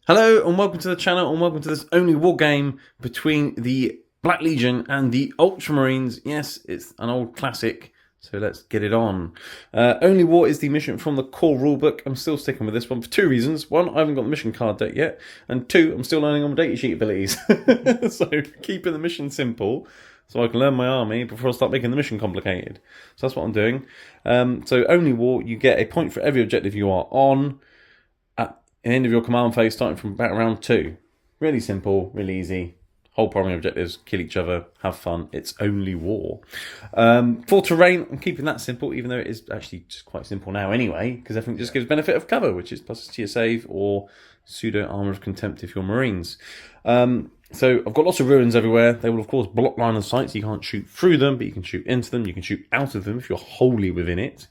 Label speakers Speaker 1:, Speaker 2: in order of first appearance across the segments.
Speaker 1: Hello and welcome to the channel and welcome to this only war game between the Black Legion and the Ultramarines. Yes, it's an old classic, so let's get it on. Only War is the mission from the core rulebook. I'm still sticking with this one for two reasons. One, I haven't got the mission card deck yet, and two, I'm still learning on my data sheet abilities. So keeping the mission simple so I can learn my army before I start making the mission complicated. So that's what I'm doing. So Only War, you get a point for every objective you are on at the end of your command phase, starting from about round 2. Really simple, really easy. Whole primary objectives, kill each other, have fun. It's Only War. For terrain, I'm keeping that simple, even though it is actually just quite simple now anyway, because everything just gives benefit of cover, which is plus to your save or pseudo armor of contempt if you're Marines. So I've got lots of ruins everywhere. They will, of course, block line of sight, so you can't shoot through them, but you can shoot into them. You can shoot out of them if you're wholly within it.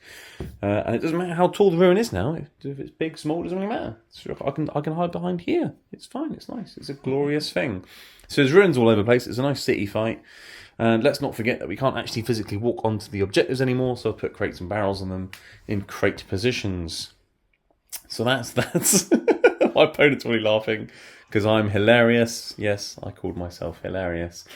Speaker 1: And it doesn't matter how tall the ruin is now. If it's big, small, it doesn't really matter. So I can hide behind here. It's fine. It's nice. It's a glorious thing. So there's ruins all over the place. It's a nice city fight. And let's not forget that we can't actually physically walk onto the objectives anymore, so I've put crates and barrels on them in crate positions. So that's my opponent's only laughing because I'm hilarious. Yes, I called myself hilarious.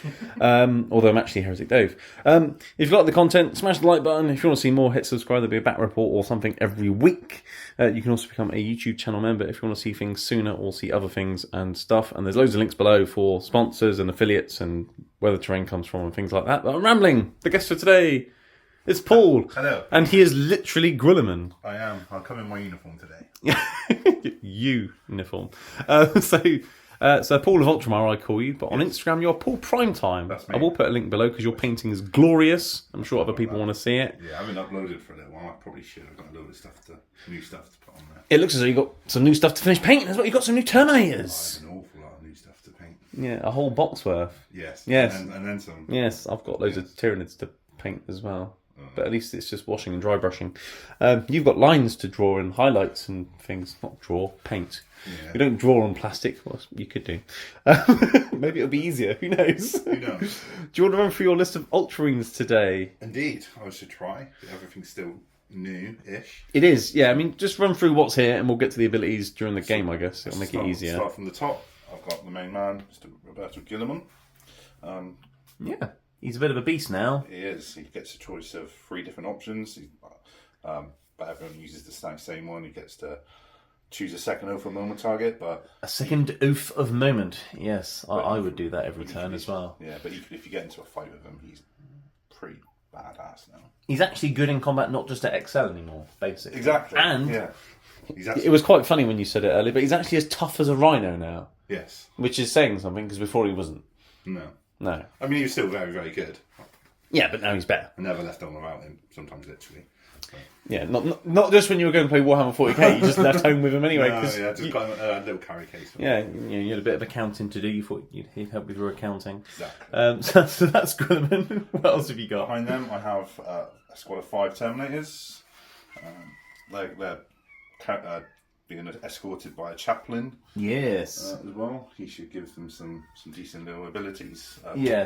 Speaker 1: Although I'm actually Heretic Dave. If you like the content, smash the like button. If you want to see more, hit subscribe. There'll be a back report or something every week. You can also become a YouTube channel member if you want to see things sooner or see other things and stuff. And there's loads of links below for sponsors and affiliates and where the terrain comes from and things like that. But I'm rambling. The guest for today is Paul.
Speaker 2: Hello.
Speaker 1: And he is literally Grillerman.
Speaker 2: I am. I'll come in my uniform today.
Speaker 1: Uniform. So Paul of Ultramar, I call you, but on Instagram you're Paul Primetime.
Speaker 2: That's me.
Speaker 1: I will put a link below because your painting is glorious. I'm sure other people want to see it.
Speaker 2: Yeah, I haven't uploaded for a little while. I probably should. I've got a load of new stuff to put on there.
Speaker 1: It looks as though you got some new stuff to finish painting as well. You got some new Terminators.
Speaker 2: I have an awful lot of new stuff to paint.
Speaker 1: Yeah, a whole box worth.
Speaker 2: Yes.
Speaker 1: Yes.
Speaker 2: And then some.
Speaker 1: Yes, I've got loads of Tyranids to paint as well. But at least it's just washing and dry brushing. You've got lines to draw and highlights and things. Not draw, paint. Yeah. You don't draw on plastic. Well, you could do. Maybe it'll be easier. Who knows?
Speaker 2: Who knows?
Speaker 1: Do you want to run through your list of Ultramarines today?
Speaker 2: Indeed. I should try. Everything's still new-ish.
Speaker 1: It is, yeah. I mean, just run through what's here and we'll get to the abilities during the game, I guess. It'll make it easier.
Speaker 2: Start from the top. I've got the main man, Mr. Roberto Guillermin.
Speaker 1: Yeah. He's a bit of a beast now.
Speaker 2: He is. He gets a choice of 3 different options. But everyone uses the same one. He gets to choose a second oath of moment target. But
Speaker 1: a second oath of moment. Yes, I would do that every turn as well.
Speaker 2: Yeah, but equally, if you get into a fight with him, he's pretty badass now.
Speaker 1: He's actually good in combat, not just at XL anymore, basically.
Speaker 2: Exactly.
Speaker 1: And
Speaker 2: yeah.
Speaker 1: It was quite funny when you said it earlier, but he's actually as tough as a rhino now.
Speaker 2: Yes.
Speaker 1: Which is saying something, because before he wasn't. No.
Speaker 2: I mean, he was still very, very good.
Speaker 1: Yeah, but now he's better.
Speaker 2: I never left home without him, sometimes literally. So.
Speaker 1: Yeah, not just when you were going to play Warhammer 40k, you just left home with him anyway.
Speaker 2: Yeah, just got a little carry case.
Speaker 1: You had a bit of accounting to do. You thought he'd help with your accounting.
Speaker 2: Exactly.
Speaker 1: So that's Grillerman. What else have you got?
Speaker 2: Behind them, I have a squad of 5 Terminators. They're being escorted by a chaplain.
Speaker 1: Yes.
Speaker 2: As well. He should give them some decent little abilities.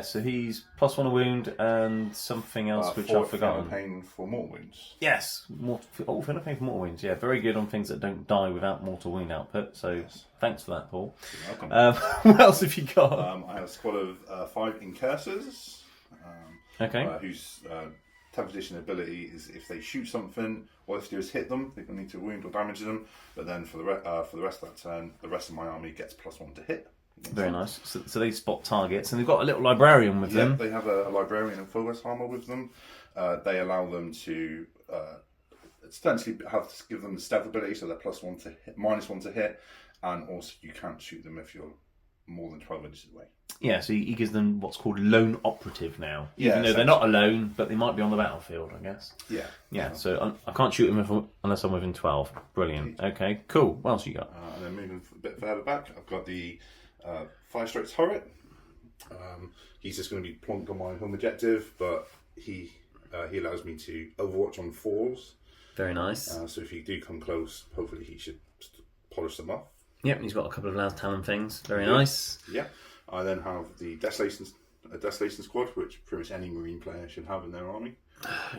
Speaker 1: So he's +1 a wound and something else which I've forgotten.
Speaker 2: Pain for mortal wounds.
Speaker 1: Yes. Pain for mortal wounds. Yeah, very good on things that don't die without mortal wound output. So thanks for that, Paul.
Speaker 2: You're welcome.
Speaker 1: What else have you got?
Speaker 2: I have a squad of 5 Incursors. Whose 10th edition ability is if they shoot something, all they have to do is hit them. They don't need to wound or damage them. But then for the rest of that turn, the rest of my army gets +1 to hit.
Speaker 1: Very nice. So they spot targets, and they've got a little librarian with them.
Speaker 2: They have a librarian and full armor with them. They allow them to essentially have to give them the stealth ability, so they're +1 to hit, -1 to hit, and also you can't shoot them if you're more than 12 inches away.
Speaker 1: Yeah, so he gives them what's called lone operative now. Even though they're not alone, but they might be on the battlefield, I guess. Yeah. So I can't shoot them unless I'm within 12. Brilliant. Okay, cool. What else you got?
Speaker 2: And then moving a bit further back, I've got the 5 strikes turret. He's just going to be plonked on my home objective, but he allows me to overwatch on 4s.
Speaker 1: Very nice.
Speaker 2: So if you do come close, hopefully he should polish them off.
Speaker 1: Yep, he's got a couple of loud talon things. Very nice.
Speaker 2: Yeah. I then have the Desolation Squad, which pretty much any Marine player should have in their army.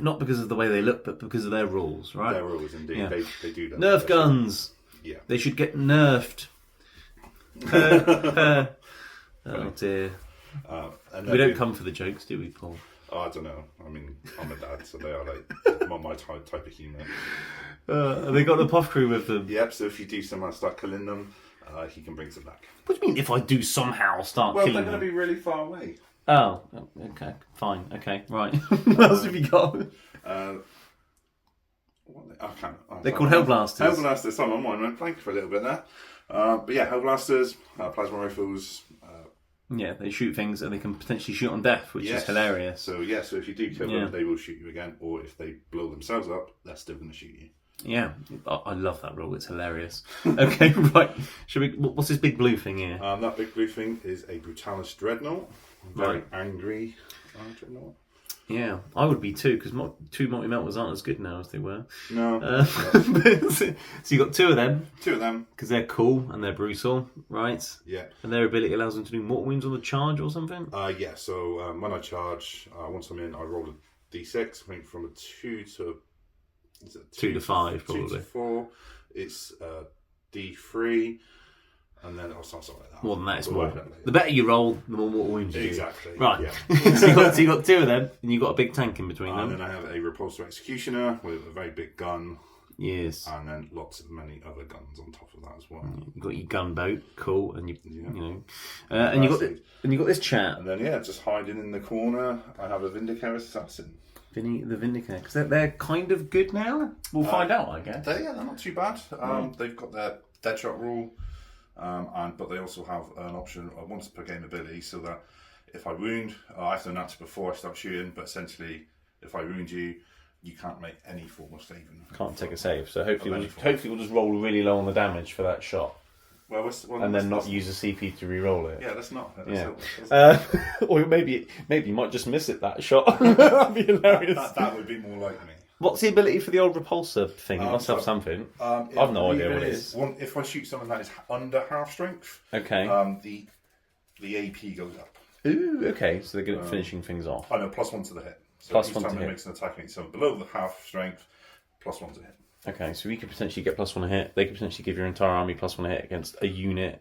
Speaker 1: Not because of the way they look, but because of their rules, right?
Speaker 2: Their rules, indeed. Yeah. They do that.
Speaker 1: Nerf guns.
Speaker 2: Yeah.
Speaker 1: They should get nerfed. Oh dear.
Speaker 2: And
Speaker 1: We don't come for the jokes, do we, Paul?
Speaker 2: Oh, I don't know. I mean, I'm a dad, so they are like my type of humour.
Speaker 1: They got the puff crew with them.
Speaker 2: Yep. So if you do somehow start killing them, he can bring some back.
Speaker 1: What do you mean? If I do somehow start killing them?
Speaker 2: Well, they're going to be really far away.
Speaker 1: Oh, okay, fine, okay, right. What else have you got? They're called Hellblasters.
Speaker 2: Hellblasters. Some of mine went blank for a little bit there. But yeah, Hellblasters, plasma rifles.
Speaker 1: Yeah, they shoot things and they can potentially shoot on death, which is hilarious.
Speaker 2: So if you do kill them, they will shoot you again. Or if they blow themselves up, they're still going to shoot you.
Speaker 1: Yeah, I love that rule. It's hilarious. Okay, right. What's this big blue thing here?
Speaker 2: That big blue thing is a Brutalis Dreadnought. Very angry Dreadnought.
Speaker 1: Yeah, I would be too, because 2 multi-melters aren't as good now as they were.
Speaker 2: No.
Speaker 1: So you got 2 of them.
Speaker 2: 2 of them.
Speaker 1: Because they're cool and they're brutal, right?
Speaker 2: Yeah.
Speaker 1: And their ability allows them to do mortal wounds on the charge or something?
Speaker 2: Yeah, so when I charge, once I'm in, I roll a d6. I think from a 2 to... Is it
Speaker 1: 2 to 5, probably.
Speaker 2: 2 to 4. It's d3. And then something like that.
Speaker 1: More than that, it's more. The better you roll, the more mortal wounds you do.
Speaker 2: Exactly.
Speaker 1: Right.
Speaker 2: Yeah.
Speaker 1: so you got 2 of them, and you got a big tank in between them.
Speaker 2: And then I have a Repulsor Executioner with a very big gun.
Speaker 1: Yes.
Speaker 2: And then many other guns on top of that as well.
Speaker 1: You got your gunboat, cool, and and you got this chat.
Speaker 2: And then just hiding in the corner, I have a Vindicator Assassin.
Speaker 1: The Vindicator, because they're kind of good now. We'll find out, I guess.
Speaker 2: They're not too bad. They've got their Deadshot rule. But they also have an option, a once per game ability, so that if I wound, I've done that before I start shooting, but essentially, if I wound you, you can't make any form of saving.
Speaker 1: Can't take a save, so hopefully we'll just roll really low on the damage for that shot. And then not use a CP to re-roll it.
Speaker 2: Yeah, that's not.
Speaker 1: Or maybe you might just miss it, that shot. That'd be hilarious.
Speaker 2: That would be more like me.
Speaker 1: What's the ability for the old repulsor thing? It must have something. I've no idea what it is.
Speaker 2: If I shoot something that is under half strength,
Speaker 1: okay,
Speaker 2: the AP goes up.
Speaker 1: Ooh, okay, so they're good at finishing things off.
Speaker 2: I know, +1 to the hit. So
Speaker 1: +1
Speaker 2: each
Speaker 1: to
Speaker 2: time it
Speaker 1: hit.
Speaker 2: makes an attack against someone below the half strength, +1 to hit.
Speaker 1: Okay, so we could potentially get +1 a hit. They could potentially give your entire army +1 a hit against a unit.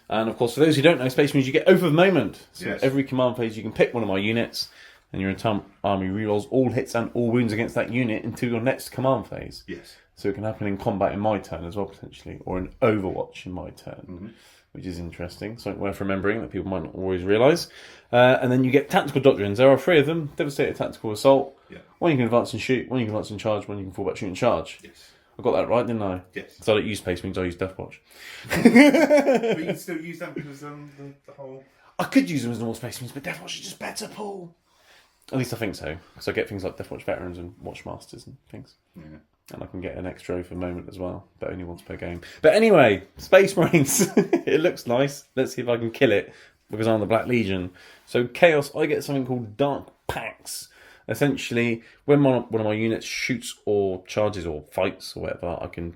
Speaker 1: And of course, for those who don't know, Space Marines, you get Oath of the Moment. So every command phase, you can pick one of my units, and your entire army rerolls all hits and all wounds against that unit until your next command phase.
Speaker 2: Yes.
Speaker 1: So it can happen in combat in my turn as well, potentially, or in Overwatch in my turn, which is interesting. Something worth remembering that people might not always realise. And then you get Tactical Doctrines. There are 3 of them. Devastator, Tactical Assault.
Speaker 2: Yeah.
Speaker 1: One you can advance and shoot, one you can advance and charge, one you can fall back, shoot and charge.
Speaker 2: Yes.
Speaker 1: I got that right, didn't I?
Speaker 2: Yes.
Speaker 1: Because I don't use Space Marines, I use Deathwatch.
Speaker 2: But you can still use them because the whole...
Speaker 1: I could use them as normal Space Marines, but Deathwatch is just better, Paul. At least I think so, because I get things like Deathwatch Veterans and Watchmasters and things. Yeah. And I can get an extra for a moment as well, but only once per game. But anyway, Space Marines. It looks nice. Let's see if I can kill it, because I'm the Black Legion. So Chaos, I get something called Dark Packs. Essentially, when one of my units shoots or charges or fights or whatever, I can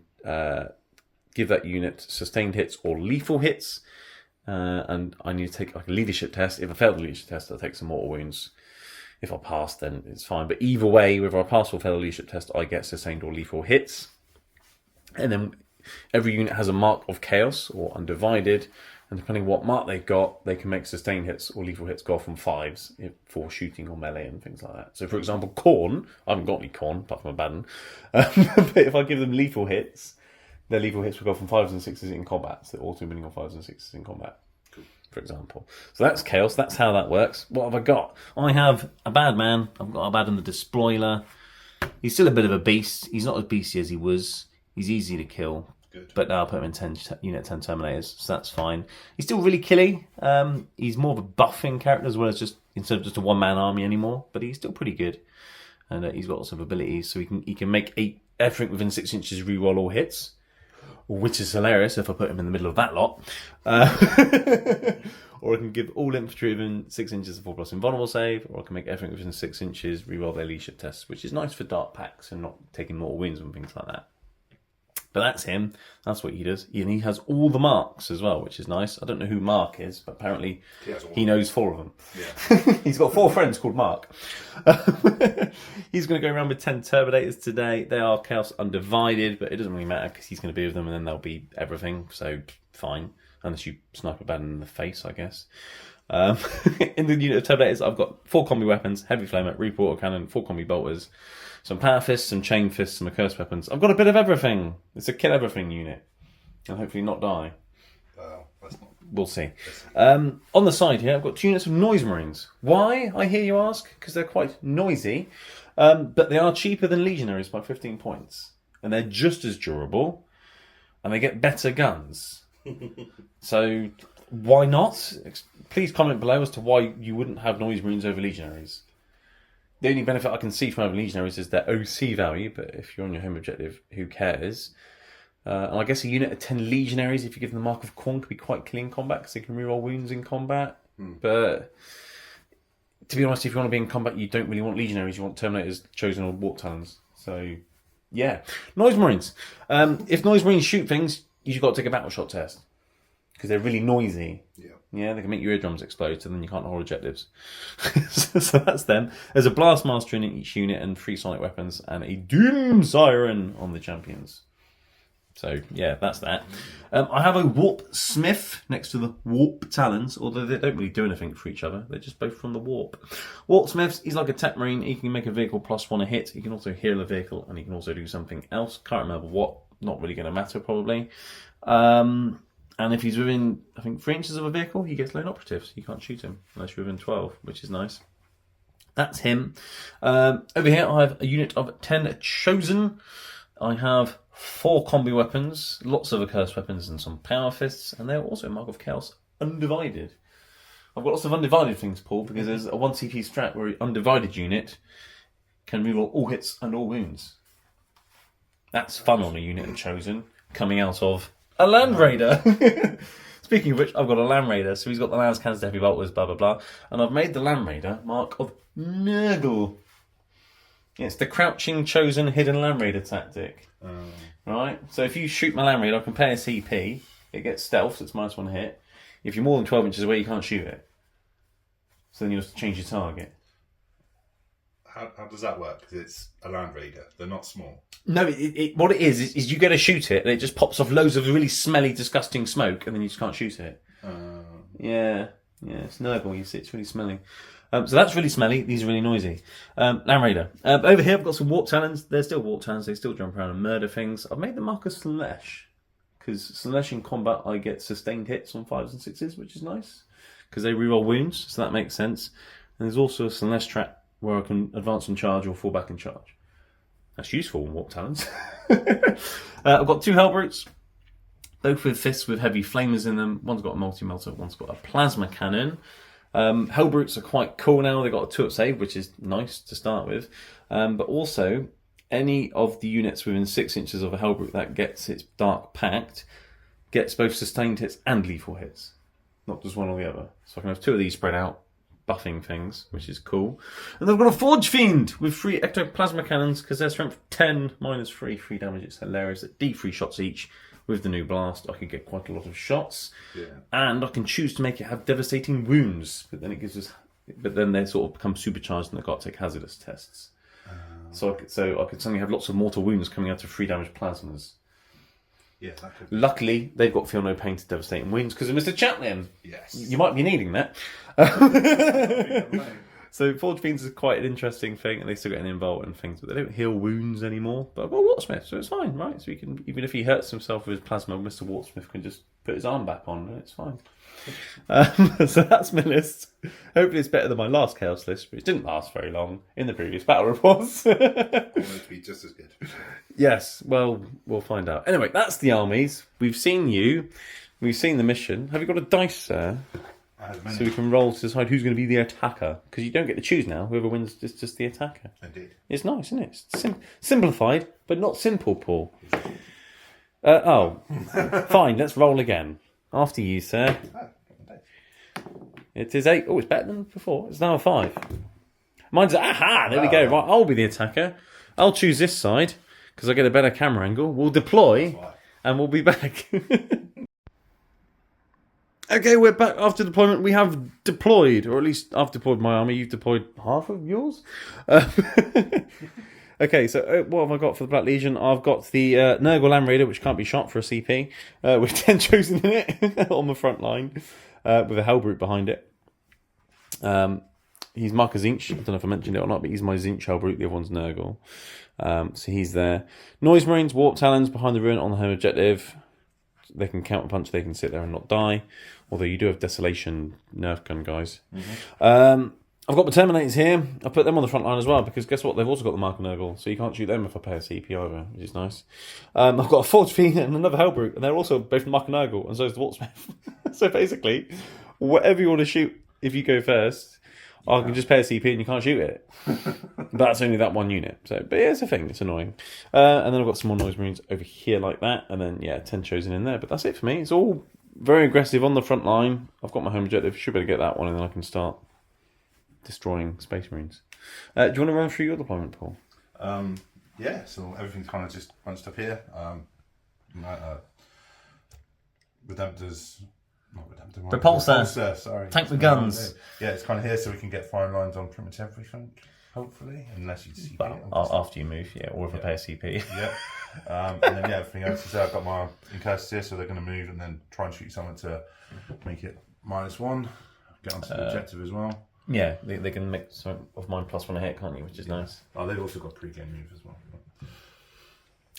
Speaker 1: give that unit sustained hits or lethal hits. And I need to take like a leadership test. If I fail the leadership test, I'll take some mortal wounds. If I pass, then it's fine. But either way, whether I pass or fail the leadership test, I get sustained or lethal hits. And then every unit has a mark of chaos or undivided. And depending on what mark they've got, they can make sustained hits or lethal hits go off from 5s for shooting or melee and things like that. So, for example, Khorne, I haven't got any Khorne, apart from a Baden. But if I give them lethal hits, their lethal hits will go from 5s and 6s in combat. So they're auto-winning on 5s and 6s in combat. For example. So that's Chaos, that's how that works. What have I got? I have a bad man. I've got a bad in the Despoiler. He's still a bit of a beast. He's not as beasty as he was. He's easy to kill. Good. But now I'll put him in 10 Terminators, so that's fine. He's still really killy. He's more of a buffing character as well as instead of just a one-man army anymore. But he's still pretty good. And he's got lots of abilities, so he can make everything within 6 inches reroll all hits. Which is hilarious if I put him in the middle of that lot. Or I can give all infantry within 6 inches of 4+ invulnerable save, or I can make everything within 6 inches reroll their leadership tests, which is nice for dark packs and not taking mortal wounds and things like that. But that's him. That's what he does. And he has all the marks as well, which is nice. I don't know who Mark is, but apparently he knows 4 of them. Yeah. He's got 4 friends called Mark. He's going to go around with 10 Terminators today. They are Chaos Undivided, but it doesn't really matter because he's going to be with them and then they'll be everything. So fine. Unless you snipe a bad in the face, I guess. In the unit of Terminators, I've got 4 combi weapons, heavy flamer, Reaper autocannon, 4 combi bolters, some power fists, some chain fists, some accursed weapons. I've got a bit of everything. It's a kill everything unit. And hopefully not die. We'll see. On the side here, I've got 2 units of Noise Marines. Why, I hear you ask? Because they're quite noisy. But they are cheaper than Legionaries by 15 points. And they're just as durable. And they get better guns. So, why not? Please comment below as to why you wouldn't have Noise Marines over Legionaries. The only benefit I can see from having Legionaries is their OC value, but if you're on your home objective, who cares? And I guess a unit of 10 Legionaries, if you give them the Mark of Khorne, could be quite killing in combat, because they can reroll wounds in combat. But, to be honest, if you want to be in combat, you don't really want Legionaries, you want Terminators, Chosen, or Warp Talons. So, yeah. Noise Marines. If Noise Marines shoot things, you've got to take a battle shot test. Because they're really noisy. Yeah, they can make your eardrums explode, so then you can't hold objectives. So that's them. There's a Blast Master in each unit, and 3 sonic weapons, and a Doom Siren on the champions. So, yeah, that's that. I have a Warp Smith next to the Warp Talons, although they don't really do anything for each other. They're just both from the Warp. Warp Smiths, he's like a Tech Marine. He can make a vehicle +1 a hit. He can also heal a vehicle, and he can also do something else. Can't remember what. Not really going to matter, probably. And if he's within, I think, 3 inches of a vehicle, he gets lone operatives. You can't shoot him unless you're within 12, which is nice. That's him. Over here, I have a unit of 10 Chosen. I have 4 combi weapons, lots of accursed weapons, and some power fists. And they're also Mark of Chaos Undivided. I've got lots of undivided things, Paul, because there's a 1 CP strat where an undivided unit can reroll all hits and all wounds. That's fun on a unit of Chosen, coming out of a Land Raider. Speaking of which, I've got a Land Raider, so he's got the Lance Cannons, Heavy Bolters, blah blah blah, and I've made the Land Raider Mark of Nurgle. It's the crouching, chosen, hidden Land Raider tactic. Right? So if you shoot my Land Raider, I can pay a CP, it gets stealth, so it's -1 hit. If you're more than 12 inches away, you can't shoot it. So then you have to change your target.
Speaker 2: How does that work? Because it's a Land Raider. They're not small.
Speaker 1: No, what it is you get to shoot it, and it just pops off loads of really smelly, disgusting smoke, and then you just can't shoot it. Yeah, it's Nurgle, you see, it's really smelly. So that's really smelly, these are really noisy. Land Raider. Over here I've got some Warp Talons. They're still Warp Talons, they still jump around and murder things. I've made the mark of Slanesh, because Slanesh in combat I get sustained hits on 5s and 6s, which is nice, because they reroll wounds, so that makes sense. And there's also a Slanesh trap where I can advance and charge or fall back and charge. That's useful in Warp Talons. I've got 2 Hellbrutes, both with fists with heavy flamers in them. One's got a multi-melter, one's got a plasma cannon. Hellbrutes are quite cool now. They've got a 2-up save, which is nice to start with. But also, any of the units within 6 inches of a Hellbrute that gets its Dark Pact gets both sustained hits and lethal hits. Not just one or the other. So I can have 2 of these spread out, buffing things, which is cool. And I've got a Forge Fiend with 3 ectoplasma cannons, because they're strength 10, -3, 3 damage. It's hilarious. At D3 shots each. With the new blast, I can get quite a lot of shots. And I can choose to make it have devastating wounds, but then it gives us. But then they sort of become supercharged, and they've got to take hazardous tests. So I could suddenly have lots of mortal wounds coming out of 3 damage plasmas.
Speaker 2: Yeah, that could be.
Speaker 1: Luckily, they've got feel no pain to devastating wounds because of Mr. Chaplin.
Speaker 2: Yes.
Speaker 1: You might be needing that. So Forge Fiends is quite an interesting thing, and they still get an invult and things, but they don't heal wounds anymore. But I've got Wartsmith, so it's fine, right? So he can, even if he hurts himself with his plasma, Mr. Wartsmith can just put his arm back on, and it's fine. So that's my list. Hopefully it's better than my last Chaos list, which didn't last very long in the previous battle reports.
Speaker 2: Almost be just as good.
Speaker 1: Yes, well, we'll find out. Anyway, that's the armies. We've seen you. We've seen the mission. Have you got a dice, sir? So we can roll to decide who's going to be the attacker. Because you don't get to choose now. Whoever wins is just the attacker.
Speaker 2: Indeed.
Speaker 1: It's nice, isn't it? It's simplified, but not simple, Paul. Fine, let's roll again. After you, sir. It is 8. Oh, it's better than before. It's now a 5. Mine's aha! There we go. Right, I'll be the attacker. I'll choose this side because I get a better camera angle. We'll deploy and we'll be back. Okay, we're back after deployment. We have deployed, or at least I've deployed my army. You've deployed half of yours. Okay, Okay, so what have I got for the Black Legion? I've got the Nurgle Land Raider, which can't be shot for a CP, with 10 chosen in it on the front line, with a Hellbrute behind it. He's Marker Zinch. I don't know if I mentioned it or not, but he's my Zinch Hellbrute. The other one's Nurgle. So he's there. Noise Marines, Warp Talons behind the ruin on the home objective. They can counter punch, they can sit there and not die. Although you do have Desolation Nerf gun guys. I've got the Terminators here. I put them on the front line as well, because guess what? They've also got the Marker Nurgle, so you can't shoot them if I pay a CP either, which is nice. I've got a Forge Fiend and another Hellbrute, and they're also both Marker Nurgle, and so is the Wartsmith. So basically, whatever you want to shoot, if you go first, I can just pay a CP and you can't shoot it. But that's only that one unit. So, but yeah, it's a thing. It's annoying. And then I've got some more Noise Marines over here like that, and then 10 chosen in there. But that's it for me. It's all very aggressive on the front line. I've got my home objective. Should be able to get that one, and then I can start destroying Space Marines. Do you want to run through your deployment, Paul?
Speaker 2: Yeah, so everything's kind of just bunched up here.
Speaker 3: Repulsor,
Speaker 2: sorry.
Speaker 3: Tank with guns.
Speaker 2: Yeah, it's kind of here so we can get firing lines on pretty much everything, hopefully, unless you CP it.
Speaker 1: After you move, or if I pay a CP.
Speaker 2: Yeah. And then everything else is there. I've got my incursors here, so they're going to move and then try and shoot something to make it -1. Get onto the objective as well.
Speaker 1: Yeah, they can make some of mine +1 a hit, can't you? Which is nice.
Speaker 2: Oh, they've also got pre-game move as well.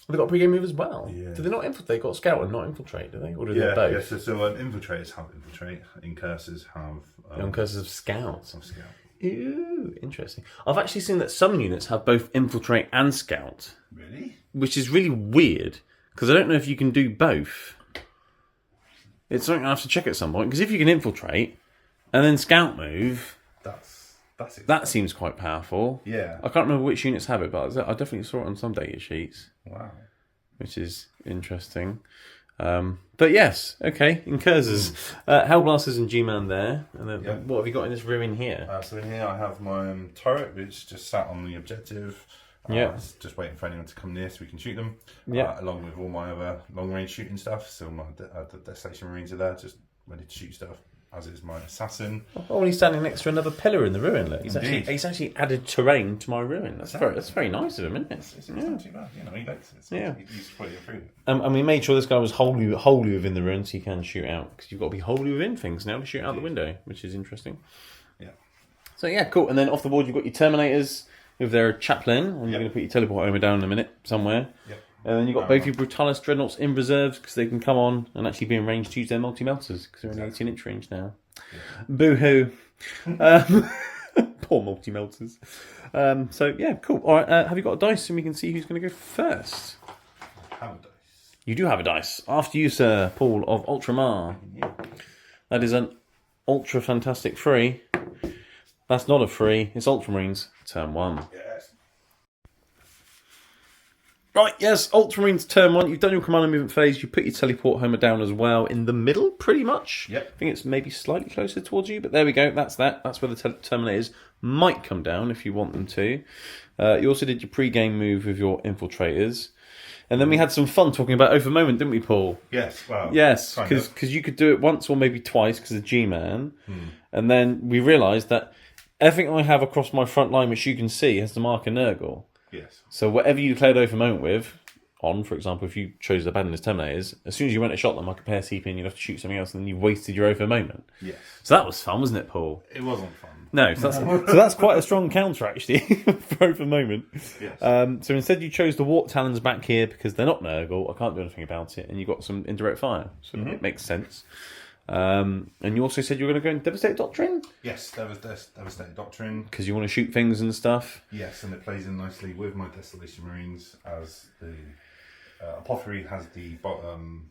Speaker 1: They've got pre-game move as well.
Speaker 2: Yeah.
Speaker 1: Do they not infiltrate? They've got scout and not infiltrate, do they? Or do they both?
Speaker 2: Yeah, so infiltrators have infiltrate. Incursors have...
Speaker 1: Incursors of scout.
Speaker 2: Some scout.
Speaker 1: Ooh, interesting. I've actually seen that some units have both infiltrate and scout.
Speaker 2: Really?
Speaker 1: Which is really weird, because I don't know if you can do both. It's something I have to check at some point, because if you can infiltrate and then scout move... That seems quite powerful.
Speaker 2: Yeah.
Speaker 1: I can't remember which units have it, but I definitely saw it on some data sheets.
Speaker 2: Wow.
Speaker 1: Which is interesting. But yes, okay, Incursors. Hellblasters and G-Man there. And then what have you got in this ruin here?
Speaker 2: So in here I have my turret, which just sat on the objective. Just waiting for anyone to come near so we can shoot them. Along with all my other long-range shooting stuff. So my the Desolation Marines are there, just ready to shoot stuff. As is my assassin.
Speaker 1: Oh, and he's standing next to another pillar in the ruin. Look, he's actually added terrain to my ruin. That's very nice of him, isn't it?
Speaker 2: It's not too bad. He likes it. So he's pretty approved.
Speaker 1: And we made sure this guy was wholly within the ruin, so he can shoot out. Because you've got to be wholly within things now to shoot out the window, which is interesting.
Speaker 2: Yeah.
Speaker 1: So yeah, cool. And then off the board you've got your Terminators with their chaplain, and you're going to put your teleport armor down in a minute somewhere.
Speaker 2: Yep.
Speaker 1: And then you've got both your Brutalis Dreadnoughts in reserves because they can come on and actually be in range to use their multi-melters because they're in 18-inch range now. Yeah. Boo-hoo. Poor multi-melters. So, yeah, cool. All right, have you got a dice and we can see who's going to go first?
Speaker 2: I have a dice.
Speaker 1: You do have a dice. After you, sir, Paul of Ultramar.
Speaker 2: Yeah.
Speaker 1: That is an ultra fantastic free. That's not a free. It's Ultramarines. Turn 1.
Speaker 2: Yes.
Speaker 1: Right, yes, Ultramarines turn 1. You've done your command and movement phase. You put your teleport homer down as well in the middle, pretty much.
Speaker 2: Yep.
Speaker 1: I think it's maybe slightly closer towards you, but there we go. That's that. That's where the Terminators might come down if you want them to. You also did your pre-game move with your Infiltrators. And then we had some fun talking about Over Moment, didn't we, Paul?
Speaker 2: Yes, well.
Speaker 1: Yes, because you could do it once or maybe twice because of G-Man. And then we realised that everything I have across my front line, which you can see, has the marker Nurgle.
Speaker 2: Yes.
Speaker 1: So whatever you declared Over Moment with, for example, if you chose the Abandoned Terminators, as soon as you went to shot them, I could pay a CP and you'd have to shoot something else, and then you wasted your Over Moment.
Speaker 2: Yes.
Speaker 1: So that was fun, wasn't it, Paul?
Speaker 2: It wasn't fun.
Speaker 1: No, so that's quite a strong counter, actually, for Over Moment.
Speaker 2: Yes.
Speaker 1: So instead you chose the Warp Talons back here because they're not Nurgle, I can't do anything about it, and you got some indirect fire, so it makes sense. And you also said you were going to go in Devastated Doctrine?
Speaker 2: Yes, that was Devastated Doctrine.
Speaker 1: Because you want to shoot things and stuff?
Speaker 2: Yes, and it plays in nicely with my Desolation Marines as the Apothecary has the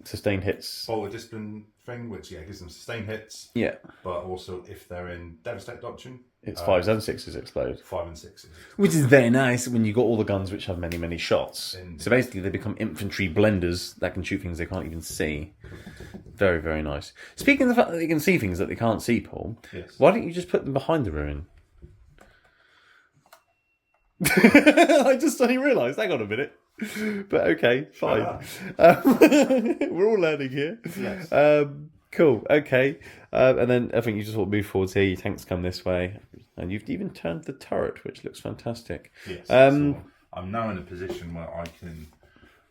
Speaker 1: sustained hits.
Speaker 2: Boulder Discipline thing, which gives them sustained hits.
Speaker 1: Yeah.
Speaker 2: But also if they're in Devastated Doctrine,
Speaker 1: it's 5s and 6s explode.
Speaker 2: 5 and 6s.
Speaker 1: Which is very nice when you've got all the guns which have many, many shots. So basically they become infantry blenders that can shoot things they can't even see. Very, very nice. Speaking of the fact that they can see things that they can't see, Paul, why don't you just put them behind the ruin? I just suddenly realised, hang on a minute. But okay, fine. We're all learning here.
Speaker 2: Yes.
Speaker 1: Cool, okay. And then I think you just want to move forwards here. Your tanks come this way. And you've even turned the turret, which looks fantastic.
Speaker 2: Yes. I'm now in a position where I can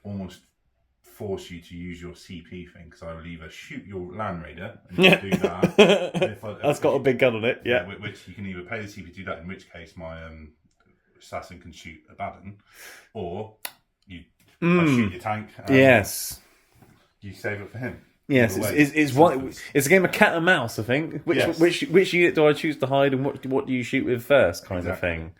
Speaker 2: almost force you to use your CP thing, because I will either shoot your Land Raider and you can do that.
Speaker 1: That's got a big gun on it, yeah.
Speaker 2: Which you can either pay the CP to do that, in which case my assassin can shoot Abaddon, or I shoot your tank.
Speaker 1: Yes.
Speaker 2: You save it for him.
Speaker 1: Yes, it's a game of cat and mouse, I think. Which unit do I choose to hide, and what do you shoot with first, kind of thing.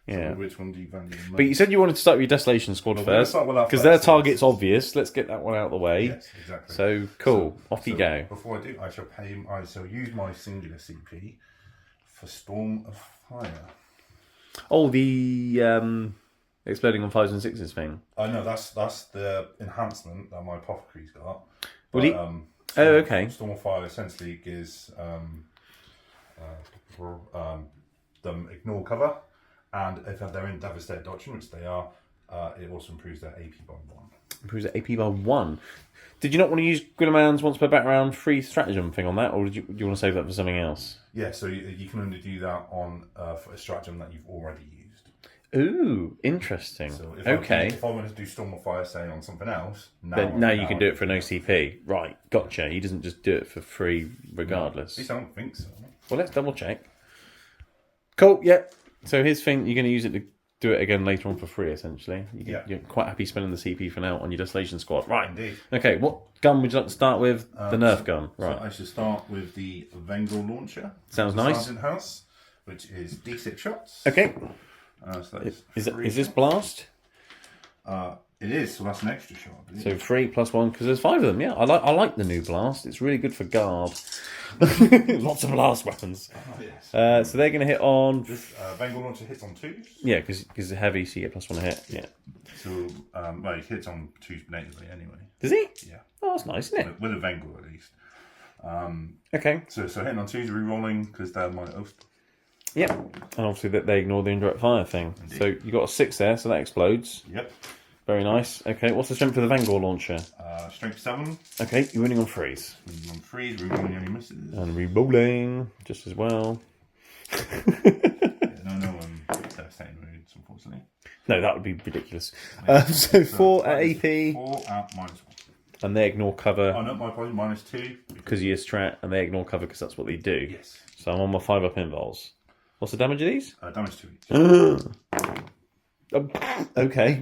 Speaker 1: Yeah.
Speaker 2: So which one do you value the most?
Speaker 1: But you said you wanted to start with your Desolation Squad first, because their target's obvious. Let's get that one out of the way.
Speaker 2: Yes, exactly.
Speaker 1: So cool, off you go.
Speaker 2: Before I do, I shall use my singular CP for Storm of Fire.
Speaker 1: Oh, the exploding on 5s and 6s thing.
Speaker 2: Oh no, that's the enhancement that my apothecary's got.
Speaker 1: Okay.
Speaker 2: Storm of Fire essentially gives them ignore cover, and if they're in Devastated Doctrine, which they are, it also improves their AP by 1.
Speaker 1: Improves their AP by 1. Did you not want to use Grimmerman's once per background free stratagem thing on that, or do you want to save that for something else?
Speaker 2: Yeah, so you can only do that on for a stratagem that you've already used.
Speaker 1: Ooh, interesting. So if
Speaker 2: I wanted to do Storm of Fire, say, on something else,
Speaker 1: now you can do it for no CP. Right, gotcha. He doesn't just do it for free regardless.
Speaker 2: At least I don't think so.
Speaker 1: Well, let's double check. Cool, yeah. So his thing, you're going to use it to do it again later on for free, essentially. You're quite happy spending the CP for now on your Desolation Squad. Right.
Speaker 2: Indeed.
Speaker 1: Okay, what gun would you like to start with? The Nerf gun. Right.
Speaker 2: So I should start with the Vengor Launcher.
Speaker 1: Sounds nice.
Speaker 2: Sergeant House, which is D6 shots.
Speaker 1: Okay.
Speaker 2: So
Speaker 1: is this blast?
Speaker 2: It is, so that's an extra shot.
Speaker 1: So 3 + 1, because there's 5 of them. Yeah, I like the new blast. It's really good for guard. Lots of blast weapons.
Speaker 2: Oh, yes.
Speaker 1: So they're going to hit on.
Speaker 2: This Vengor Launcher hits on 2s.
Speaker 1: Yeah, because it's heavy, so you get +1 hit. Yeah.
Speaker 2: So he hits on 2s natively anyway.
Speaker 1: Does he?
Speaker 2: Yeah.
Speaker 1: Oh, that's nice, isn't it?
Speaker 2: With a Vengor at least.
Speaker 1: Okay.
Speaker 2: So hitting on 2s, re-rolling because they're my oath.
Speaker 1: Yep, and obviously that they ignore the indirect fire thing. Indeed. So you got a 6 there, so that explodes.
Speaker 2: Yep.
Speaker 1: Very nice. Okay, what's the strength of the Vengor launcher?
Speaker 2: Strength 7.
Speaker 1: Okay, you're winning on 3s.
Speaker 2: Winning on 3s, re-rolling any misses.
Speaker 1: And re-rolling, just as well.
Speaker 2: No devastating wounds, unfortunately.
Speaker 1: No, that would be ridiculous. So 4 at AP.
Speaker 2: 4 at -1.
Speaker 1: And they ignore cover.
Speaker 2: Oh no, my apologies, -2.
Speaker 1: Because you're strat, and they ignore cover because that's what they do.
Speaker 2: Yes.
Speaker 1: So I'm on my 5-up invols. What's the damage of these?
Speaker 2: Damage to each.
Speaker 1: Okay.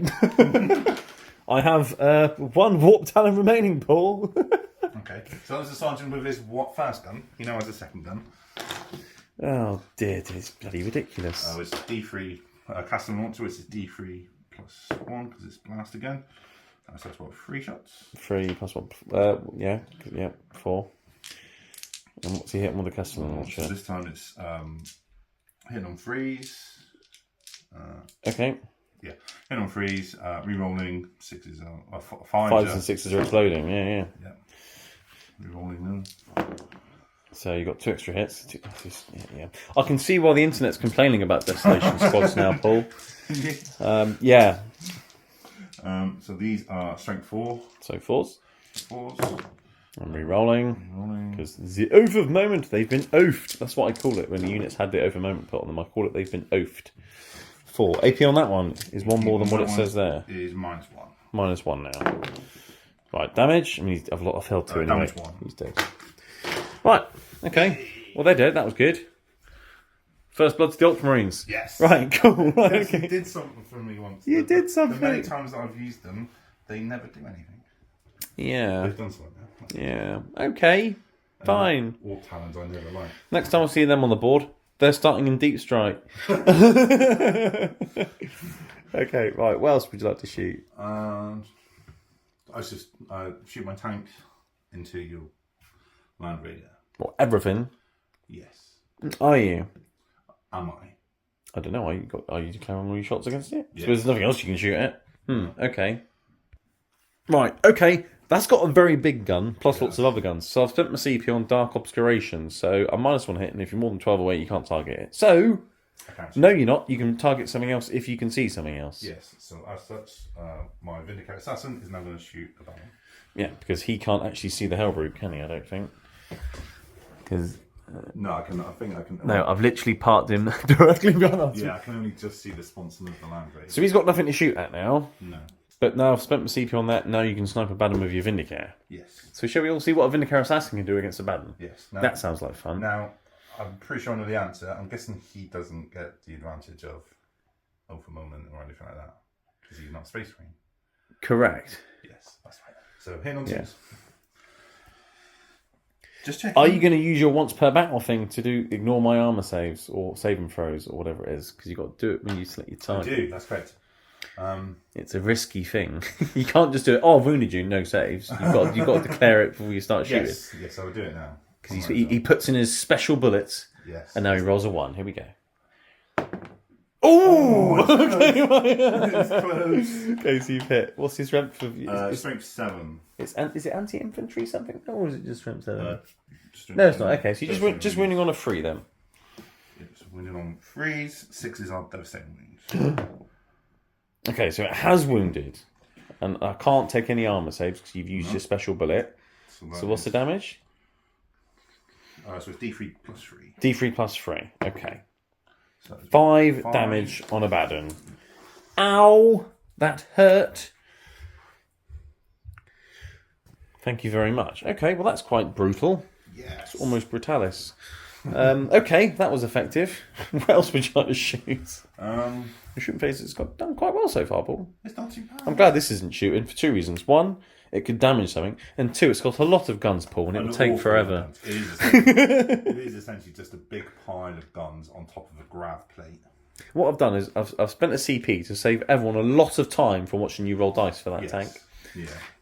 Speaker 1: I have 1 Warp Talon remaining, Paul.
Speaker 2: Okay. So there's a sergeant with his first gun. He now has a second gun.
Speaker 1: Oh dear, it's bloody ridiculous.
Speaker 2: It's D3 casting launcher, which is D3 + 1 because it's blast again. So that's what, 3 shots?
Speaker 1: 3 + 1. Yeah, 4. And what's he hitting with the casting launcher?
Speaker 2: So this time it's hitting on 3s.
Speaker 1: Okay.
Speaker 2: Yeah, hitting on 3s, re-rolling 6s, 5s.
Speaker 1: 5s and 6s are exploding, yeah.
Speaker 2: Re-rolling them.
Speaker 1: So you got 2 extra hits. Yeah. I can see why the internet's complaining about Desolation Squads now, Paul. Yeah.
Speaker 2: So these are strength 4.
Speaker 1: So 4s.
Speaker 2: 4s.
Speaker 1: I'm re-rolling. Because the oath of moment, they've been oafed. That's what I call it when the units had the oath of moment put on them. I call it they've been oafed. 4. AP on that one is 1 more than what it says there.
Speaker 2: Is -1.
Speaker 1: -1 now. Right, damage. I mean, I've held 2 anyway.
Speaker 2: Damage 1.
Speaker 1: He's dead. Right, okay. Well, they're dead. That was good. First blood to the Ultramarines.
Speaker 2: Yes.
Speaker 1: Right, cool. Right,
Speaker 2: yes,
Speaker 1: okay.
Speaker 2: You did something for me once.
Speaker 1: You did something.
Speaker 2: The many times that I've used them, they never do anything.
Speaker 1: Yeah.
Speaker 2: They've done something now.
Speaker 1: Yeah. Okay. Fine.
Speaker 2: All talents I never like.
Speaker 1: Next time I see them on the board, they're starting in Deep Strike. Okay, right. What else would you like to shoot?
Speaker 2: I just shoot my tank into your Land Raider.
Speaker 1: What, everything?
Speaker 2: Yes.
Speaker 1: Are you?
Speaker 2: Am I?
Speaker 1: I don't know. Are you declaring all your shots against it?
Speaker 2: Yeah.
Speaker 1: So there's nothing else you can shoot at. Okay. Right, okay. That's got a very big gun, plus lots of other guns. So I've spent my CP on Dark Obscuration, so I'm -1 hit, and if you're more than 12 away, you can't target it. So, no, you're not. You can target something else if you can see something else.
Speaker 2: Yes, so as such, my Vindicator Assassin is now going to shoot Abaddon.
Speaker 1: Yeah, because he can't actually see the Hellbrute, can he? I don't think. Because
Speaker 2: No, I think I can.
Speaker 1: No, I've literally parked him directly behind us.
Speaker 2: Yeah, I can only just see the sponsor of the land race.
Speaker 1: So he's got nothing to shoot at now.
Speaker 2: No.
Speaker 1: But now I've spent my CP on that, now you can snipe a Baden with your Vindicator.
Speaker 2: Yes.
Speaker 1: So shall we all see what a Vindicator assassin can do against a Baden?
Speaker 2: Yes.
Speaker 1: That sounds like fun.
Speaker 2: Now, I'm pretty sure I know the answer. I'm guessing he doesn't get the advantage of Alpha Moment or anything like that. Because he's not Space Marine.
Speaker 1: Correct.
Speaker 2: Yes, that's right. So, hitting on
Speaker 1: Yeah.
Speaker 2: twos. Just checking.
Speaker 1: Are you going to use your once per battle thing to do ignore my armor saves or save and throws or whatever it is? Because you've got to do it when you select your target.
Speaker 2: I do, that's correct.
Speaker 1: It's a risky thing. You can't just do it. Oh, I've wounded you, no saves. You've got to declare it before you start shooting.
Speaker 2: Yes, I will do it now.
Speaker 1: Because he puts in his special bullets.
Speaker 2: Yes.
Speaker 1: And now he rolls a 1. Here we go. Oh! Okay,
Speaker 2: it's close.
Speaker 1: Okay, so you've hit. What's his strength?
Speaker 2: Strength 7.
Speaker 1: Is it anti-infantry something? Or is it just strength 7?
Speaker 2: Strength
Speaker 1: No, it's not.
Speaker 2: 7.
Speaker 1: Okay, so you're just winning on a 3 then.
Speaker 2: It's winning on 3s. 6s are devastating wounds.
Speaker 1: Okay, so it has wounded. And I can't take any armor saves because you've used your special bullet. So what's the damage?
Speaker 2: So it's D3 plus 3.
Speaker 1: D3 plus 3. Okay.
Speaker 2: So
Speaker 1: 5 damage on a Baden. Ow! That hurt. Thank you very much. Okay, well that's quite brutal.
Speaker 2: Yes.
Speaker 1: It's almost brutalis. Okay, that was effective. What else would you like to shoot? The shooting phase has done quite well so far, Paul.
Speaker 2: It's not too bad.
Speaker 1: I'm glad this isn't shooting for 2 reasons. 1, it could damage something, and 2, it's got a lot of guns, Paul, and it will take forever.
Speaker 2: It is essentially just a big pile of guns on top of a grav plate.
Speaker 1: What I've done is I've spent a CP to save everyone a lot of time from watching you roll dice for that tank.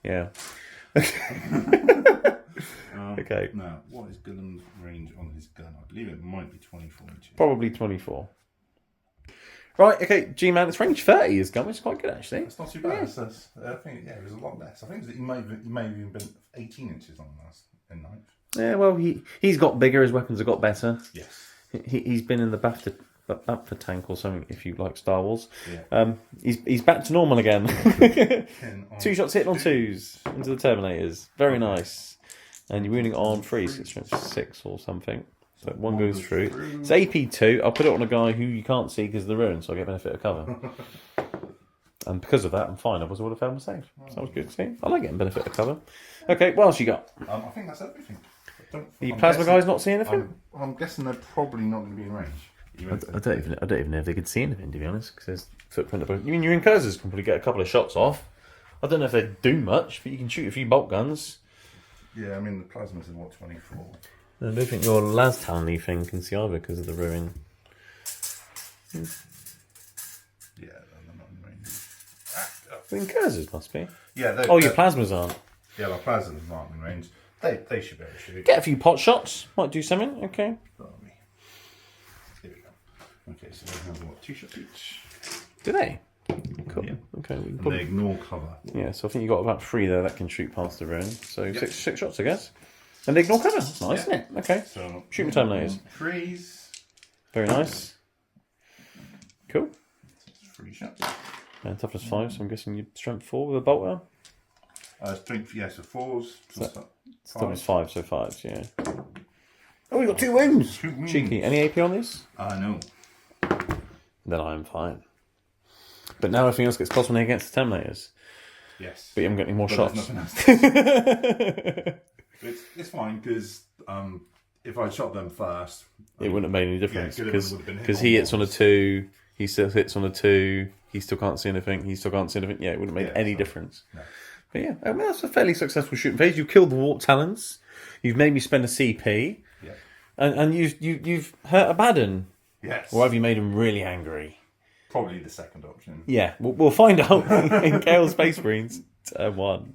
Speaker 2: Yeah.
Speaker 1: Okay.
Speaker 2: Now, what is Guillem's range on his gun? I believe it might be 24 inches.
Speaker 1: Probably 24. Right, okay, G-Man, it's range 30 his gun, which is quite good actually.
Speaker 2: It's not too bad. I think, it was a lot less. I think he may have even been 18 inches on last in ninth.
Speaker 1: Yeah, well, he's got bigger, his weapons have got better.
Speaker 2: Yes.
Speaker 1: He's been in the BAFTA tank or something, if you like Star Wars.
Speaker 2: Yeah.
Speaker 1: He's back to normal again. 2 shots hitting on 2s into the Terminators. Very nice. And you're wounding on 3, so it's strength 6 or something. So 1 goes through. It's AP 2. I'll put it on a guy who you can't see because of the ruin, so I get benefit of cover. And because of that, I'm fine. Otherwise, I would have failed my save. Sounds good. See, I like getting benefit of cover. Okay, what else you got?
Speaker 2: I think that's everything.
Speaker 1: The plasma guys not seeing anything?
Speaker 2: I'm guessing they're probably not going to be in range.
Speaker 1: I don't even know if they could see anything, to be honest, because there's footprint above. You mean your incursors can probably get a couple of shots off. I don't know if they do much, but you can shoot a few bolt guns.
Speaker 2: Yeah, I mean the plasmas are what, 24.
Speaker 1: I don't think your Las Townley thing can see either because of the ruin.
Speaker 2: Yeah, they're not in range.
Speaker 1: The incursors must be.
Speaker 2: Yeah.
Speaker 1: Your plasmas aren't.
Speaker 2: Yeah, my plasmas aren't in range. They should be able to shoot.
Speaker 1: Get a few pot shots. Might do something. Okay.
Speaker 2: Here we go. Okay, so they have what, 2 shots each?
Speaker 1: Do they? Cool.
Speaker 2: Yeah.
Speaker 1: Okay.
Speaker 2: And they ignore cover.
Speaker 1: Yeah, so I think you've got about 3 there that can shoot past the ruin. So 6 shots, I guess. And they ignore cover. Nice, isn't it? Okay.
Speaker 2: So
Speaker 1: shooting Terminators.
Speaker 2: 3s.
Speaker 1: Very nice. Cool.
Speaker 2: 3 shots.
Speaker 1: And toughness 5, so I'm guessing you'd strength 4 with a bolter.
Speaker 2: Strength, so 4s.
Speaker 1: Toughness 5, so 5s, yeah. Oh, we got 2 wounds. Cheeky. Any AP on this?
Speaker 2: No.
Speaker 1: Then I'm fine. But now everything else gets plus 1 against the Terminators.
Speaker 2: Yes.
Speaker 1: But you haven't got any more shots.
Speaker 2: It's fine because if I shot them first,
Speaker 1: it wouldn't have made any difference
Speaker 2: because
Speaker 1: he hits on a 2, he still hits on a 2, he still can't see anything, he still can't see anything. Yeah, it wouldn't have made any difference.
Speaker 2: No.
Speaker 1: But yeah, I mean, that's a fairly successful shooting phase. You've killed the Warp Talons, you've made me spend a CP, and you've hurt a Baden.
Speaker 2: Yes.
Speaker 1: Or have you made him really angry?
Speaker 2: Probably the second option.
Speaker 1: Yeah, we'll find out in Chaos Space Marines turn 1.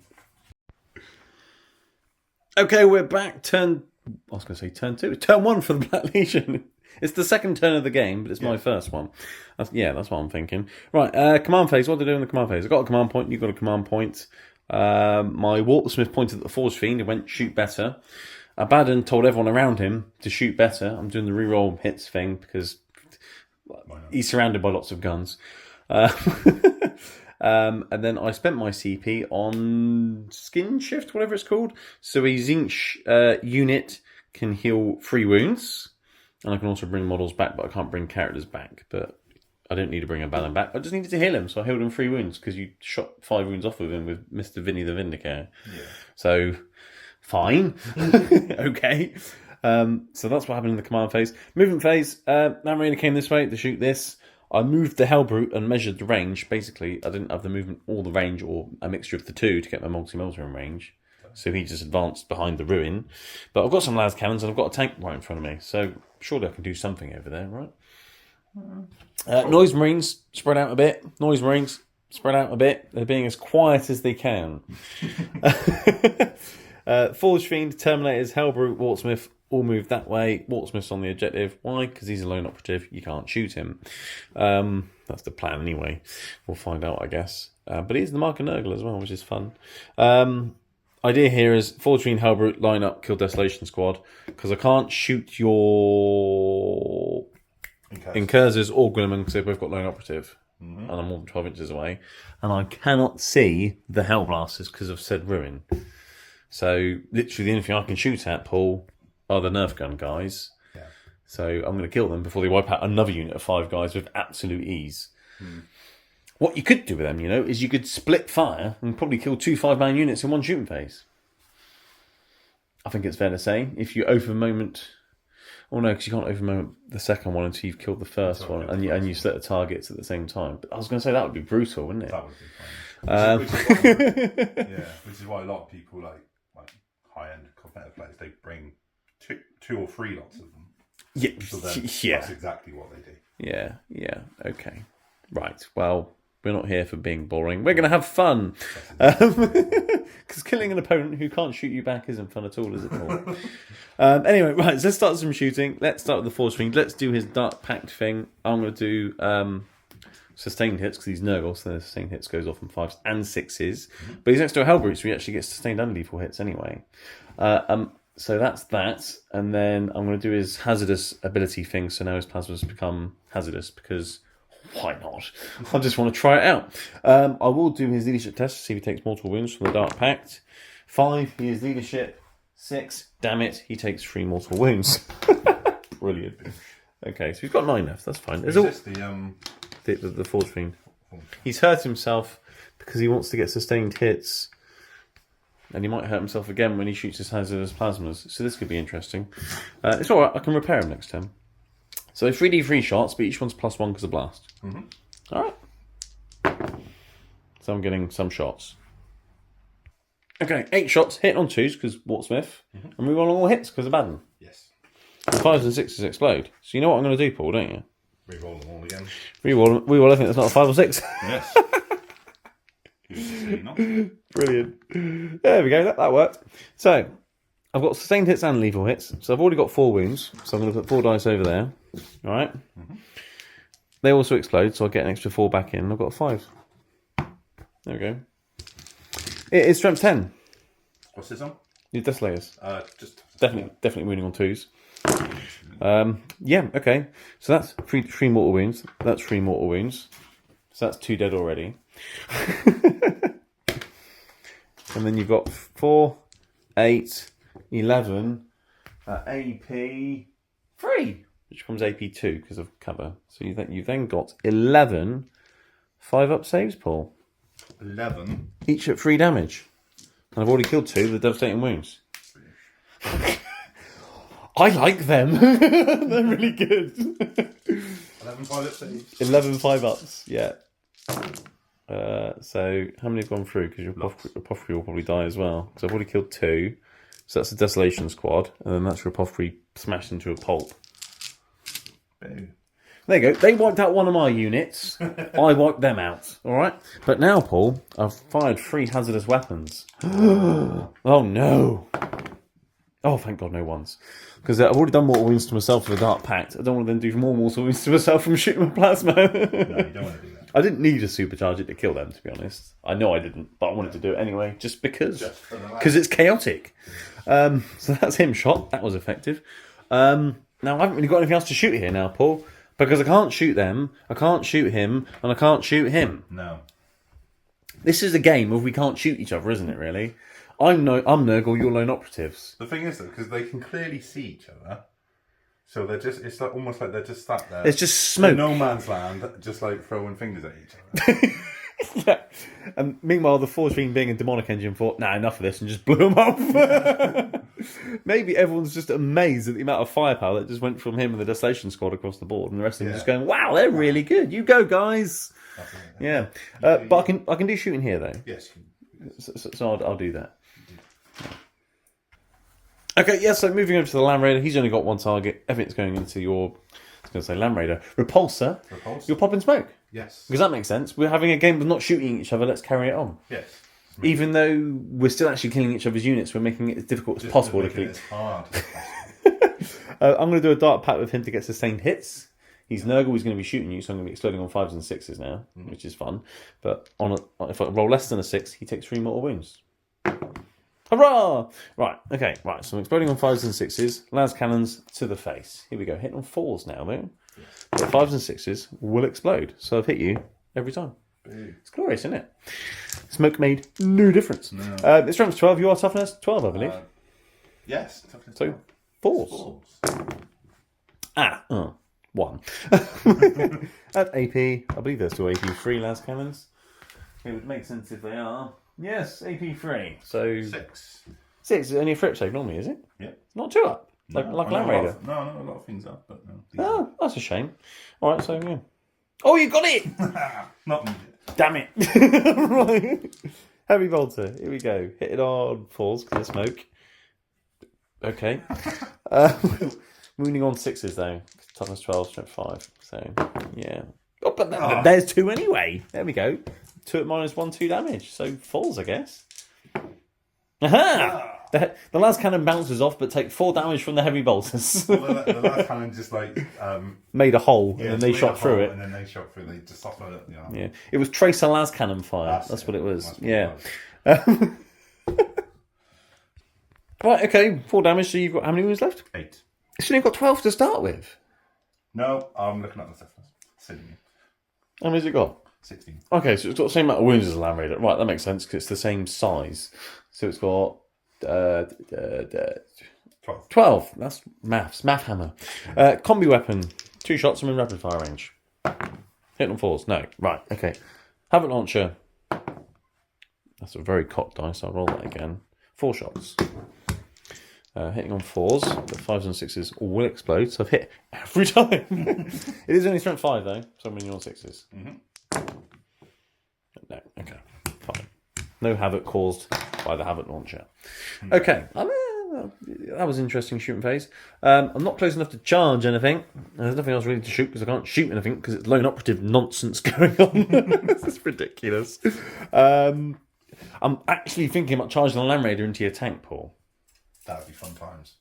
Speaker 1: Okay, we're back. Turn 2. It's turn 1 for the Black Legion. It's the second turn of the game, but it's my first one. That's what I'm thinking. Right, command phase. What do I do in the command phase? I've got a command point. You've got a command point. My Warpsmith pointed at the Forge Fiend. It went shoot better. Abaddon told everyone around him to shoot better. I'm doing the reroll hits thing because he's surrounded by lots of guns. And then I spent my CP on Skin Shift, whatever it's called. So a Zinch unit can heal 3 wounds. And I can also bring models back, but I can't bring characters back. But I don't need to bring a Balin back. I just needed to heal him, so I healed him 3 wounds because you shot 5 wounds off of him with Mr. Vinny the Vindicator. Yeah. So, fine. Okay. So that's what happened in the command phase. Movement phase, that really came this way to shoot this. I moved the Hellbrute and measured the range. Basically, I didn't have the movement or the range or a mixture of the two to get my multi-melter in range. So he just advanced behind the ruin. But I've got some las cannons and I've got a tank right in front of me. So surely I can do something over there, right? Noise Marines, spread out a bit. Noise Marines, spread out a bit. They're being as quiet as they can. Forge Fiend, Terminators, Hellbrute, Wartsmith, all move that way. Wartsmith's on the objective. Why? Because he's a lone operative. You can't shoot him. That's the plan anyway. We'll find out, I guess. But he's the Mark of Nurgle as well, which is fun. Idea here is Forge Fiend, Hellbrute, line up, kill Desolation Squad. Because I can't shoot your Incursors or Glimmerman because they've both got lone operative. And I'm more than 12 inches away. And I cannot see the Hellblasters because of said ruin. So, literally, the only thing I can shoot at, Paul, are the Nerf gun guys. Yeah. So, I'm going to kill them before they wipe out another unit of 5 guys with absolute ease. What you could do with them, is you could split fire and probably kill 2 5-man units in one shooting phase. I think it's fair to say. If you over moment... Oh, no, because you can't over moment the second one until you've killed the first one and you split the targets at the same time. But I was going to say that would be brutal, wouldn't it?
Speaker 2: That would be fun. Which is why a lot of people like high-end cosmetic players, they bring two or 3 lots of them.
Speaker 1: Yeah,
Speaker 2: so that's exactly what they do.
Speaker 1: Yeah, okay. Right, well, we're not here for being boring. We're going to have fun. Because killing an opponent who can't shoot you back isn't fun at all, is it, Paul? Anyway, right, so let's start some shooting. Let's start with the Forge Fiend. Let's do his Dark Pact thing. I'm going to do sustained hits because he's Nurgle, so the sustained hits goes off on 5s and 6s. But he's next to a Hellbrute, so he actually gets sustained and lethal hits anyway. So that's that. And then I'm going to do his hazardous ability thing, so now his plasmas become hazardous because... why not? I just want to try it out. I will do his leadership test to see if he takes mortal wounds from the Dark Pact. 5, he is leadership. 6, damn it, he takes 3 mortal wounds. Brilliant. Okay, so he's got 9 left. That's fine. There's all the Forge Fiend. He's hurt himself because he wants to get sustained hits, and he might hurt himself again when he shoots his hazardous plasmas. So this could be interesting. It's all right. I can repair him next time. So 3d3 shots, but each one's +1 because of blast. All right. So I'm getting some shots. Okay, 8 shots, hitting on 2s because Wartsmith, and we roll on all hits because of Baden.
Speaker 2: Yes.
Speaker 1: 5s and 6s explode. So you know what I'm going to do, Paul, don't you?
Speaker 2: Reroll them all again.
Speaker 1: Reroll everything that's not a 5 or 6.
Speaker 2: Yes.
Speaker 1: Brilliant. There we go, that worked. So, I've got sustained hits and lethal hits. So I've already got 4 wounds. So I'm going to put 4 dice over there. All right. They also explode, so I'll get an extra 4 back in. I've got a 5. There we go. It is strength 10.
Speaker 2: What's this on?
Speaker 1: Your Desolators.
Speaker 2: Just
Speaker 1: definitely wounding on 2s. Yeah, okay. So that's 3 mortal wounds. That's 3 mortal wounds. So that's 2 dead already. And then you've got 4, 8, 11, AP 3, which becomes AP 2 because of cover. So you've then got 11 5-up saves, Paul.
Speaker 2: 11?
Speaker 1: Each at 3 damage. And I've already killed 2 with devastating wounds. I like them. They're really good.
Speaker 2: 11 5-up saves?
Speaker 1: 11 5-ups, yeah. So how many have gone through? Because your apothecary will probably die as well. Because I've already killed 2. So that's a Desolation Squad. And then that's your apothecary smashed into a pulp.
Speaker 2: Boom.
Speaker 1: There you go. They wiped out one of my units. I wiped them out. All right. But now, Paul, I've fired 3 hazardous weapons. Oh, no. Oh, thank God, no ones. Because I've already done mortal wounds to myself for the Dark Pact. I don't want to then do more mortal wounds to myself from shooting my plasma.
Speaker 2: No, you don't want to do that.
Speaker 1: I didn't need to supercharge it to kill them, to be honest. I know I didn't, but I wanted to do it anyway, just because. Because it's chaotic. So that's him shot. That was effective. Now, I haven't really got anything else to shoot here now, Paul. Because I can't shoot them, I can't shoot him, and I can't shoot him.
Speaker 2: No.
Speaker 1: This is a game of we can't shoot each other, isn't it, really? I'm Nurgle, you're lone operatives.
Speaker 2: The thing is, though, because they can clearly see each other, so it's like almost like they're just sat there.
Speaker 1: It's just smoke.
Speaker 2: In no man's land, just like throwing fingers at each other.
Speaker 1: Yeah. And meanwhile, the Forge Fiend being a demonic engine thought, nah, enough of this, and just blew them up. Maybe everyone's just amazed at the amount of firepower that just went from him and the Desolation Squad across the board, and the rest of them just going, wow, they're really good. You go, guys. Yeah. But I can do shooting here, though.
Speaker 2: Yes.
Speaker 1: So I'll do that. Okay, yeah, so moving over to the Land Raider, he's only got one target. Everything's going into your, I was going to say Land Raider. Repulsor. You're popping smoke.
Speaker 2: Yes.
Speaker 1: Because that makes sense. We're having a game of not shooting each other, let's carry it on.
Speaker 2: Yes.
Speaker 1: Even though we're still actually killing each other's units, we're making it as difficult as possible to kill.
Speaker 2: It's hard.
Speaker 1: I'm going to do a dark pact with him to get sustained hits. He's Nurgle, he's going to be shooting you, so I'm going to be exploding on 5s and 6s now, which is fun. But if I roll less than a 6, he takes 3 mortal wounds. Hurrah! Right, okay, right. So I'm exploding on 5s and 6s. Las cannons to the face. Here we go. Hitting on 4s now, though. But 5s and 6s will explode. So I've hit you every time.
Speaker 2: Boo.
Speaker 1: It's glorious, isn't it? Smoke made no difference. No. It's strength 12. You are toughness 12, I believe.
Speaker 2: Yes. Toughness
Speaker 1: so
Speaker 2: 4s.
Speaker 1: 1. At AP, I believe they're still AP3 las cannons. It would make sense if they are. Yes, AP3. So
Speaker 2: 6.
Speaker 1: 6 is only a frip save normally, is it?
Speaker 2: Yeah.
Speaker 1: Not 2 up. Like Land Raider.
Speaker 2: No, a lot of things up, but no.
Speaker 1: Oh, that's a shame. Alright, so yeah. Oh, you got it!
Speaker 2: Not needed.
Speaker 1: Damn it. Right. Heavy bolter. Here we go. Hit it on 4s because of smoke. Okay. Wounding on 6s though. Toughness 12, strength 5. So, yeah. Oh, but there's 2 anyway. There we go. 2 at -1, 2 damage. So 4s, I guess. Aha! The last cannon bounces off, but take 4 damage from the heavy bolters.
Speaker 2: The last cannon just
Speaker 1: made a hole, and then they shot through it.
Speaker 2: And then they shot through. They just suffered it.
Speaker 1: Yeah, it was tracer las cannon fire. That's what it was. Yeah. Right. Okay. 4 damage. So you've got how many wounds left?
Speaker 2: 8.
Speaker 1: So you've got 12 to start with.
Speaker 2: No, I'm looking at the toughness.
Speaker 1: How many's it got?
Speaker 2: 16.
Speaker 1: Okay, so it's got the same amount of wounds as a Land Raider. Right, that makes sense because it's the same size. So it's got 12. That's maths. Math hammer. Combi weapon. 2 shots. I'm in rapid fire range. Hit on 4s. No. Right. Okay. Havoc launcher. That's a very cocked dice. I'll roll that again. 4 shots. Hitting on 4s, but 5s and 6s will explode. So I've hit every time. It is only strength 5 though. So I'm winning on 6s. No. Okay. Fine. No havoc caused by the havoc launcher. Okay. That was an interesting shooting phase. I'm not close enough to charge anything. There's nothing else really to shoot because I can't shoot anything because it's lone operative nonsense going on. This is ridiculous. I'm actually thinking about charging the Land Raider into your tank, Paul.
Speaker 2: That would be fun times.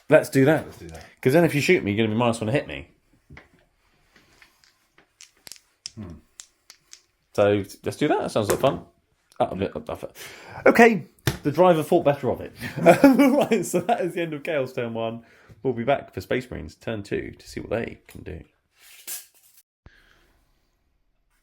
Speaker 1: Let's do that.
Speaker 2: Let's do that.
Speaker 1: Because then if you shoot me, you're going to be -1 to hit me. So let's do that. That sounds like fun. Okay, the driver thought better of it. Right, so that is the end of Chaos turn 1. We'll be back for Space Marines turn 2 to see what they can do.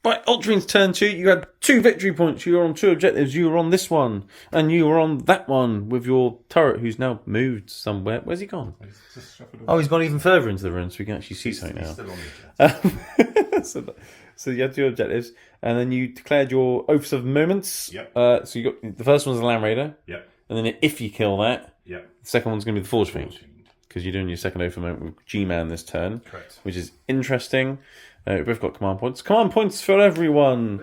Speaker 1: Right, Ultramarines turn 2. You had 2 victory points. You were on 2 objectives. You were on this one, and you were on that one with your turret, who's now moved somewhere. Where's he gone? He's gone even further into the room, so we can actually see something now.
Speaker 2: Still on
Speaker 1: So you had 2 objectives, and then you declared your oaths of moments.
Speaker 2: Yep.
Speaker 1: So you got the first one's the Land Raider.
Speaker 2: Yep.
Speaker 1: And then if you kill that,
Speaker 2: yep,
Speaker 1: the second one's going to be the Forge Fiend, because you're doing your second oath of moment with G-Man this turn.
Speaker 2: Correct.
Speaker 1: Which is interesting. We've both got command points. Command points for everyone,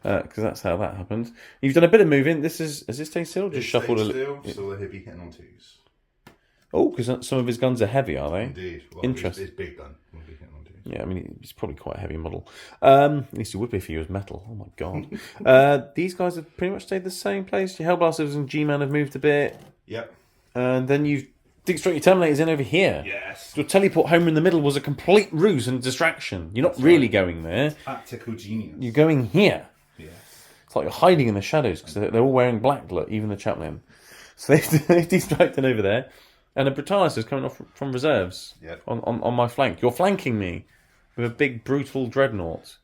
Speaker 1: because that's how that happened. You've done a bit of moving. Has this stayed still? Just shuffled a little.
Speaker 2: Still heavy hitting on 2s.
Speaker 1: Oh, because some of his guns are heavy, are they?
Speaker 2: Indeed. Well,
Speaker 1: interesting.
Speaker 2: His big gun will be hitting on 2s.
Speaker 1: Yeah, I mean, it's probably quite a heavy model. At least it would be if he was metal. Oh my god. These guys have pretty much stayed the same place. Your Hellblasters and G-Man have moved a bit.
Speaker 2: Yep.
Speaker 1: And then you've straight your Terminators in over here.
Speaker 2: Yes.
Speaker 1: Your teleport home in the middle was a complete ruse and distraction. You're not really going there.
Speaker 2: Tactical genius.
Speaker 1: You're going here.
Speaker 2: Yes.
Speaker 1: It's like you're hiding in the shadows because they're all wearing black, look, even the chaplain. So they've distracted over there. And the Brutalis is coming off from reserves on my flank. You're flanking me with a big, brutal dreadnought.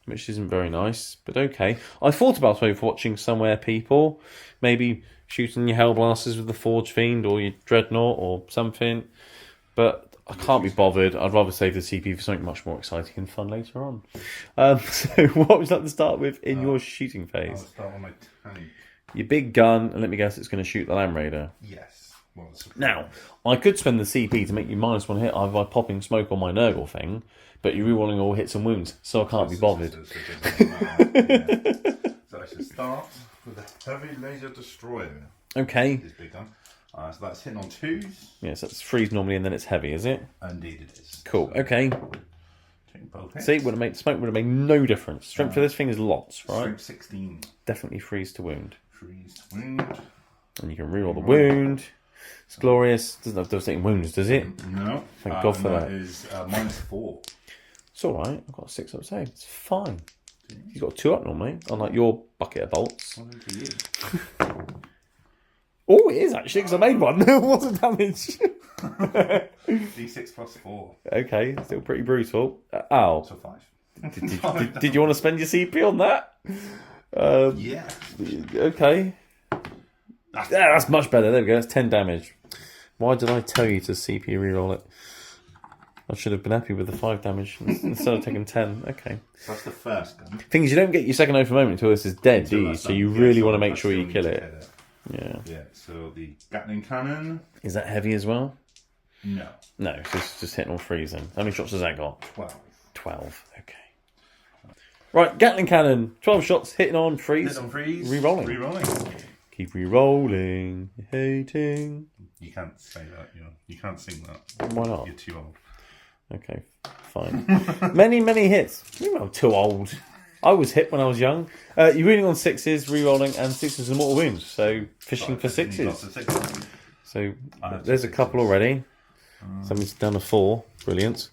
Speaker 1: which isn't very nice, but okay. I thought about overwatching somewhere, people. Maybe shooting your Hellblasters with the Forge Fiend or your Dreadnought or something. But I can't be bothered. I'd rather save the CP for something much more exciting and fun later on. So what would you like to start with in your shooting phase?
Speaker 2: I'll start on my tank.
Speaker 1: Your big gun, and let me guess, it's going to shoot the Land Raider.
Speaker 2: Yes. Well,
Speaker 1: now, I could spend the CP to make you -1 hit either by popping smoke on my Nurgle thing, but you're rerolling all hits and wounds, so I can't be bothered.
Speaker 2: So I should start with a heavy laser destroyer.
Speaker 1: Okay.
Speaker 2: This big gun. So that's hitting on 2s.
Speaker 1: Yes, that's freeze normally, and then it's heavy, is it?
Speaker 2: Indeed it is.
Speaker 1: Cool,
Speaker 2: So,
Speaker 1: okay.
Speaker 2: both hits.
Speaker 1: See, smoke would have made no difference. Strength for this thing is lots, right?
Speaker 2: Strength 16.
Speaker 1: Definitely freeze to wound.
Speaker 2: Freeze to wound.
Speaker 1: And you can reroll the wound. It's glorious. Doesn't have devastating wounds, does it?
Speaker 2: No.
Speaker 1: Thank God for that.
Speaker 2: That is -4.
Speaker 1: It's alright. I've got a 6 up save. It's fine. You've got 2 up normally, unlike your bucket of bolts. Oh, it is actually, because I made one. What's the damage?
Speaker 2: D6 plus 4.
Speaker 1: Okay, still pretty brutal. Ow.
Speaker 2: So 5.
Speaker 1: Did you want to spend your CP on that?
Speaker 2: Yeah.
Speaker 1: Okay. Yeah, that's much better. There we go. That's 10 damage. Why did I tell you to CP reroll it? I should have been happy with the 5 damage instead of taking 10. Okay.
Speaker 2: So that's the first gun.
Speaker 1: Thing is, you don't get your second over moment until this is dead, do you? So you really want to make sure you kill it. Yeah.
Speaker 2: Yeah, so the Gatling cannon.
Speaker 1: Is that heavy as well?
Speaker 2: No.
Speaker 1: No, so it's just hitting on freezing. How many shots has that got?
Speaker 2: 12.
Speaker 1: 12, okay. Right, Gatling cannon. 12 shots, hitting on freeze.
Speaker 2: Hit on freeze.
Speaker 1: Rerolling.
Speaker 2: Rerolling.
Speaker 1: Keep rerolling. Hating.
Speaker 2: You can't say that, you can't sing that.
Speaker 1: Why not?
Speaker 2: You're too old.
Speaker 1: Okay, fine. many hits. You're not too old. I was hit when I was young. You're reading on 6s, rerolling, and 6s and mortal wounds. So fishing for 6s. So there's a couple already. Something's down to 4. Brilliant.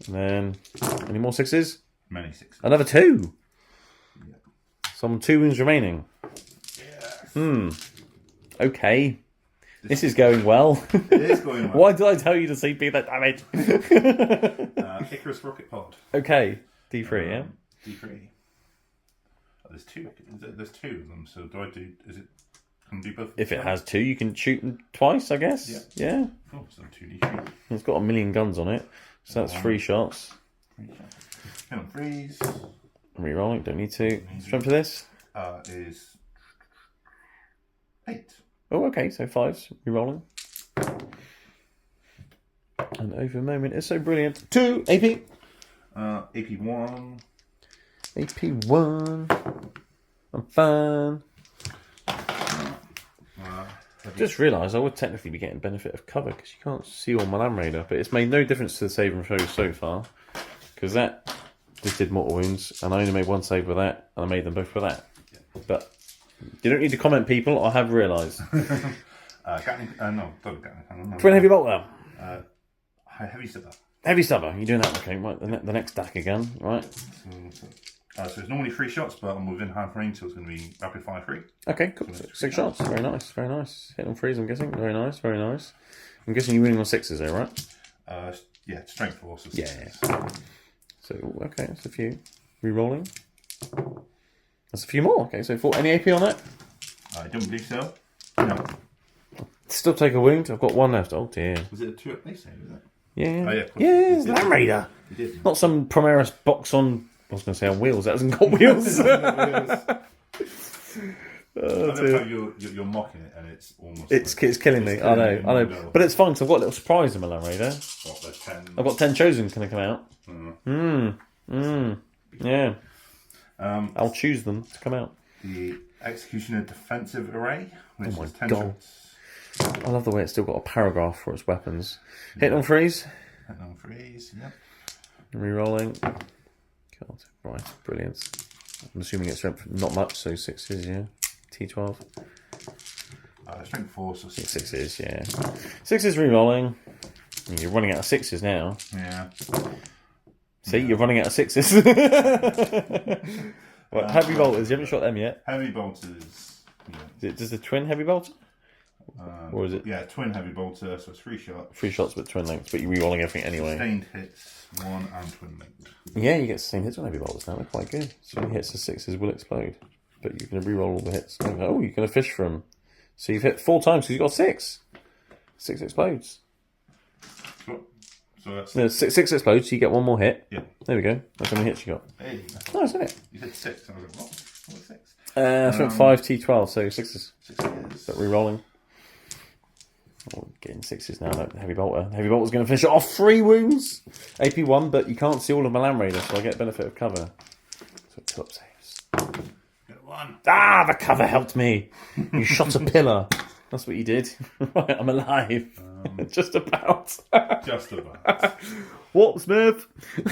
Speaker 1: And then any more 6s?
Speaker 2: Many 6s.
Speaker 1: Another 2.
Speaker 2: Yeah.
Speaker 1: Some 2 wounds remaining. Okay. This is going well.
Speaker 2: It is going well.
Speaker 1: Why did I tell you to CP that damage?
Speaker 2: Icarus rocket pod.
Speaker 1: Okay. D3, yeah?
Speaker 2: D3. There's 2. There's 2 of them. So do I do? Can I do both?
Speaker 1: If it has 2, you can shoot them twice, I guess. Yeah.
Speaker 2: Oh, so 2D3.
Speaker 1: It's got 1,000,000 guns on it, so that's 3 shots.
Speaker 2: Hit on freeze.
Speaker 1: Rerolling, don't need to. Strength for this?
Speaker 2: Is 8.
Speaker 1: Oh, okay, so 5s. Rerolling. And over moment is so brilliant. 2 AP.
Speaker 2: AP1.
Speaker 1: AP1. I'm fine. Just realised I would technically be getting benefit of cover because you can't see all my Land Raider, but it's made no difference to the save and throw so far because that just did mortal wounds and I only made 1 save with that and I made them both with that. But you don't need to comment, people. I have realised.
Speaker 2: Gatling, no, don't Gatling.
Speaker 1: Twin heavy bolt now.
Speaker 2: Heavy stubber.
Speaker 1: Heavy stubber. You're doing that, okay? Right, the next stack again, right?
Speaker 2: So it's normally 3 shots, but I'm within half range, so it's going to be rapid fire 3.
Speaker 1: Okay, cool. 6 shots. Very nice, very nice. Hit on freeze, I'm guessing. Very nice, very nice. I'm guessing you're winning on 6s there, right?
Speaker 2: Yeah, strength 4. So
Speaker 1: yeah. So, okay, that's a few. Rerolling. That's a few more. Okay, so 4. Any AP on that?
Speaker 2: I don't believe so. No.
Speaker 1: Still take a wound. I've got 1 left. Oh dear.
Speaker 2: Was it a 2 up base save, is it?
Speaker 1: Yeah.
Speaker 2: Oh, yeah.
Speaker 1: Yeah, it's Land Raider. Not some Primaris box on. I was going to say on wheels. That hasn't got wheels.
Speaker 2: I love how you're mocking it, and it's almost.
Speaker 1: It's killing me. I know. But it's fine because I've got a little surprise in my Land Raider.
Speaker 2: What, there's 10.
Speaker 1: I've got 10 chosen going to come out. Yeah. I'll choose them to come out.
Speaker 2: The Executioner Defensive Array, which is 10
Speaker 1: God.
Speaker 2: shots.
Speaker 1: I love the way it's still got a paragraph for its weapons. Hit on freeze.
Speaker 2: Hit on freeze, yep.
Speaker 1: Rerolling. God, right, brilliant. I'm assuming it's strength not much, so 6s, yeah. T12.
Speaker 2: Strength 4, so 6.
Speaker 1: 6s, yeah. 6s rerolling. You're running out of 6s now.
Speaker 2: Yeah.
Speaker 1: See, you're running out of 6s. Right, heavy bolters, you haven't shot them yet.
Speaker 2: Heavy bolters. Yeah.
Speaker 1: Is it just a twin heavy bolter? Or is it?
Speaker 2: Yeah, twin heavy bolter, so it's 3 shots.
Speaker 1: 3 shots with twin lengths, but you're re-rolling everything anyway.
Speaker 2: Sustained hits, 1 and twin length.
Speaker 1: Yeah, you get sustained hits on heavy bolters now. They're quite good. So any hits to 6s will explode. But you're going to re-roll all the hits. Oh, you're going to fish from. So you've hit 4 times because you've got 6. 6 explodes. So that's... No, 6 explodes, so you get 1 more hit.
Speaker 2: Yeah.
Speaker 1: There we go. That's how many hits you got.
Speaker 2: Hey.
Speaker 1: Nice, isn't it?
Speaker 2: You hit 6. I was like, what? What was 6?
Speaker 1: I think 5 T12, so 6s.
Speaker 2: 6s.
Speaker 1: But re-rolling. Oh, getting 6s now, that heavy bolter. Heavy bolter's going to finish it off. 3 wounds. AP 1, but you can't see all of my Land Raider, so I get benefit of cover. So 2 up saves.
Speaker 2: Get 1.
Speaker 1: Ah, the cover helped me. You shot a pillar. That's what you did. Right, I'm alive. Just about.
Speaker 2: Just about.
Speaker 1: What, Smith?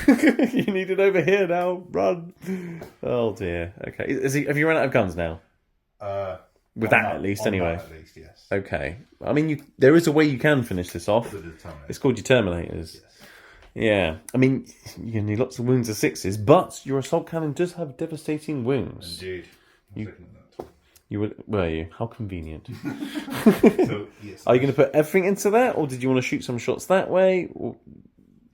Speaker 1: You need it over here now. Run. Oh, dear. Okay. Have you run out of guns now? With that, at least, anyway.
Speaker 2: At least, yes.
Speaker 1: Okay. I mean, there is a way you can finish this off. It's called your Terminators. Yes. Yeah. I mean, you need lots of wounds of 6s, but your assault cannon does have devastating wounds.
Speaker 2: Indeed.
Speaker 1: You were you? How convenient.
Speaker 2: So, yes,
Speaker 1: are you going to put everything into that, or did you want to shoot some shots that way?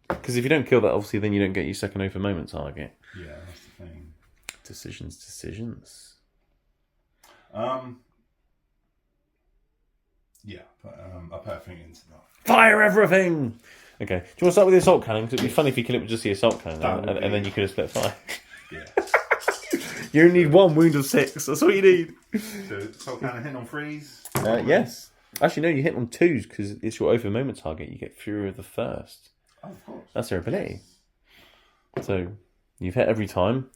Speaker 1: Because if you don't kill that, obviously, then you don't get your second over moment target.
Speaker 2: Yeah, that's the thing.
Speaker 1: Decisions.
Speaker 2: Yeah, but I put everything into that.
Speaker 1: Fire everything! Okay. Do you want to start with the assault cannon? Because it'd be funny if you kill it with just the assault cannon, and then you could have split fire.
Speaker 2: Yeah.
Speaker 1: You only need 1 wound of 6. That's all you need.
Speaker 2: So, assault cannon hit on 3s?
Speaker 1: Yes. Actually, no, you hit on 2s because it's your over moment target. You get Fury of the First.
Speaker 2: Oh, of course.
Speaker 1: That's their ability. So, you've hit every time.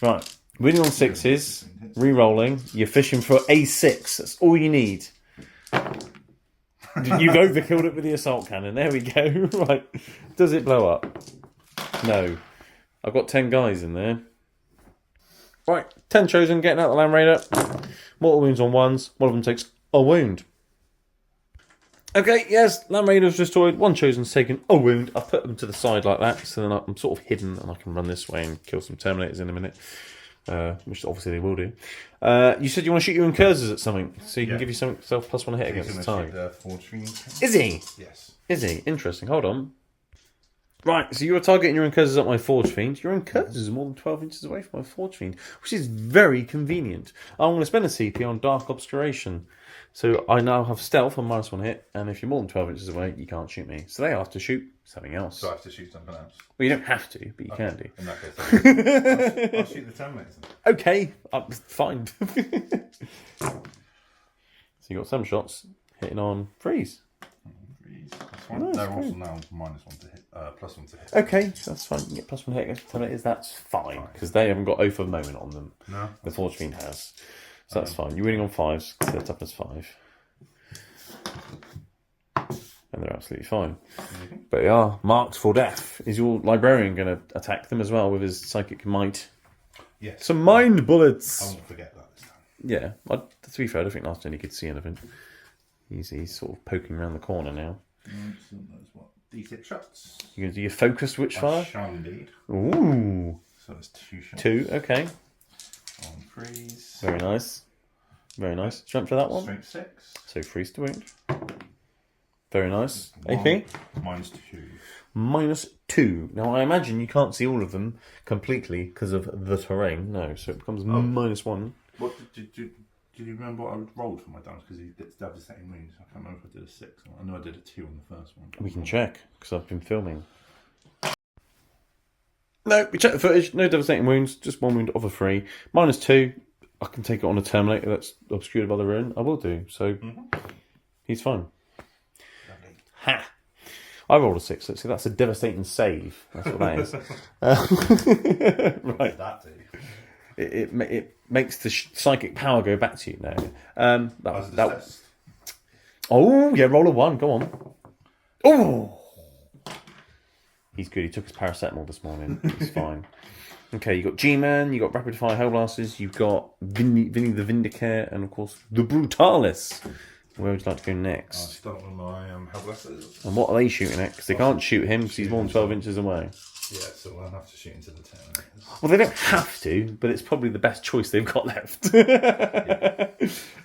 Speaker 1: Right. Winning on 6s, re-rolling, you're fishing for A6. That's all you need. You've overkilled it with the assault cannon. There we go. Right. Does it blow up? No. I've got 10 guys in there. Right. 10 chosen, getting out the Land Raider. Mortal wounds on 1s. One of them takes a wound. Okay, yes, Land Raider's destroyed. 1 chosen's taken a wound. I've put them to the side like that, so then I'm sort of hidden and I can run this way and kill some Terminators in a minute. Which obviously they will do. You said you want to shoot your incursors at something, so you can give yourself +1 hit against the time. Is he?
Speaker 2: Yes.
Speaker 1: Is he? Interesting. Hold on. Right, so you're targeting your incursors at my Forge Fiend. Your incursors are more than 12 inches away from my Forge Fiend, which is very convenient. I'm going to spend a CP on Dark Obscuration. So I now have stealth on -1 hit, and if you're more than 12 inches away, you can't shoot me. So they have to shoot something else.
Speaker 2: So I have to shoot something else?
Speaker 1: Well, you don't have to, but you can do.
Speaker 2: In that case, I'll shoot the Terminators.
Speaker 1: Okay, fine. So you got some shots hitting on 3s.
Speaker 2: That's fine.
Speaker 1: Nice,
Speaker 2: they're also now -1 to hit, +1 to hit.
Speaker 1: Okay, that's fine. You get +1 hit against Terminators, that's fine. Because they haven't got Oath of Moment on them.
Speaker 2: No.
Speaker 1: The Forge Fiend has. So that's fine. You're winning on 5s, because they're toughness 5. And they're absolutely fine. Mm-hmm. But they are marked for death. Is your Librarian going to attack them as well with his Psychic Might?
Speaker 2: Yes.
Speaker 1: Some mind bullets!
Speaker 2: I won't forget that this time.
Speaker 1: Yeah. To be fair, I don't think last time he could see anything. He's sort of poking around the corner now.
Speaker 2: So that's what? D6 shots.
Speaker 1: You're going to do your focused Witchfire?
Speaker 2: I shall indeed.
Speaker 1: Ooh.
Speaker 2: So it's 2 shots.
Speaker 1: 2, okay.
Speaker 2: On 3s.
Speaker 1: Very nice. Very nice. Strength for that one?
Speaker 2: Strength 6.
Speaker 1: So 3s to wound. Very nice.
Speaker 2: One,
Speaker 1: AP?
Speaker 2: -2.
Speaker 1: -2. Now, I imagine you can't see all of them completely because of the terrain. No, so it becomes -1.
Speaker 2: What did you remember what I rolled for my damage? Because he did devastating wounds. I can't remember if I did a 6. I know I did a 2 on the first one.
Speaker 1: We can check because I've been filming. No, we checked the footage. No devastating wounds. Just 1 wound of a 3. -2. I can take it on a Terminator that's obscured by the ruin. I will do. So he's fine.
Speaker 2: Lovely.
Speaker 1: Ha! I rolled a 6. Let's see, that's a devastating save. That's what that is.
Speaker 2: Right.
Speaker 1: Right.
Speaker 2: That do?
Speaker 1: It makes the psychic power go back to you now. Oh, yeah, roll a 1. Go on. Oh! He's good. He took his paracetamol this morning. He's fine. Okay, you got G-Man, you got Rapid Fire Hellblasters, you've got Vinny the Vindicare, and of course the Brutalis. Where would you like to go next?
Speaker 2: I'll start with my Hellblasters.
Speaker 1: And what are they shooting at? Because they can't shoot him because he's more than 12 inches away.
Speaker 2: Yeah, so we'll have to shoot into the Terminators.
Speaker 1: Well, they don't have to, but it's probably the best choice they've got left.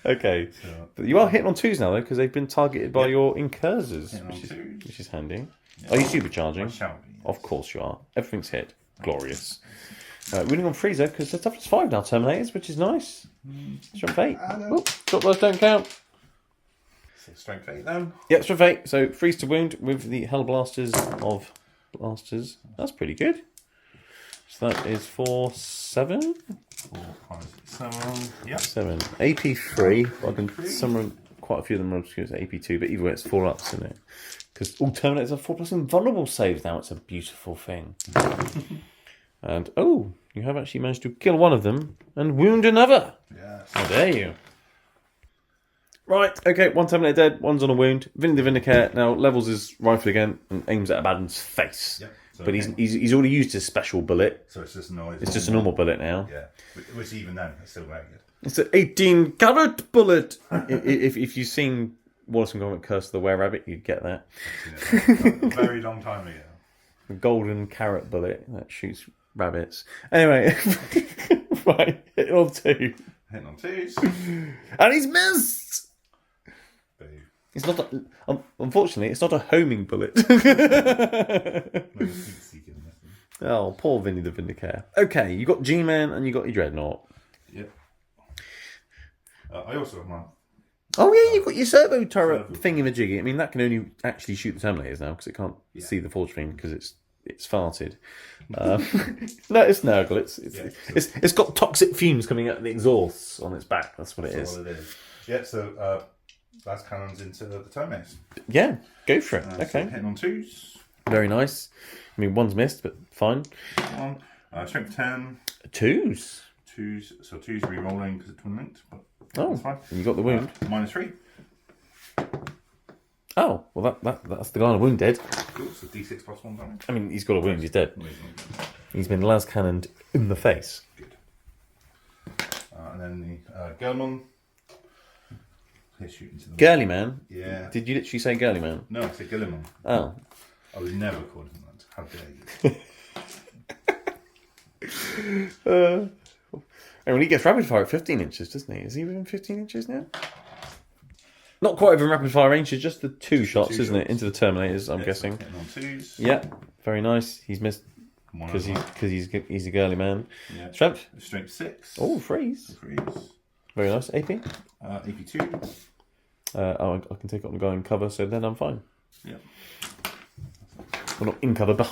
Speaker 1: Okay. So, but you are hitting on 2s now, though, because they've been targeted by your incursors, which is handy. Yeah. Are you supercharging?
Speaker 2: I shall be, yes.
Speaker 1: Of course you are. Everything's hit. Glorious. Winning on freezer, because they're toughness 5 now, Terminators, which is nice. Strength 8. Shot blows don't count.
Speaker 2: So strength 8 then?
Speaker 1: Yeah, strength 8. So freeze to wound with the Hell Blasters of Blasters. That's pretty good. So that is for 7?
Speaker 2: 4, 5, 6, 7. Yep.
Speaker 1: 7. AP3. I can summon quite a few of them are obscure as AP2, but either way it's 4 ups, isn't it? Because all Terminators are 4+ invulnerable saves now. It's a beautiful thing. And oh, you have actually managed to kill one of them and wound another.
Speaker 2: Yes.
Speaker 1: How dare you? Right, okay, 1 Terminator dead, 1's on a wound. Vinny the Vindicator now levels his rifle again and aims at Abaddon's face. Yep. So, but he's already used his special bullet.
Speaker 2: So it's just a noise.
Speaker 1: It's just a normal bullet now.
Speaker 2: Yeah, which even then is still very good.
Speaker 1: It's an 18 carat bullet. if you've seen Wallace and Gromit Curse of the Were-Rabbit, you'd get that.
Speaker 2: A very long time ago.
Speaker 1: A golden carrot bullet that shoots rabbits. Anyway, right, hit on 2.
Speaker 2: Hitting on 2s.
Speaker 1: And he's missed!
Speaker 2: Boo.
Speaker 1: It's not unfortunately, it's not a homing bullet. Oh, poor Vinny the Vindicator. Okay, you got G-Man and you got your Dreadnought.
Speaker 2: Yep. I also have my...
Speaker 1: Oh yeah, you've got your servo turret thingy-majiggy. I mean, that can only actually shoot the Terminators now because it can't see the forge fiend because it's farted. No, it's Nurgle. It's got toxic fumes coming out of the exhausts on its back. That's what it is.
Speaker 2: All it is. Yeah. So that's cannons into the Terminators.
Speaker 1: Yeah, go for it. Okay.
Speaker 2: So hitting on 2s.
Speaker 1: Very nice. I mean, 1's missed, but fine.
Speaker 2: Strength 10.
Speaker 1: 2s.
Speaker 2: 2s. So 2s re-rolling because it's twin linked. But
Speaker 1: that's fine. You got the wound.
Speaker 2: -3.
Speaker 1: Oh, well, that's the guy on a wound dead.
Speaker 2: Cool, so D6 + 1 damage.
Speaker 1: I mean, he's got a wound, he's dead. He's been las cannoned in the face.
Speaker 2: Good. And then the Girlman. He's shooting to the
Speaker 1: Girly Man?
Speaker 2: Yeah.
Speaker 1: Did you literally say Girly Man?
Speaker 2: No, I said Gilliman.
Speaker 1: Oh.
Speaker 2: I would never call him that. How dare you?
Speaker 1: And when he gets rapid fire at 15 inches, doesn't he? Is he within 15 inches now? Not quite within rapid fire range, it's just the 2 shots, isn't it? Into the Terminators, I'm guessing.
Speaker 2: Hitting on 2s.
Speaker 1: Yeah, very nice. He's missed because he's a girly man.
Speaker 2: Yeah.
Speaker 1: Strength?
Speaker 2: Strength 6.
Speaker 1: Oh, freeze. Very nice. AP?
Speaker 2: AP2.
Speaker 1: I can take it on the guy in cover, so then I'm fine.
Speaker 2: Yeah.
Speaker 1: Well, not in cover, but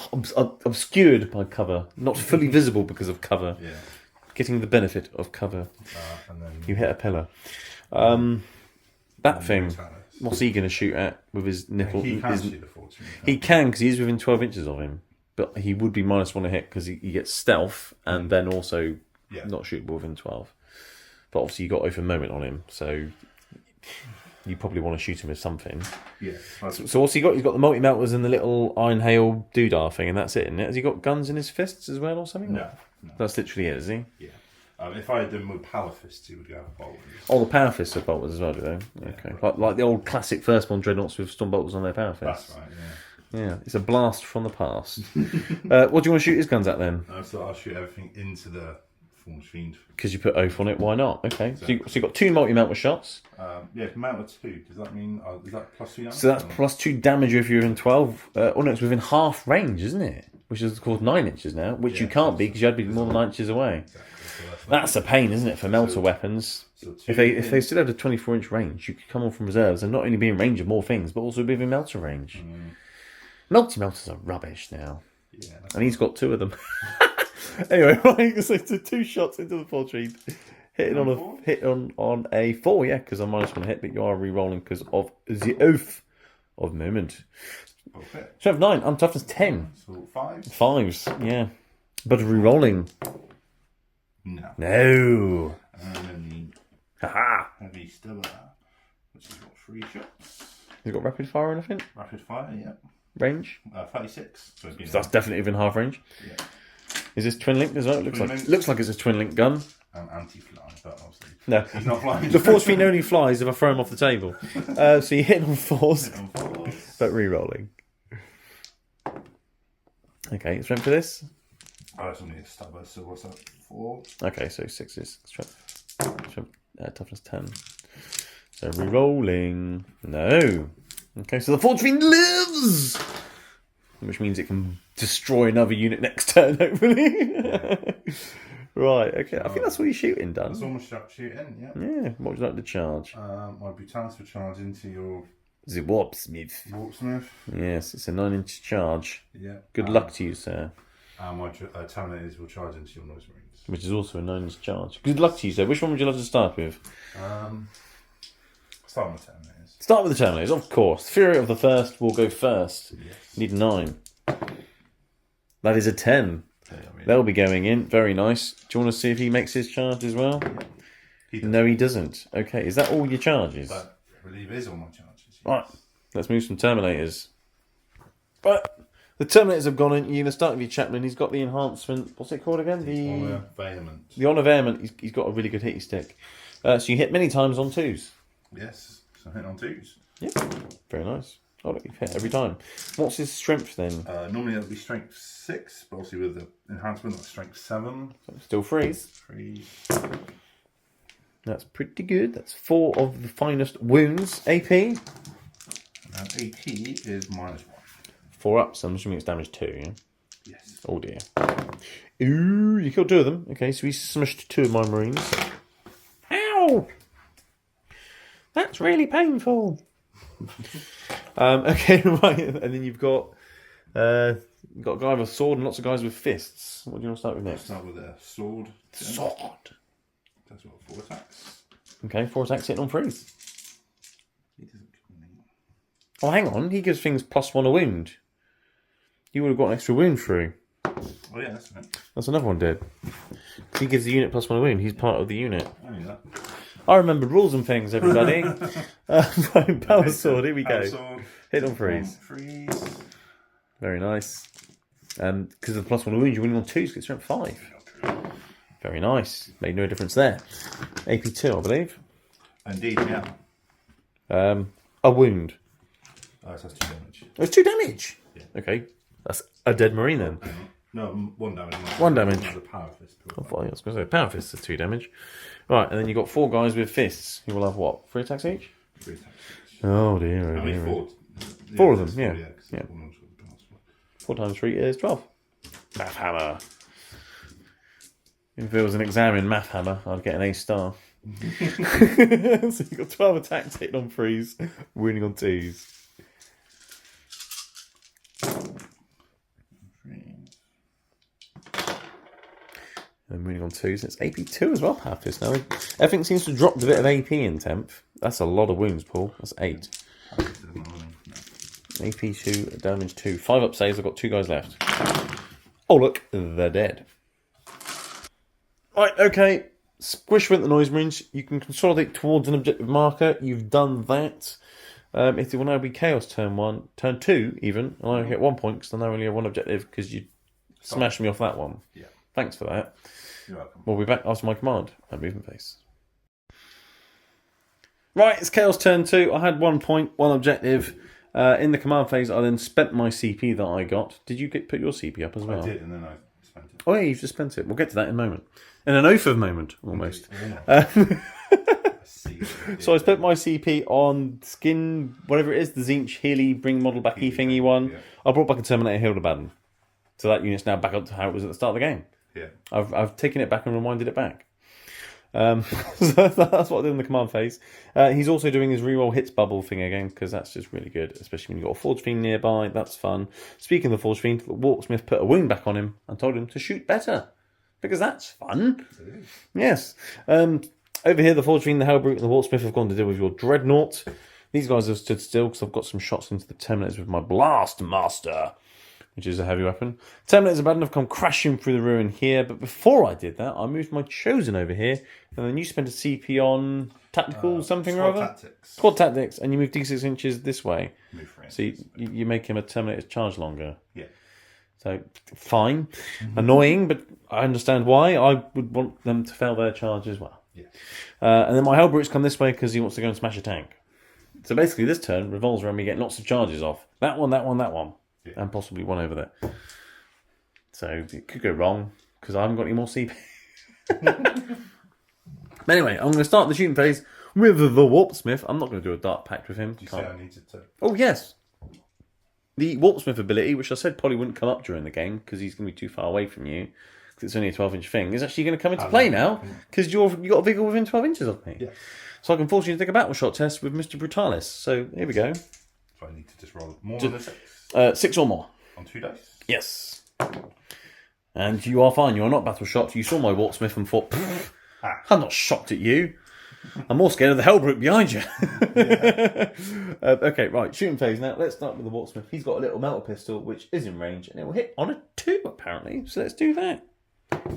Speaker 1: obscured by cover. Not fully visible because of cover.
Speaker 2: Yeah.
Speaker 1: Getting the benefit of cover.
Speaker 2: And then
Speaker 1: you hit a pillar. That thing, what's he going to shoot at with his nipple?
Speaker 2: He can shoot the fortune.
Speaker 1: He can, because he's within 12 inches of him. But he would be -1 to hit because he gets stealth and then also not shootable within 12. But obviously you got open moment on him, so you probably want to shoot him with something.
Speaker 2: Yeah.
Speaker 1: So what's he got? He's got the multi-melters and the little iron hail doodah thing, and that's it, isn't it? Has he got guns in his fists as well or something?
Speaker 2: No.
Speaker 1: That's literally it, is he?
Speaker 2: Yeah. If I had them with power fists, he would go bolters.
Speaker 1: Oh, the power fists are bolters as well, do they? Yeah, okay. Like the old classic firstborn dreadnoughts with storm bolters on their power fists.
Speaker 2: That's right,
Speaker 1: yeah. It's a blast from the past. What do you want to shoot his guns at then?
Speaker 2: So I'll shoot everything into the Forge Fiend.
Speaker 1: Because you put oath on it, why not? Okay. So you've got 2 multi-melter shots.
Speaker 2: Yeah, mount of 2. Does that mean, is that +2 damage?
Speaker 1: So that's +2 damage if you're within 12. Oh no, it's within half range, isn't it? Which is called 9 inches now, which you can't be because you had to be more than 9 inches away. Exactly. So that's a pain, isn't it, for melter weapons? So if they still had a 24-inch range, you could come on from reserves and not only be in range of more things, but also be in melter range. Multi-melters are rubbish now. Yeah, and he's got 2 of them. Anyway, right, so 2 shots into the fortress, hitting on a 4, yeah, because I'm -1 hit, but you are re-rolling because of the oath of moment.
Speaker 2: Okay.
Speaker 1: Strength 9, I'm toughness 10.
Speaker 2: So 5s.
Speaker 1: 5s, yeah. But re-rolling.
Speaker 2: No.
Speaker 1: No.
Speaker 2: And then
Speaker 1: Haha.
Speaker 2: heavy stiller, which has got 3 shots.
Speaker 1: Has it got rapid fire or anything?
Speaker 2: Rapid fire, yeah.
Speaker 1: Range?
Speaker 2: 36. So
Speaker 1: that's definitely within half range.
Speaker 2: Yeah.
Speaker 1: Is this twin linked as well? It looks like it's a twin link gun.
Speaker 2: Anti-fly, but obviously.
Speaker 1: No.
Speaker 2: He's not flying.
Speaker 1: The force fiend only flies if I throw him off the table. So you hit on 4s, but re-rolling. Okay, strength for this?
Speaker 2: Oh, it's only a starburst, so what's that? 4?
Speaker 1: Okay, so 6 is strength. Toughness 10. So re-rolling. No. Okay, so the Forge Fiend lives! Which means it can destroy another unit next turn, hopefully. Right, okay. I think that's all your shooting done.
Speaker 2: That's almost shooting, yeah.
Speaker 1: Yeah, what would you like to charge?
Speaker 2: My Brutalis for charge into your...
Speaker 1: The Warpsmith.
Speaker 2: Warpsmith.
Speaker 1: Yes, it's a 9-inch charge.
Speaker 2: Yeah.
Speaker 1: Good luck to you, sir.
Speaker 2: My Terminators will charge into your Noise Marines.
Speaker 1: Which is also a 9-inch charge. Good luck to you, sir. Which one would you like to start with?
Speaker 2: Start with the Terminators.
Speaker 1: Start with the Terminators, of course. Fury of the First will go first.
Speaker 2: Yes.
Speaker 1: Need 9. That is a 10. They'll be going in. Very nice. Do you want to see if he makes his charge as well?
Speaker 2: Yeah.
Speaker 1: No, he doesn't. Okay, is that all your charges?
Speaker 2: That, I believe, is all my charges. Yes.
Speaker 1: Right, let's move some Terminators. But the Terminators have gone in. You're going to start with your Chapman. He's got the enhancement. What's it called again?
Speaker 2: The Honor Vehement.
Speaker 1: The Honor Vehement. He's got a really good hitty stick. So you hit many times on 2s.
Speaker 2: Yes, so hit on 2s.
Speaker 1: Yeah, very nice. Oh, look, you've hit every time. What's his strength then?
Speaker 2: Normally it would be strength 6, but obviously with the enhancement that's strength 7.
Speaker 1: So still freeze.
Speaker 2: Freeze.
Speaker 1: That's pretty good. That's 4 of the finest wounds. AP?
Speaker 2: And AP is -1.
Speaker 1: 4 up, so I'm assuming it's damage 2, yeah?
Speaker 2: Yes.
Speaker 1: Oh dear. Ooh, you killed 2 of them. Okay, so he smushed 2 of my Marines. Ow! That's really painful. Okay, right, and then you've got a guy with a sword and lots of guys with fists. What do you want to start with next?
Speaker 2: Start with a sword.
Speaker 1: Sword.
Speaker 2: That's what 4 attacks.
Speaker 1: Okay, 4 attacks hitting on freeze.
Speaker 2: He doesn't kill me.
Speaker 1: Oh, hang on, he gives things +1 a wound. You would have got an extra wound through.
Speaker 2: Oh yeah, that's it.
Speaker 1: That's another one dead. He gives the unit +1 a wound. He's part of the unit.
Speaker 2: I knew that.
Speaker 1: I remember rules and things, everybody. Power sword, here we go.
Speaker 2: Sword,
Speaker 1: Hit on freeze.
Speaker 2: Freeze.
Speaker 1: Very nice. And because of the +1 wound, you're winning on 2s, get strength 5. Very nice. Made no difference there. AP2, I believe.
Speaker 2: Indeed, yeah.
Speaker 1: A wound.
Speaker 2: Oh, so that's 2 damage.
Speaker 1: Oh, it's 2 damage.
Speaker 2: Yeah.
Speaker 1: Okay, that's a dead Marine then.
Speaker 2: No, 1 damage.
Speaker 1: 1 damage.
Speaker 2: Another power fist.
Speaker 1: I thought I was going to say power fists are 2 damage. Right, and then you've got 4 guys with fists. You will have what? 3 attacks each?
Speaker 2: 3 attacks.
Speaker 1: Oh dear, oh
Speaker 2: Only
Speaker 1: dear.
Speaker 2: 4.
Speaker 1: 4 of them, yeah.
Speaker 2: Yeah.
Speaker 1: 4 times 3 is 12. Math hammer. If there was an exam in Math hammer, I'd get an A star. So you've got 12 attacks hitting on 3s, winning on 2s. And winning on 2s. It's AP2 as well, power fist. Now, everything seems to drop a bit of AP in 10th. That's a lot of wounds, Paul. That's 8. AP2, damage 2. 5 up saves. I've got 2 guys left. Oh, look, they're dead. Right, okay. Squish went the Noise Marines. You can consolidate towards an objective marker. You've done that. It will now be Chaos turn 1, turn 2 even. And I get 1 point because I now only have 1 objective because you smashed me off that one.
Speaker 2: Yeah.
Speaker 1: Thanks for that.
Speaker 2: You're welcome.
Speaker 1: We'll be back after my command and movement phase. Right, it's Chaos turn 2. I had 1 point, 1 objective. In the command phase, I then spent my CP that I got. Did you put your CP up as well?
Speaker 2: I did, and then I spent it.
Speaker 1: Oh yeah, you've just spent it. We'll get to that in a moment. In an oath of moment, almost. So I spent my CP on skin, whatever it is, the Zinch Healy bring model back thingy one.
Speaker 2: Yeah.
Speaker 1: I brought back a Terminator Hildebaden. So that unit's now back up to how it was at the start of the game.
Speaker 2: Yeah.
Speaker 1: I've taken it back and rewinded it back. So that's what I did in the command phase. He's also doing his reroll hits bubble thing again, because that's just really good, especially when you've got a Forge Fiend nearby. That's fun. Speaking of the Forge Fiend, Walksmith put a wound back on him and told him to shoot better, because that's fun. Yes. Over here, the Forge Fiend, the Hellbrute, and the Walksmith have gone to deal with your Dreadnought. These guys have stood still because I've got some shots into the Terminators with my Blast Master, which is a heavy weapon. Terminators are bad enough to come crashing through the ruin here, but before I did that, I moved my Chosen over here, and then you spent a CP on tactical something or other?
Speaker 2: Tactics.
Speaker 1: Squad Tactics, and you moved D6 inches this way.
Speaker 2: Move for
Speaker 1: So you make him a Terminator's charge longer.
Speaker 2: Yeah.
Speaker 1: So, fine. Annoying, but I understand why. I would want them to fail their charge as well.
Speaker 2: Yeah.
Speaker 1: And then my Hellbrute's come this way because he wants to go and smash a tank. So basically this turn revolves around me getting lots of charges off. That one, that one, that one.
Speaker 2: Yeah.
Speaker 1: And possibly one over there. So it could go wrong because I haven't got any more CP. Anyway, I'm going to start the shooting phase with the Warpsmith. I'm not going to do a Dark Pact with him.
Speaker 2: Did you say I needed to?
Speaker 1: Oh, yes. The Warpsmith ability, which I said probably wouldn't come up during the game because he's going to be too far away from you, because it's only a 12-inch thing, is actually going to come into play now because you've got a vehicle within 12 inches of me.
Speaker 2: Yeah.
Speaker 1: So I can force you to take a battle shot test with Mr. Brutalis. So here we go.
Speaker 2: So I need to just roll more than a 6?
Speaker 1: 6 or more.
Speaker 2: On 2 dice?
Speaker 1: Yes. And you are fine. You are not battle shocked. You saw my Warpsmith and thought, I'm not shocked at you. I'm more scared of the Hellbrute behind you. Okay, right. Shooting phase now. Let's start with the Warpsmith. He's got a little metal pistol, which is in range, and it will hit on a 2, apparently. So let's do that.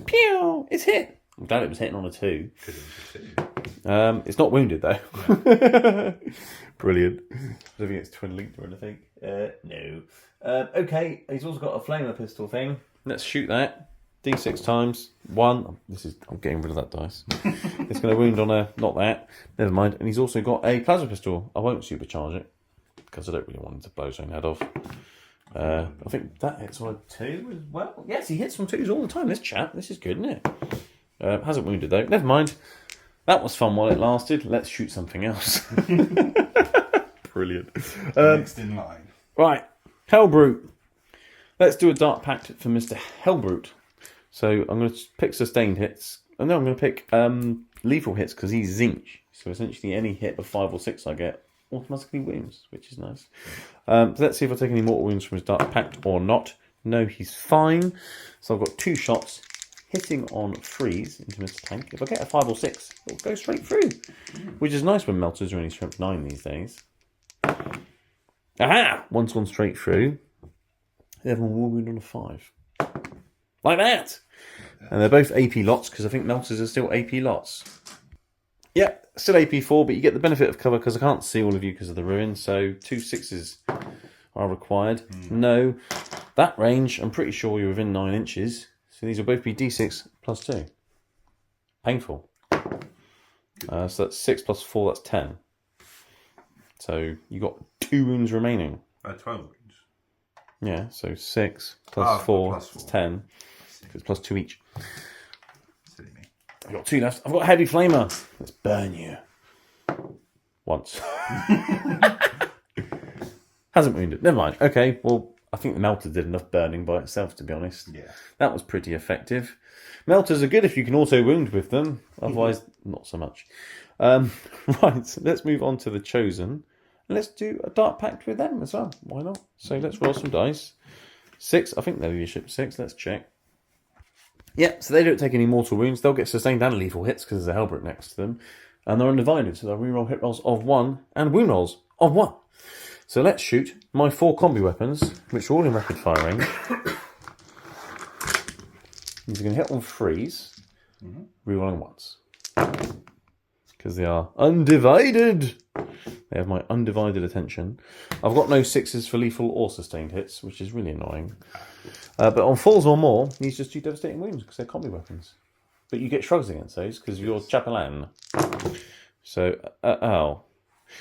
Speaker 1: Pew! It's hit. I'm glad it was hitting on a 2. It's not wounded, though. Yeah. Brilliant. I don't think it's twin linked or anything. No. Okay, he's also got a flamer pistol thing. Let's shoot that. D6 times 1. I'm getting rid of that dice. It's going to wound on a... Not that. Never mind. And he's also got a plasma pistol. I won't supercharge it because I don't really want him to blow his own head off. I think that hits on a 2 as well. Yes, he hits from 2s all the time, this chap. This is good, isn't it? Hasn't wounded, though. Never mind. That was fun while it lasted. Let's shoot something else. Brilliant.
Speaker 2: Next in line.
Speaker 1: Right. Hellbrute. Let's do a Dark Pact for Mr. Hellbrute. So I'm going to pick sustained hits. And then I'm going to pick lethal hits because he's Zinch. So essentially any hit of 5 or 6 I get automatically wounds, which is nice. So let's see if I take any mortal wounds from his Dark Pact or not. No, he's fine. So I've got 2 shots hitting on 3s into Mr. Tank. If I get a 5 or 6, it'll go straight through. Which is nice when melters are only strength 9 these days. Aha! One's gone straight through. The other one will wound on a 5. Like that! And they're both AP lots, because I think melters are still AP lots. Yeah, still AP4, but you get the benefit of cover, because I can't see all of you because of the ruin, so 2 6s are required. No. That range, I'm pretty sure you're within 9 inches, so these will both be D6 plus 2. Painful. So that's 6 plus 4, that's 10. So you got 2 wounds remaining.
Speaker 2: 12 wounds.
Speaker 1: Yeah, so 6 plus 4 is 10. It's plus 2 each.
Speaker 2: Silly me.
Speaker 1: I've got 2 left. I've got Heavy Flamer. Let's burn you. Once. Hasn't wounded. Never mind. Okay, well, I think the melter did enough burning by itself, to be honest.
Speaker 2: Yeah.
Speaker 1: That was pretty effective. Melters are good if you can also wound with them. Otherwise, not so much. Right, so let's move on to the Chosen. And let's do a Dark Pact with them as well. Why not? So let's roll some dice. 6. I think they're leadership 6. Let's check. Yeah, so they don't take any mortal wounds. They'll get sustained and lethal hits because there's a Hellbrute next to them. And they're undivided, so they'll reroll hit rolls of 1 and wound rolls of 1. So let's shoot my 4 combi weapons, which are all in rapid firing. These are going to hit on 3s, rerolling once. Because they are undivided. They have my undivided attention. I've got no 6s for lethal or sustained hits, which is really annoying. But on 4s or more, these just do devastating wounds because they're combi weapons. But you get shrugs against those because you're Chapelan. So, oh.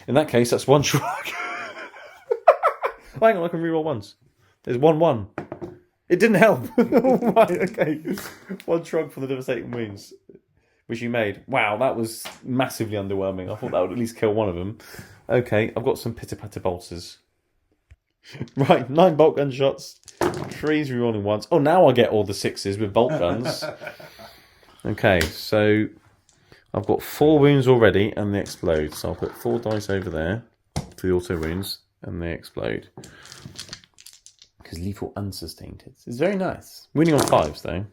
Speaker 1: In that case, that's 1 shrug. Hang on, I can reroll once. There's 1-1. It didn't help. Right, okay. 1 shrug for the devastating wounds, which you made. Wow, that was massively underwhelming. I thought that would at least kill one of them. Okay, I've got some pitter-patter bolters. Right, 9 bolt gun shots. 3s rerolling once. Oh, now I get all the 6s with bolt guns. Okay, so I've got 4 wounds already and they explode. So I'll put 4 dice over there for the auto wounds and they explode. Because lethal unsustained hits. It's very nice. Winning on 5s though.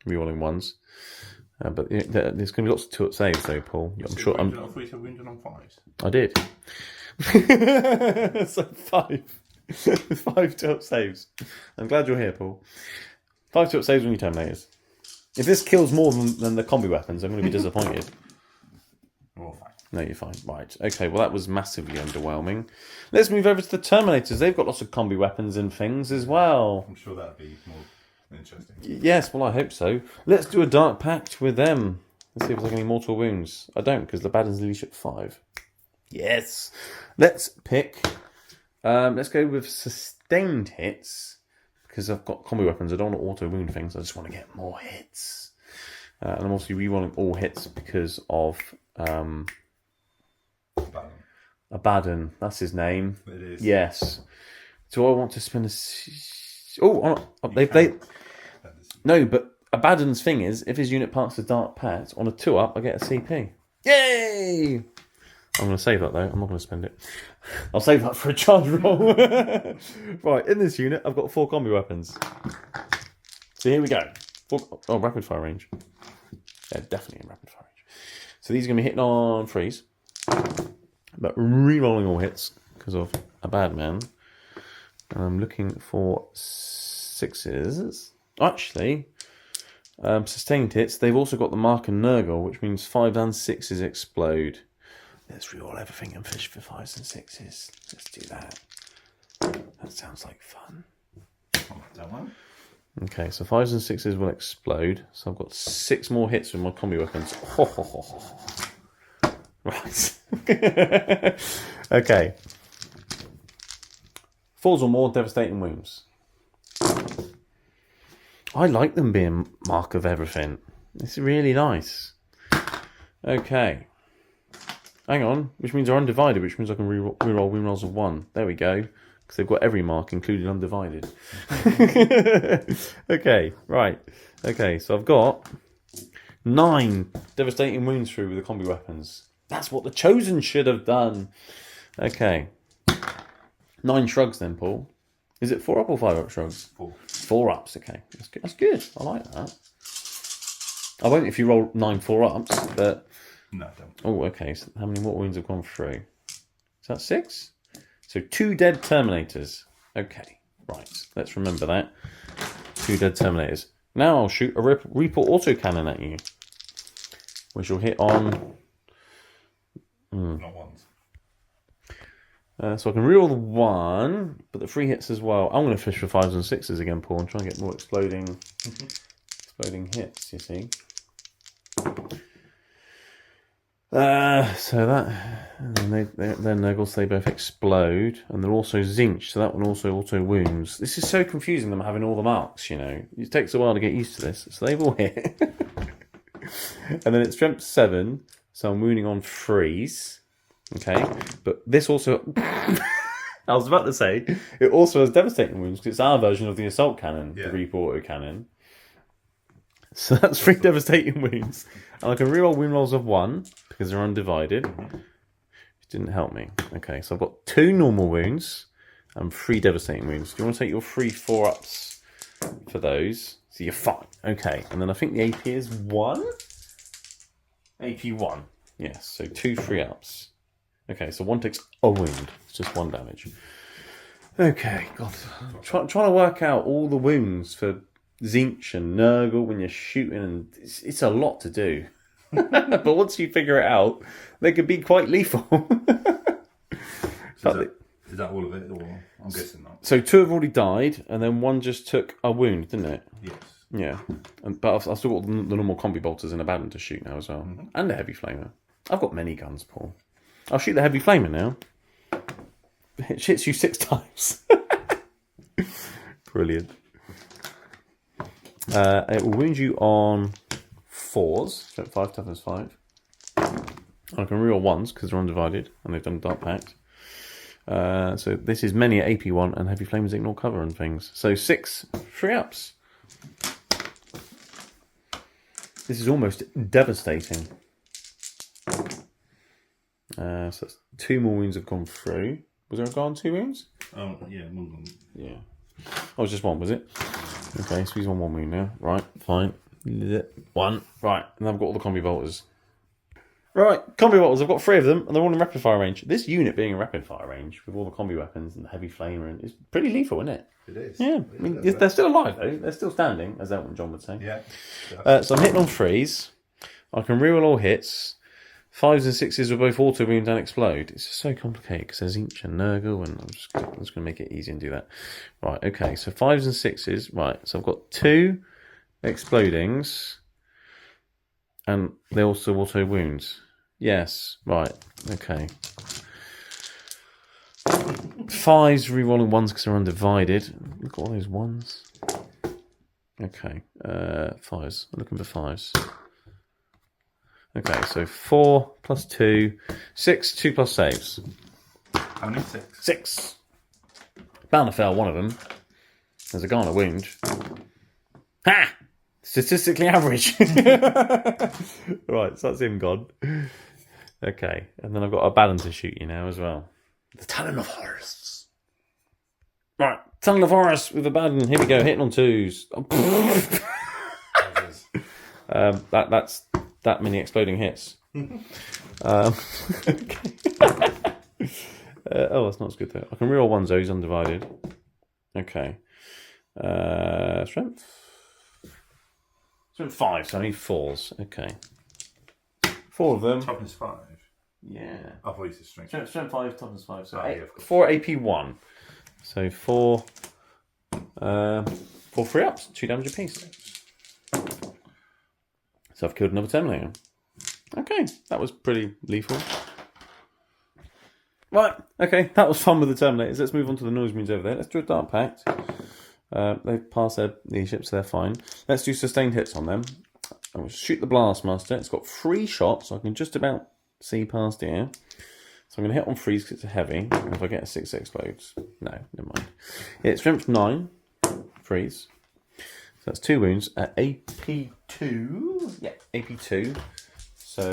Speaker 1: Rerolling 1s. But there's going to be lots of 2-up saves though, Paul. I'm sure.
Speaker 2: I thought you said wounded on 5s.
Speaker 1: I did. So 5. 5 2-up saves. I'm glad you're here, Paul. 5 2-up saves when you Terminators. If this kills more than the combi weapons, I'm going to be disappointed.
Speaker 2: We're all fine.
Speaker 1: No, you're fine. Right. Okay, well that was massively underwhelming. Let's move over to the Terminators. They've got lots of combi weapons and things as well.
Speaker 2: I'm sure that'd be more interesting.
Speaker 1: Yes, well I hope so. Let's do a Dark Pact with them. Let's see if there's any mortal wounds. I don't, because the Baden's leadership 5. Yes. Let's pick... let's go with sustained hits. because I've got combi weapons. I don't want to auto wound things. I just want to get more hits. And I'm also rerolling all hits because of Abaddon. That's his name.
Speaker 2: It is.
Speaker 1: Yes. Do I want to spend a... No, but Abaddon's thing is, if his unit parks a dark pact, on a 2-up, I get a CP. Yay! I'm going to save that, though. I'm not going to spend it. I'll save that for a charge roll. Right, in this unit, I've got 4 combi weapons. So here we go. Rapid fire range. Yeah, definitely in rapid fire range. So these are going to be hitting on freeze. But re-rolling all hits because of a bad man. And I'm looking for 6s. Actually, sustained hits. They've also got the mark and Nurgle, which means 5 and 6s explode. Let's re-roll everything and fish for 5s and 6s. Let's do that. That sounds like fun.
Speaker 2: That one.
Speaker 1: Okay, so 5s and 6s will explode. So I've got 6 more hits with my combi weapons. Right. Okay. 4s or more devastating wounds. I like them being mark of everything. It's really nice. Okay. Hang on, which means they're undivided, which means I can reroll wound rolls of 1. There we go. Because they've got every mark, including undivided. Okay, right. Okay, so I've got 9 devastating wounds through with the combi weapons. That's what the Chosen should have done. Okay. 9 shrugs then, Paul. Is it 4 up or 5 up shrugs?
Speaker 2: 4.
Speaker 1: 4 ups, okay. That's good. I like that. I won't if you roll 9 4 ups, but...
Speaker 2: No, don't.
Speaker 1: Oh, okay. So how many more wounds have gone through? Is that 6? So 2 dead Terminators. Okay, right. Let's remember that. 2 dead Terminators. Now I'll shoot a Reaper autocannon at you, which will hit on...
Speaker 2: Not ones.
Speaker 1: So I can reroll the 1, but the 3 hits as well. I'm going to fish for 5s and 6s again, Paul, and try and get more exploding hits, you see. So that, and then Nurgles, they both explode, and they're also zinched, so that one also auto wounds. This is so confusing, them having all the marks, you know. It takes a while to get used to this. So they've all hit. And then it's strength 7, so I'm wounding on freeze. Okay, but this also... I was about to say, it also has devastating wounds, because it's our version of the assault cannon, the Reaper auto cannon. So that's 3 devastating wounds. And I can reroll wound rolls of 1 because they're undivided. It didn't help me. Okay, so I've got 2 normal wounds and 3 devastating wounds. Do you want to take your 3 4-ups for those? So you're fine. Okay, and then I think the AP is 1? AP 1. Yes, so 2 3-ups. Okay, so 1 takes a wound. It's just 1 damage. Okay, God. Trying to work out all the wounds for Zinch and Nurgle when you're shooting, and it's a lot to do. But once you figure it out, they can be quite lethal.
Speaker 2: Is that all of it? Or I'm guessing not.
Speaker 1: So 2 have already died, and then 1 just took a wound, didn't it?
Speaker 2: Yes.
Speaker 1: Yeah. But I've still got the normal combi bolters and Abaddon to shoot now as well. Mm-hmm. And a heavy flamer. I've got many guns, Paul. I'll shoot the heavy flamer now. It hits you 6 times. Brilliant. It will wound you on 4s, strength 5, toughness 5. I can reroll 1s because they're undivided and they've done Dark Pact. So this is many at AP 1 and heavy flames ignore cover and things. So 6 3-ups. This is almost devastating. So that's 2 more wounds have gone through. Was there a guy on 2 wounds?
Speaker 2: Oh, yeah, one.
Speaker 1: Yeah. Oh, it was just 1, was it? Okay, so he's on 1 wound now. Right, fine. 1. Right, and I've got all the combi bolters. Right, combi bolters, I've got 3 of them, and they're all in rapid fire range. This unit being in rapid fire range with all the combi weapons and the heavy flamer is pretty lethal, isn't it?
Speaker 2: It is.
Speaker 1: Yeah, I mean, they're still alive though. They're still standing, as Elton John would say.
Speaker 2: Yeah.
Speaker 1: So I'm hitting on 3s. I can reroll all hits. 5s and 6s will both auto wound and explode. It's just so complicated because there's Inch and Nurgle, and I'm just going to make it easy and do that. Right, okay, so 5s and 6s. Right, so I've got 2 explodings, and they also auto wounds. Yes, right, okay. 5s rerolling 1s because they're undivided. look at all those ones. Okay, 5s. I'm looking for 5s. Okay, so 4 plus 2, 6, 2 plus saves.
Speaker 2: How many? 6.
Speaker 1: 6. Bound to fail one of them. There's a guy on a wound. Ha! Statistically average. Right, so that's him gone. Okay, and then I've got a Abaddon to shoot you now as well. The Talon of Horus. Right, Talon of Horus with Abaddon. Here we go, hitting on 2s. That's that many exploding hits. Okay. That's not as good though. I can reroll 1s though, he's undivided. Okay. Strength 5, so I need 4s. Okay. 4 of them.
Speaker 2: Toughness 5.
Speaker 1: Yeah.
Speaker 2: I thought you said strength.
Speaker 1: Strength 5, toughness 5. So
Speaker 2: yeah,
Speaker 1: 4 AP 1. So 4 free ups, 2 damage apiece. So I've killed another Terminator. Okay, that was pretty lethal. Right, okay, that was fun with the Terminators. Let's move on to the Noise Marines over there. Let's do a Dark Pact. They've passed their leadership, so they're fine. Let's do sustained hits on them. I'm going to shoot the Blastmaster. It's got 3 shots, so I can just about see past here. So I'm going to hit on 3s because it's a heavy. And if I get a 6, it explodes. No, never mind. It's strength 9, 3s. So that's 2 wounds at AP2. Yeah, AP2. So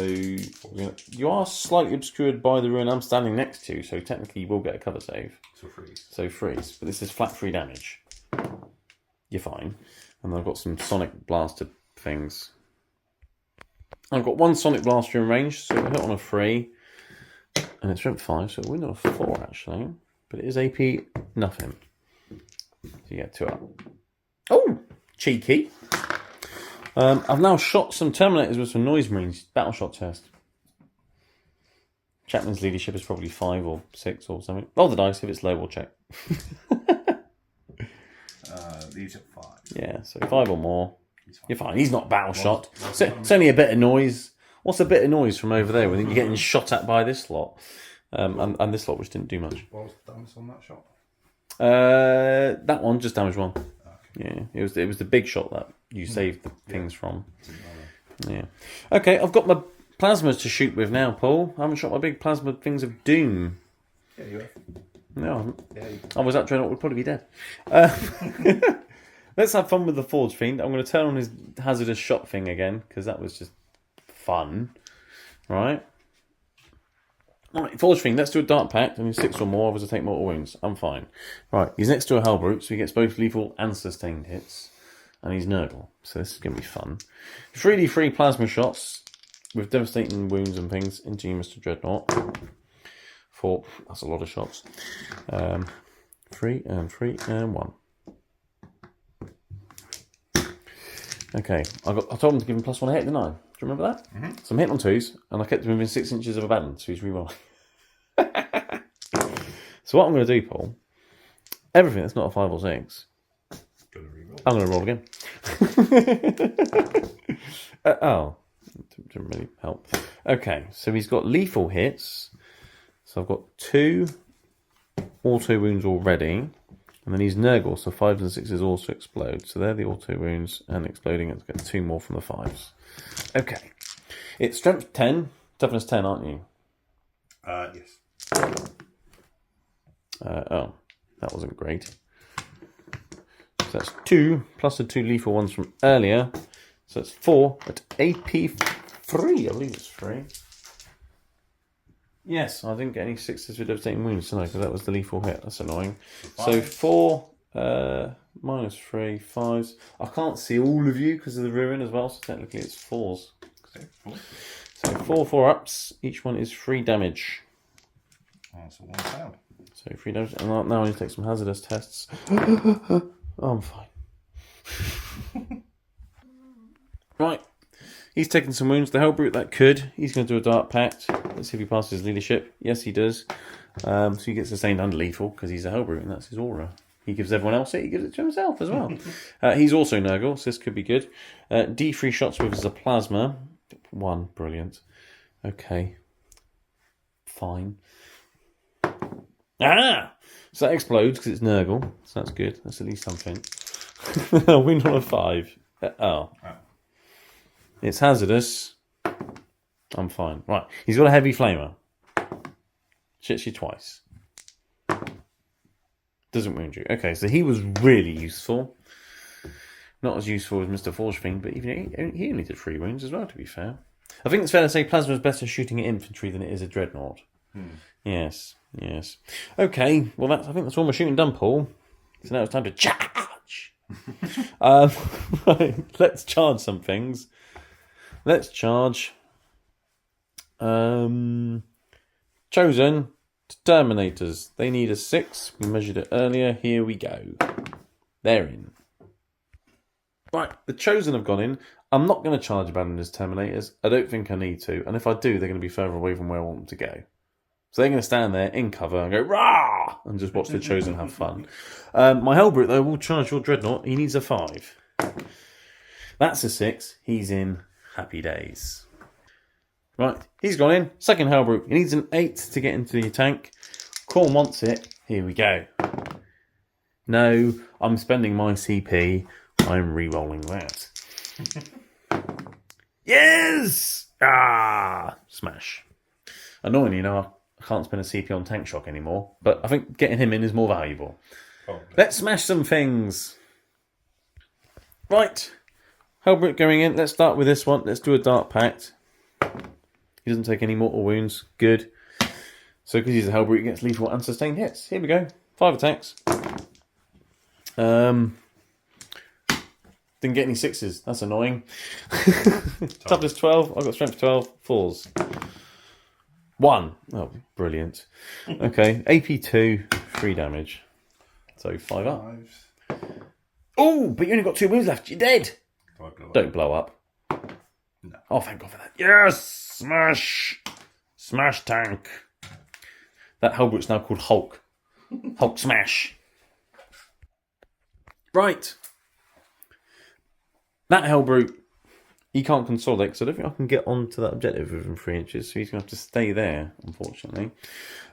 Speaker 1: you are slightly obscured by the ruin I'm standing next to, so technically you will get a cover save. So freeze. But this is flat 3 damage. You're fine. And then I've got some Sonic Blaster things. I've got 1 Sonic Blaster in range, so I hit on a 3. And it's strength 5, so it'll win on a 4 actually. But it is AP nothing. So you get 2 up. Oh! Cheeky. I've now shot some Terminators with some Noise Marines. Battle shot test. Chapman's leadership is probably 5 or 6 or something. Roll the dice. If it's low, we'll check.
Speaker 2: Leadership 5.
Speaker 1: Yeah, so 5 or more. You're fine. He's not battle shot. It's only a bit of noise. What's a bit of noise from over there when you're getting shot at by this lot? And this lot, which didn't do much.
Speaker 2: What was the damage on that shot?
Speaker 1: That one just damaged 1. Yeah, it was the big shot that you saved the things from. Yeah. Okay, I've got my plasmas to shoot with now, Paul. I haven't shot my big plasma things of doom.
Speaker 2: Yeah, you have.
Speaker 1: No, I haven't.
Speaker 2: Yeah,
Speaker 1: I was that Dreadnought would probably be dead. Let's have fun with the Forge Fiend. I'm going to turn on his hazardous shot thing again, because that was just fun. Right? Alright, Forge Fiend, let's do a Dark Pact. I need 6 or more, otherwise I take mortal wounds. I'm fine. Right, he's next to a Hellbrute, so he gets both lethal and sustained hits. And he's Nurgle, so this is going to be fun. 3d3 plasma shots with devastating wounds and things into you, Mr. Dreadnought. 4, that's a lot of shots. 3 and 1. Okay, I told him to give him +1 hit, didn't I? Do you remember that? Mm-hmm. So I'm hitting on 2s, and I kept him within 6 inches of a balance, so he's rerolling. So what I'm going to do, Paul, everything that's not a 5 or 6, I'm going to roll again. Didn't really help. Okay, so he's got lethal hits. So I've got 2 auto wounds already. And then he's Nurgle, so 5s and 6s also explode. So they're the auto wounds and exploding. Let's get 2 more from the 5s. Okay. It's strength 10, toughness 10, aren't you?
Speaker 2: Yes.
Speaker 1: That wasn't great. So that's 2 plus the 2 lethal ones from earlier. So it's 4 at AP 3. I believe it's 3. Yes, I didn't get any 6s with devastating wounds tonight because that was the lethal hit. That's annoying. 5. So 4 minus 3, 5s. I can't see all of you because of the ruin as well, so technically it's 4s.
Speaker 2: Okay, 4.
Speaker 1: So 4 4-ups. Each one is 3 damage.
Speaker 2: Oh, so 1 down.
Speaker 1: So 3 damage. And now I need to take some hazardous tests. Oh, I'm fine. Right. He's taking some wounds. The Hellbrute that could. He's going to do a Dark Pact. Let's see if he passes his leadership. Yes, he does. So he gets sustained and lethal because he's a Hellbrute and that's his aura. He gives everyone else it. He gives it to himself as well. He's also Nurgle, so this could be good. D3 shots with his plasma. 1, brilliant. Okay. Fine. So that explodes because it's Nurgle. So that's good. That's at least something. Wound on a 5. Oh. It's hazardous. I'm fine. Right. He's got a heavy flamer. Shits you twice. Doesn't wound you. Okay, so he was really useful. Not as useful as Mr. Forge Fiend, but even he only did 3 wounds as well, to be fair. I think it's fair to say Plasma is better shooting at infantry than it is a Dreadnought. Yes. Okay, well, I think that's all my shooting done, Paul. So now it's time to charge. Right, let's charge some things. Let's charge. Chosen Terminators. They need a 6. We measured it earlier. Here we go. They're in. Right, the Chosen have gone in. I'm not going to charge Abandoned Terminators. I don't think I need to. And if I do, they're going to be further away from where I want them to go. So they're going to stand there in cover and go, rah! And just watch the Chosen have fun. My Hellbrute, though, will charge your Dreadnought. He needs a 5. That's a 6. He's in happy days. Right, he's gone in. Second Hellbrute. He needs an 8 to get into the tank. Khorne wants it. Here we go. No, I'm spending my CP. I'm re-rolling that. Yes! Smash. Annoyingly, I can't spend a CP on Tank Shock anymore, but I think getting him in is more valuable. Let's smash some things. Right. Hellbrute going in. Let's start with this one. Let's do a Dark Pact. He doesn't take any mortal wounds. Good. So because he's a Hellbrute, he gets lethal and sustained hits. Here we go. 5 attacks. Didn't get any 6s. That's annoying. Toughness 12. I've got strength 12. 4s. 1. Oh, brilliant. Okay. AP 2. 3 damage. So 5 up. Oh, but you only got 2 wounds left. You're dead. Don't blow up.
Speaker 2: No.
Speaker 1: Oh, thank God for that. Yes! Smash! Smash tank. That Hellbrute's now called Hulk. Hulk Smash. Right. That Hellbrute, he can't consolidate, because I don't think I can get onto that objective within 3 inches, so he's going to have to stay there, unfortunately.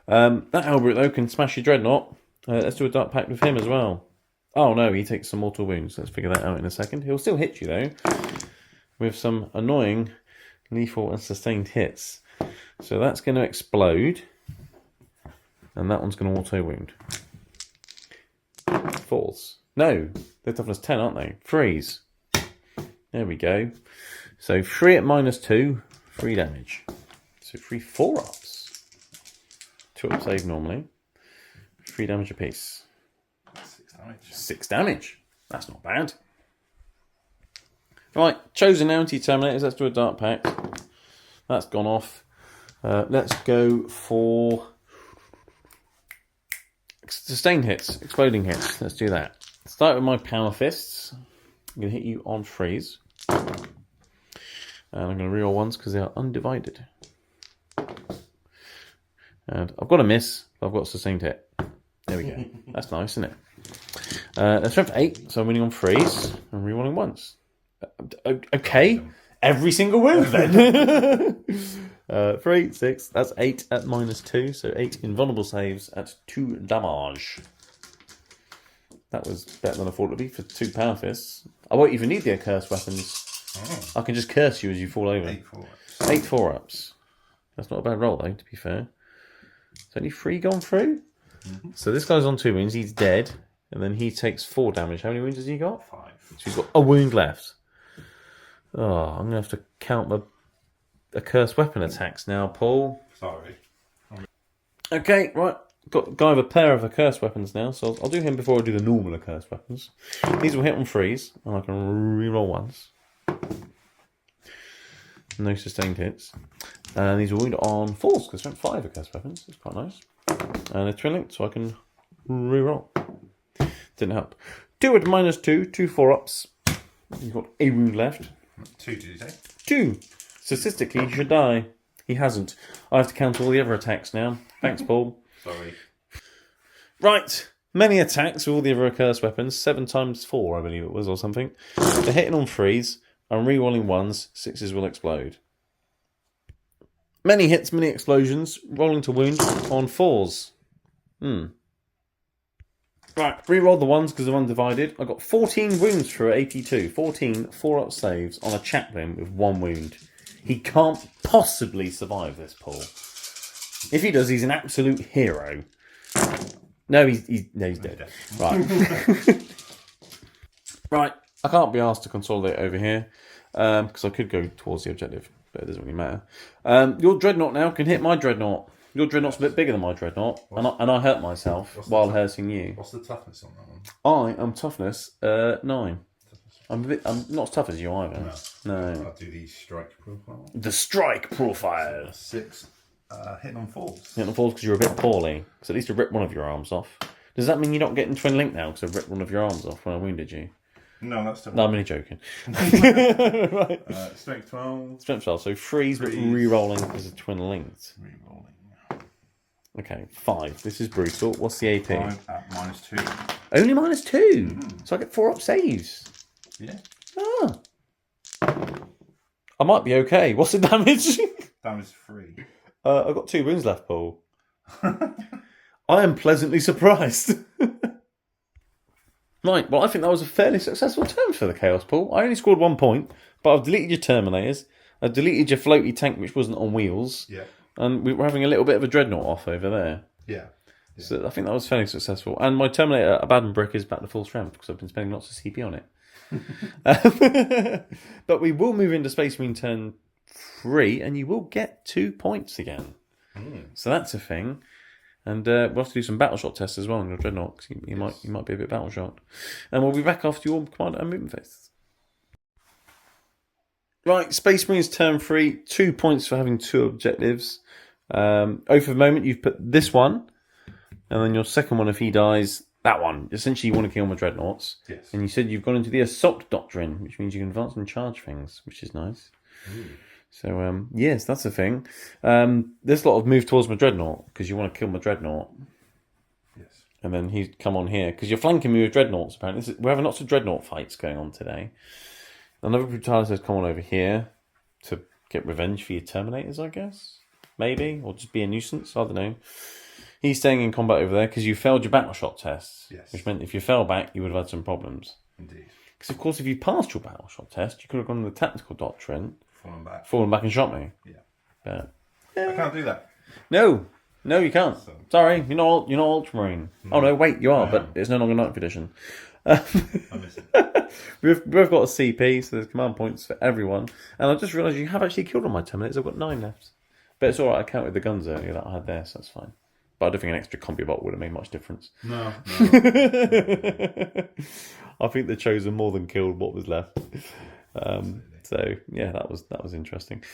Speaker 1: That Hellbrute, though, can smash your Dreadnought. Let's do a Dark Pact with him as well. Oh, no, he takes some mortal wounds. Let's figure that out in a second. He'll still hit you, though, with some annoying lethal and sustained hits. So that's going to explode, and that one's going to auto-wound. 4s. No, they're toughness 10, aren't they? 3s. There we go. So 3 at -2, 3 damage. So 3 4-ups. 2 up save normally. 3 damage apiece.
Speaker 2: 6 damage.
Speaker 1: 6 damage. That's not bad. Right, Chosen Anti-Terminators. Let's do a Dark Pact. That's gone off. Let's go for sustained hits, exploding hits. Let's do that. Start with my Power Fists. I'm going to hit you on freeze. And I'm going to reroll ones because they are undivided. And I've got a miss, but I've got a sustained hit. There we go. That's nice, isn't it? That's strength 8, so I'm winning on freeze. I'm rerolling once. Okay. Every single wound then. 3, 6. That's 8 at -2, so 8 invulnerable saves at 2 damage. That was better than I thought it would be for 2 Power Fists. I won't even need the accursed weapons. Oh. I can just curse you as you fall over.
Speaker 2: 8 4-ups.
Speaker 1: 8 4-ups. That's not a bad roll, though, to be fair. Is only 3 gone through? Mm-hmm. So this guy's on 2 wounds. He's dead. And then he takes 4 damage. How many wounds has he got?
Speaker 2: 5.
Speaker 1: So he's got a wound left. Oh, I'm going to have to count my accursed weapon attacks now, Paul.
Speaker 2: Sorry.
Speaker 1: Okay, right. Got a guy with a pair of accursed weapons now, so I'll do him before I do the normal accursed weapons. These will hit on freeze, and I can reroll once. No sustained hits. And these will wound on 4s, because I 5 accursed weapons. It's quite nice. And they're twin linked, so I can reroll. Didn't help. 2 at -2, 2 4-ups. He's got a wound left.
Speaker 2: 2, did you say?
Speaker 1: 2. Statistically, he should die. He hasn't. I have to count all the other attacks now. Thanks, Paul.
Speaker 2: Sorry.
Speaker 1: Right. Many attacks with all the other accursed weapons. 7 times 4, I believe it was, or something. They're hitting on freeze. I'm re-rolling 1s. 6s will explode. Many hits, many explosions. Rolling to wound on 4s. Right, re-roll the ones because they're undivided. I got 14 wounds for 82. 14 4-up saves on a chaplain with 1 wound. He can't possibly survive this, Paul. If he does, he's an absolute hero. No, he's dead. Right. Right, I can't be asked to consolidate over here because I could go towards the objective, but it doesn't really matter. Your dreadnought now can hit my dreadnought. Your dreadnought's a bit bigger than my dreadnought, and I hurt myself while hurting you.
Speaker 2: What's the toughness on that one?
Speaker 1: I am toughness 9. I'm not as tough as you either. No.
Speaker 2: I'll do the strike profile.
Speaker 1: The strike profile.
Speaker 2: 6 hitting on 4s.
Speaker 1: Hitting on 4s because you're a bit poorly. Because at least I ripped one of your arms off. Does that mean you're not getting twin link now because I ripped one of your arms off when I wounded you?
Speaker 2: No, that's still.
Speaker 1: No, I'm only joking. Right.
Speaker 2: Strength 12.
Speaker 1: Strength 12, so freeze, but re-rolling as a twin linked.
Speaker 2: Re-rolling.
Speaker 1: Okay, 5. This is brutal. What's the AP?
Speaker 2: 5 at -2.
Speaker 1: Only -2? So I get 4-up saves.
Speaker 2: Yeah.
Speaker 1: Ah. I might be okay. What's the damage?
Speaker 2: Damage 3.
Speaker 1: I've got 2 wounds left, Paul. I am pleasantly surprised. Right, well, I think that was a fairly successful turn for the Chaos, Paul. I only scored 1 point, but I've deleted your Terminators. I've deleted your floaty tank, which wasn't on wheels.
Speaker 2: Yeah.
Speaker 1: And we were having a little bit of a dreadnought off over there.
Speaker 2: Yeah.
Speaker 1: So I think that was fairly successful. And my Terminator, Abaddon Brick, is back to full strength because I've been spending lots of CP on it. But we will move into Space Marine turn 3, and you will get 2 points again. So that's a thing. And we'll have to do some battle shot tests as well on your dreadnought because you might be a bit battle shot. And we'll be back after your command and movement phase. Right, Space Marines turn 3, 2 points for having 2 objectives. Oath of Moment, you've put this one, and then your second one, if he dies, that one. Essentially, you want to kill my dreadnoughts.
Speaker 2: Yes.
Speaker 1: And you said you've gone into the Assault Doctrine, which means you can advance and charge things, which is nice. So, yes, that's a thing. There's a lot of move towards my dreadnought, because you want to kill my dreadnought.
Speaker 2: Yes.
Speaker 1: And then he's come on here, because you're flanking me with dreadnoughts, apparently. We're having lots of dreadnought fights going on today. Another Brutalis has come on over here to get revenge for your Terminators, I guess. Maybe. Or just be a nuisance. I don't know. He's staying in combat over there because you failed your battle shot tests.
Speaker 2: Yes.
Speaker 1: Which meant if you fell back, you would have had some problems.
Speaker 2: Indeed.
Speaker 1: Because, of course, if you passed your battle shot test, you could have gone to the Tactical Doctrine,
Speaker 2: fallen back
Speaker 1: and shot me.
Speaker 2: Yeah.
Speaker 1: But
Speaker 2: I can't do that.
Speaker 1: No, you can't. So. Sorry, you're not Ultramarine. Oh, no, wait, you are, but it's no longer 9th edition.
Speaker 2: I miss it.
Speaker 1: We've got a CP, so there's command points for everyone. And I just realised you have actually killed all my Terminators. I've got 9 left. But it's alright, I counted the guns earlier that I had there, so that's fine. But I don't think an extra combi bot would have made much difference.
Speaker 2: No.
Speaker 1: I think the Chosen more than killed what was left. So, yeah, that was interesting.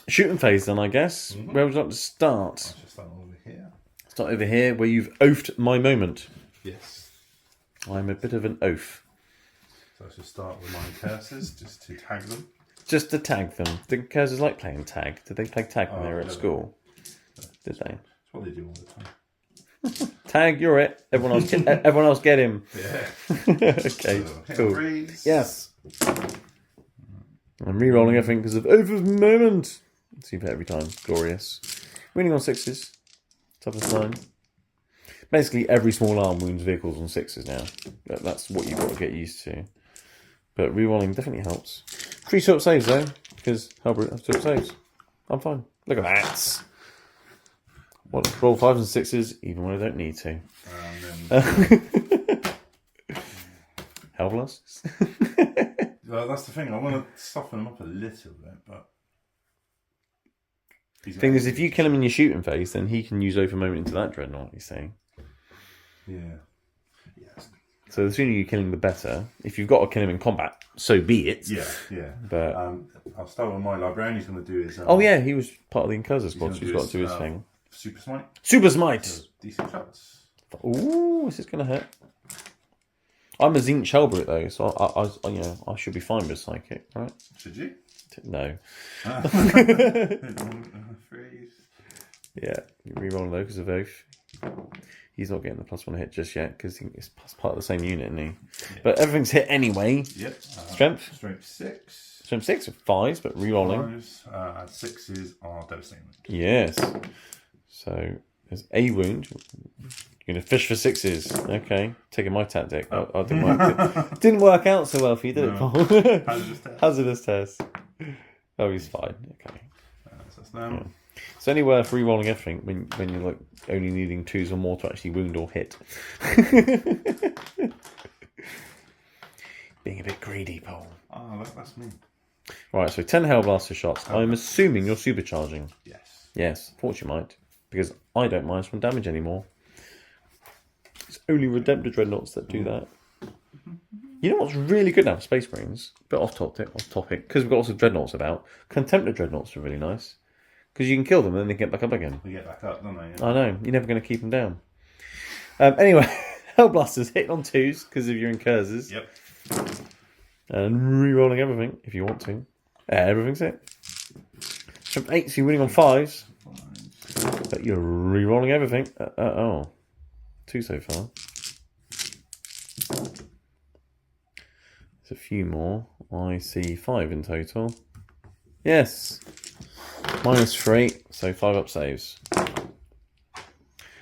Speaker 1: Shooting phase then, I guess.
Speaker 2: Mm-hmm.
Speaker 1: Where would you like to start?
Speaker 2: I should start over here.
Speaker 1: Start over here, where you've oafed my moment.
Speaker 2: Yes.
Speaker 1: I'm a bit of an oaf.
Speaker 2: So I should start with my curses, just to tag them.
Speaker 1: Just to tag them. Did cursors like playing tag? Did they play tag when they were at school? Did they?
Speaker 2: That's what they do all the time.
Speaker 1: Tag, you're it. Everyone else get him.
Speaker 2: Yeah.
Speaker 1: Okay,
Speaker 2: So,
Speaker 1: cool.
Speaker 2: Freeze.
Speaker 1: Yes. I'm re-rolling everything because of Oath of Moment. See that every time. Glorious. Winning on 6s. Toughness 9. Basically, every small arm wounds vehicles on 6s now. That's what you've got to get used to. But re-rolling definitely helps. 3 sort saves though, because Hellbrute has 2 saves. I'm fine. Look at that. What, roll 5s and 6s, even when I don't need to. Hellblasts?
Speaker 2: Well, that's the thing. I want to soften them up a little bit, but...
Speaker 1: The thing is, if you kill him in your shooting phase, then he can use Oath of Moment into that dreadnought, you see.
Speaker 2: Yeah. Yes.
Speaker 1: So the sooner you're killing, the better. If you've got to kill him in combat, so be it.
Speaker 2: Yeah.
Speaker 1: But
Speaker 2: I'll start with my librarian. He's going to do his...
Speaker 1: oh yeah, he was part of the Inquisitor squad, so he's got to do his thing.
Speaker 2: Super Smite.
Speaker 1: Super Smite!
Speaker 2: So decent shots.
Speaker 1: Ooh, this is going to hurt. I'm a Zinc Hellbrute though, so I should be fine with Psychic, right?
Speaker 2: Should you?
Speaker 1: No.
Speaker 2: Freeze.
Speaker 1: Yeah, re-rolling though because of Oath. He's not getting the +1 hit just yet because it's part of the same unit, isn't he? Yeah. But everything's hit anyway.
Speaker 2: Yep.
Speaker 1: Strength?
Speaker 2: Strength 6.
Speaker 1: Strength 6 with 5s, but re-rolling.
Speaker 2: 6s are devastating.
Speaker 1: Yes. So There's a wound. You're going to fish for sixes. Okay. Taking my tactic. Oh, didn't work. Didn't work out so well for you, did it, Paul?
Speaker 2: Hazardous test.
Speaker 1: Hazardous test. Oh, he's fine. Okay.
Speaker 2: That's them.
Speaker 1: Yeah. It's only worth re-rolling everything when you're like only needing 2s or more to actually wound or hit. Being a bit greedy, Paul.
Speaker 2: Oh, that's me.
Speaker 1: Right, so 10 Hellblaster shots. I'm assuming you're supercharging.
Speaker 2: Yes.
Speaker 1: Yes, thought you might. Because I don't minus 1 damage anymore. It's only Redemptor Dreadnoughts that do that. You know what's really good now for Space Marines? A bit off topic, because we've got lots of Dreadnoughts about. Contemptor Dreadnoughts are really nice. Because you can kill them and then they get back up again.
Speaker 2: They get back up, don't they? Yeah.
Speaker 1: I know, you're never going to keep them down. Anyway, Hellblasters hit on 2s because of your incursors.
Speaker 2: Yep.
Speaker 1: And re-rolling everything if you want to. Everything's it. From 8s, you're winning on 5s. But you're re-rolling everything. Oh. 2 so far. There's a few more. I see 5 in total. Yes. -3, so 5 up saves.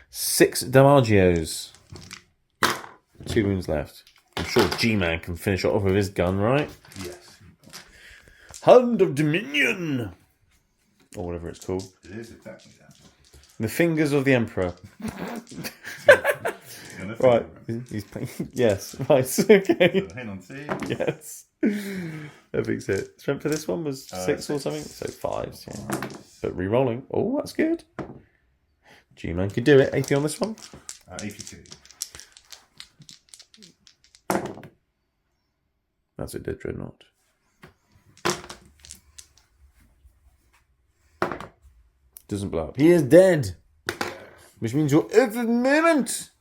Speaker 1: 6 Damagios. 2 wounds left. I'm sure G-Man can finish it off with his gun, right?
Speaker 2: Yes.
Speaker 1: Hand of Dominion! Or whatever it's called.
Speaker 2: It is exactly that.
Speaker 1: The Fingers of the Emperor. Right. He's playing. Yes. Right. Okay.
Speaker 2: Hang on, see.
Speaker 1: Yes. That makes it. Strength for this one was 6 or something. So 5s. Yeah. But re-rolling. Oh, that's good. G-Man could do it. AP on this one.
Speaker 2: AP2.
Speaker 1: That's a dead Dreadnought. Doesn't blow up. He is dead. Which means you're at the moment.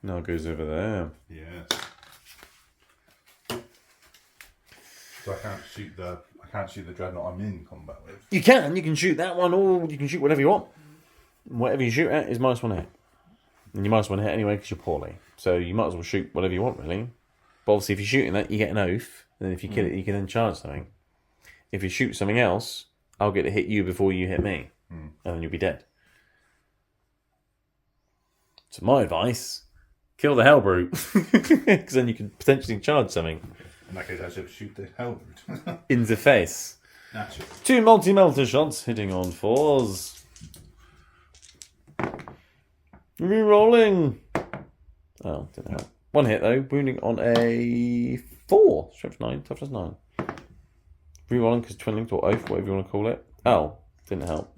Speaker 1: Now it goes over there.
Speaker 2: Yes. So I can't shoot the dreadnought I'm in combat with.
Speaker 1: You can shoot that one, or you can shoot whatever you want. Whatever you shoot at is -1 hit. And you -1 hit anyway because you're poorly. So you might as well shoot whatever you want, really. But obviously if you're shooting that, you get an oath. And then if you kill it, you can then charge something. If you shoot something else, I'll get to hit you before you hit me. And then you'll be dead. So my advice, kill the Hellbrute. Because then you can potentially charge something.
Speaker 2: In that case, I should shoot the Hellbrute.
Speaker 1: In the face.
Speaker 2: Naturally. 2
Speaker 1: multi-melter shots hitting on 4s. Re-rolling. Oh, didn't help. 1 hit though, wounding on a 4. Strength 9, toughness 9. Re-rolling because twin linked or oath, whatever you want to call it. Oh, didn't help.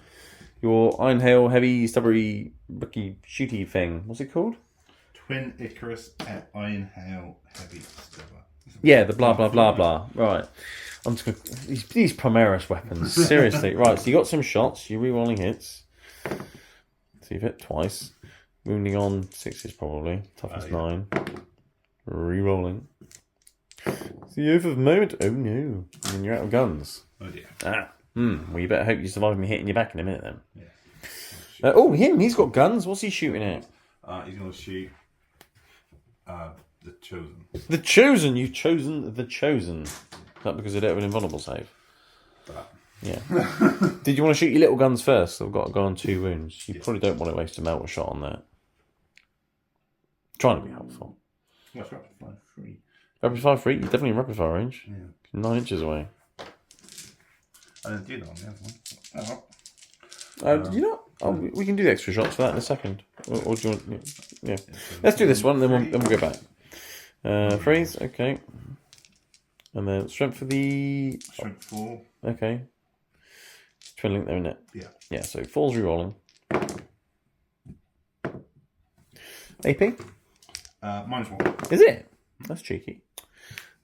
Speaker 1: Your Iron Hail Heavy Stubbery Rookie Shooty thing. What's it called?
Speaker 2: Twin Icarus Iron Hail Heavy Stubber.
Speaker 1: Yeah, the blah blah blah blah. Right. I'm just gonna, these Primaris weapons. Seriously. Right, so you got some shots, you're re-rolling hits. So you've hit twice. Wounding on 6s probably. Toughness 9. Re-rolling. It's the oath of moment. Oh no. And then you're out of guns.
Speaker 2: Oh dear.
Speaker 1: Well, you better hope you survive me hitting your back in a minute then.
Speaker 2: Yeah.
Speaker 1: Him. He's got guns. What's he shooting at?
Speaker 2: He's going to shoot the Chosen.
Speaker 1: The Chosen. You've chosen the Chosen. Is that because they don't have an invulnerable save? Yeah. Did you want to shoot your little guns first? I've got to go on 2 wounds. You probably don't want to waste a melter shot on that. Trying to be helpful.
Speaker 2: That's rapid fire free.
Speaker 1: Rapid fire free? You're definitely in rapid fire range.
Speaker 2: Yeah.
Speaker 1: 9 inches away.
Speaker 2: I didn't do that on the other one.
Speaker 1: You know, we can do the extra shots for that in a second. Or do you want? Yeah. Let's do this one, then we'll go back. Freeze, okay. And then strength for the.
Speaker 2: Strength 4.
Speaker 1: Okay. Twin link there, isn't it?
Speaker 2: Yeah.
Speaker 1: Yeah, so 4's re-rolling. AP?
Speaker 2: -1.
Speaker 1: Is it? That's cheeky.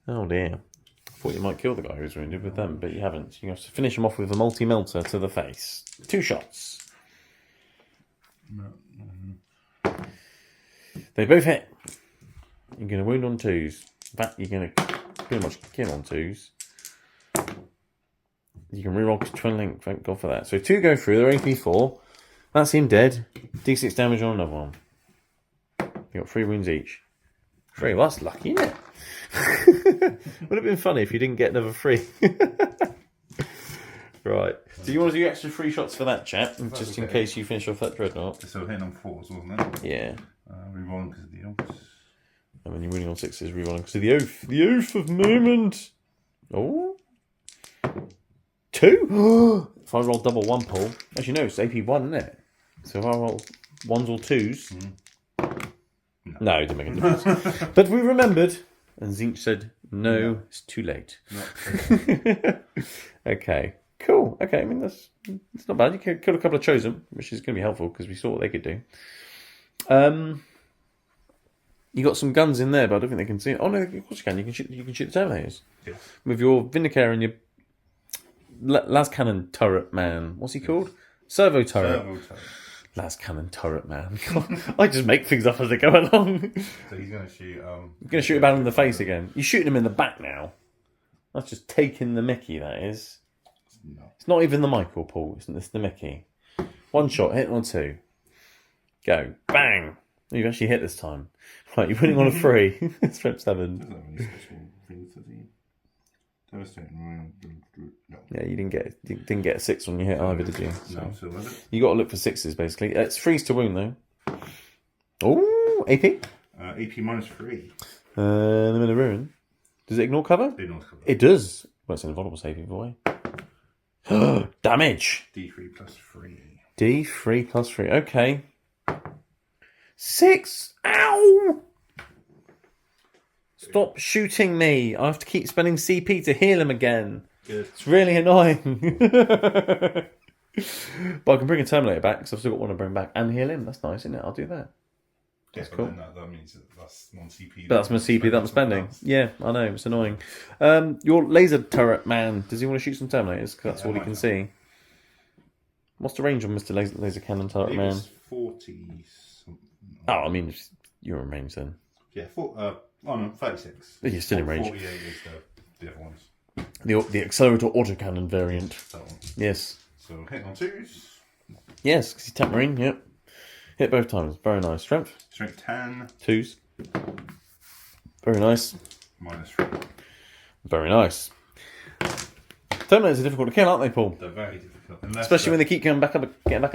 Speaker 1: Oh dear. Thought you might kill the guy who's wounded with them, but you haven't. You have to finish him off with a multi-melter to the face. 2 shots. They both hit. You're going to wound on 2s. In fact, you're going to pretty much kill on 2s. You can reroll twin link. Thank God for that. So 2 go through. They're AP4. That's him dead. D6 damage on another one. You got 3 wounds each. 3. Well, that's lucky, isn't it? Would have been funny if you didn't get another 3. Right. Do you want to do extra 3 shots for that, chap? Just in case you finish off that dreadnought.
Speaker 2: So hitting on 4s, wasn't it?
Speaker 1: Yeah.
Speaker 2: Rerolling because of the oaks.
Speaker 1: And when you're winning on 6s, rerolling because of the oath. The oath of movement. Oh. 2? If I roll double 1 pull, actually no, it's AP1, isn't it? So if I roll 1s or 2s, no, it didn't make a difference. But we remembered, and Zinch said, "No, it's too late." Okay, cool. Okay, I mean it's not bad. You killed a couple of chosen, which is going to be helpful because we saw what they could do. You got some guns in there, but I don't think they can see it. Oh no, of course you can. You can shoot the Terminators.
Speaker 2: Yes.
Speaker 1: With your Vindicator and your las cannon turret man. What's he called? Servo turret. Las cannon turret man. I just make things up as I go along.
Speaker 2: So he's going to shoot.
Speaker 1: You're going to shoot him out in the face again. You're shooting him in the back now. That's just taking the Mickey. That is.
Speaker 2: No.
Speaker 1: It's not even the Michael Paul. It's the Mickey. 1 shot, hit on 2. Go bang. Oh, you've actually hit this time. Right, you're winning on a 3. Strength 7. Yeah, you didn't get a 6 when you hit either, did you?
Speaker 2: No,
Speaker 1: you got to look for 6s basically. It's 3s to wound though. Oh, AP.
Speaker 2: AP -3.
Speaker 1: The Mill of Ruin. Does it ignore cover?
Speaker 2: It ignores cover.
Speaker 1: It does. Well, it's an invulnerable saving boy. Damage.
Speaker 2: D3 plus 3.
Speaker 1: D3 plus 3. Okay. 6. Ow! Stop shooting me. I have to keep spending CP to heal him again.
Speaker 2: Good.
Speaker 1: It's really annoying. But I can bring a Terminator back because I've still got one to bring back and heal him. That's nice, isn't it? I'll do that.
Speaker 2: That's cool. That means that's non-CP.
Speaker 1: But that's my CP that I'm spending. Yeah, I know. It's annoying. Your laser turret man, does he want to shoot some Terminators? Because that's all he can see. What's the range on Mr. Laser Cannon Turret Man?
Speaker 2: 40 something.
Speaker 1: Oh, I mean, you're in range then.
Speaker 2: Yeah, 36.
Speaker 1: You're still in range.
Speaker 2: 48 is the other ones.
Speaker 1: The Accelerator Autocannon variant.
Speaker 2: That one.
Speaker 1: Yes.
Speaker 2: So hitting on 2s.
Speaker 1: Yes, because he's Tap Marine, yep. Hit both times. Very nice. Strength?
Speaker 2: Strength 10.
Speaker 1: 2s. Very nice.
Speaker 2: -3.
Speaker 1: Very nice. Terminators are difficult to kill, aren't they, Paul?
Speaker 2: They're very difficult.
Speaker 1: Especially when they keep getting back up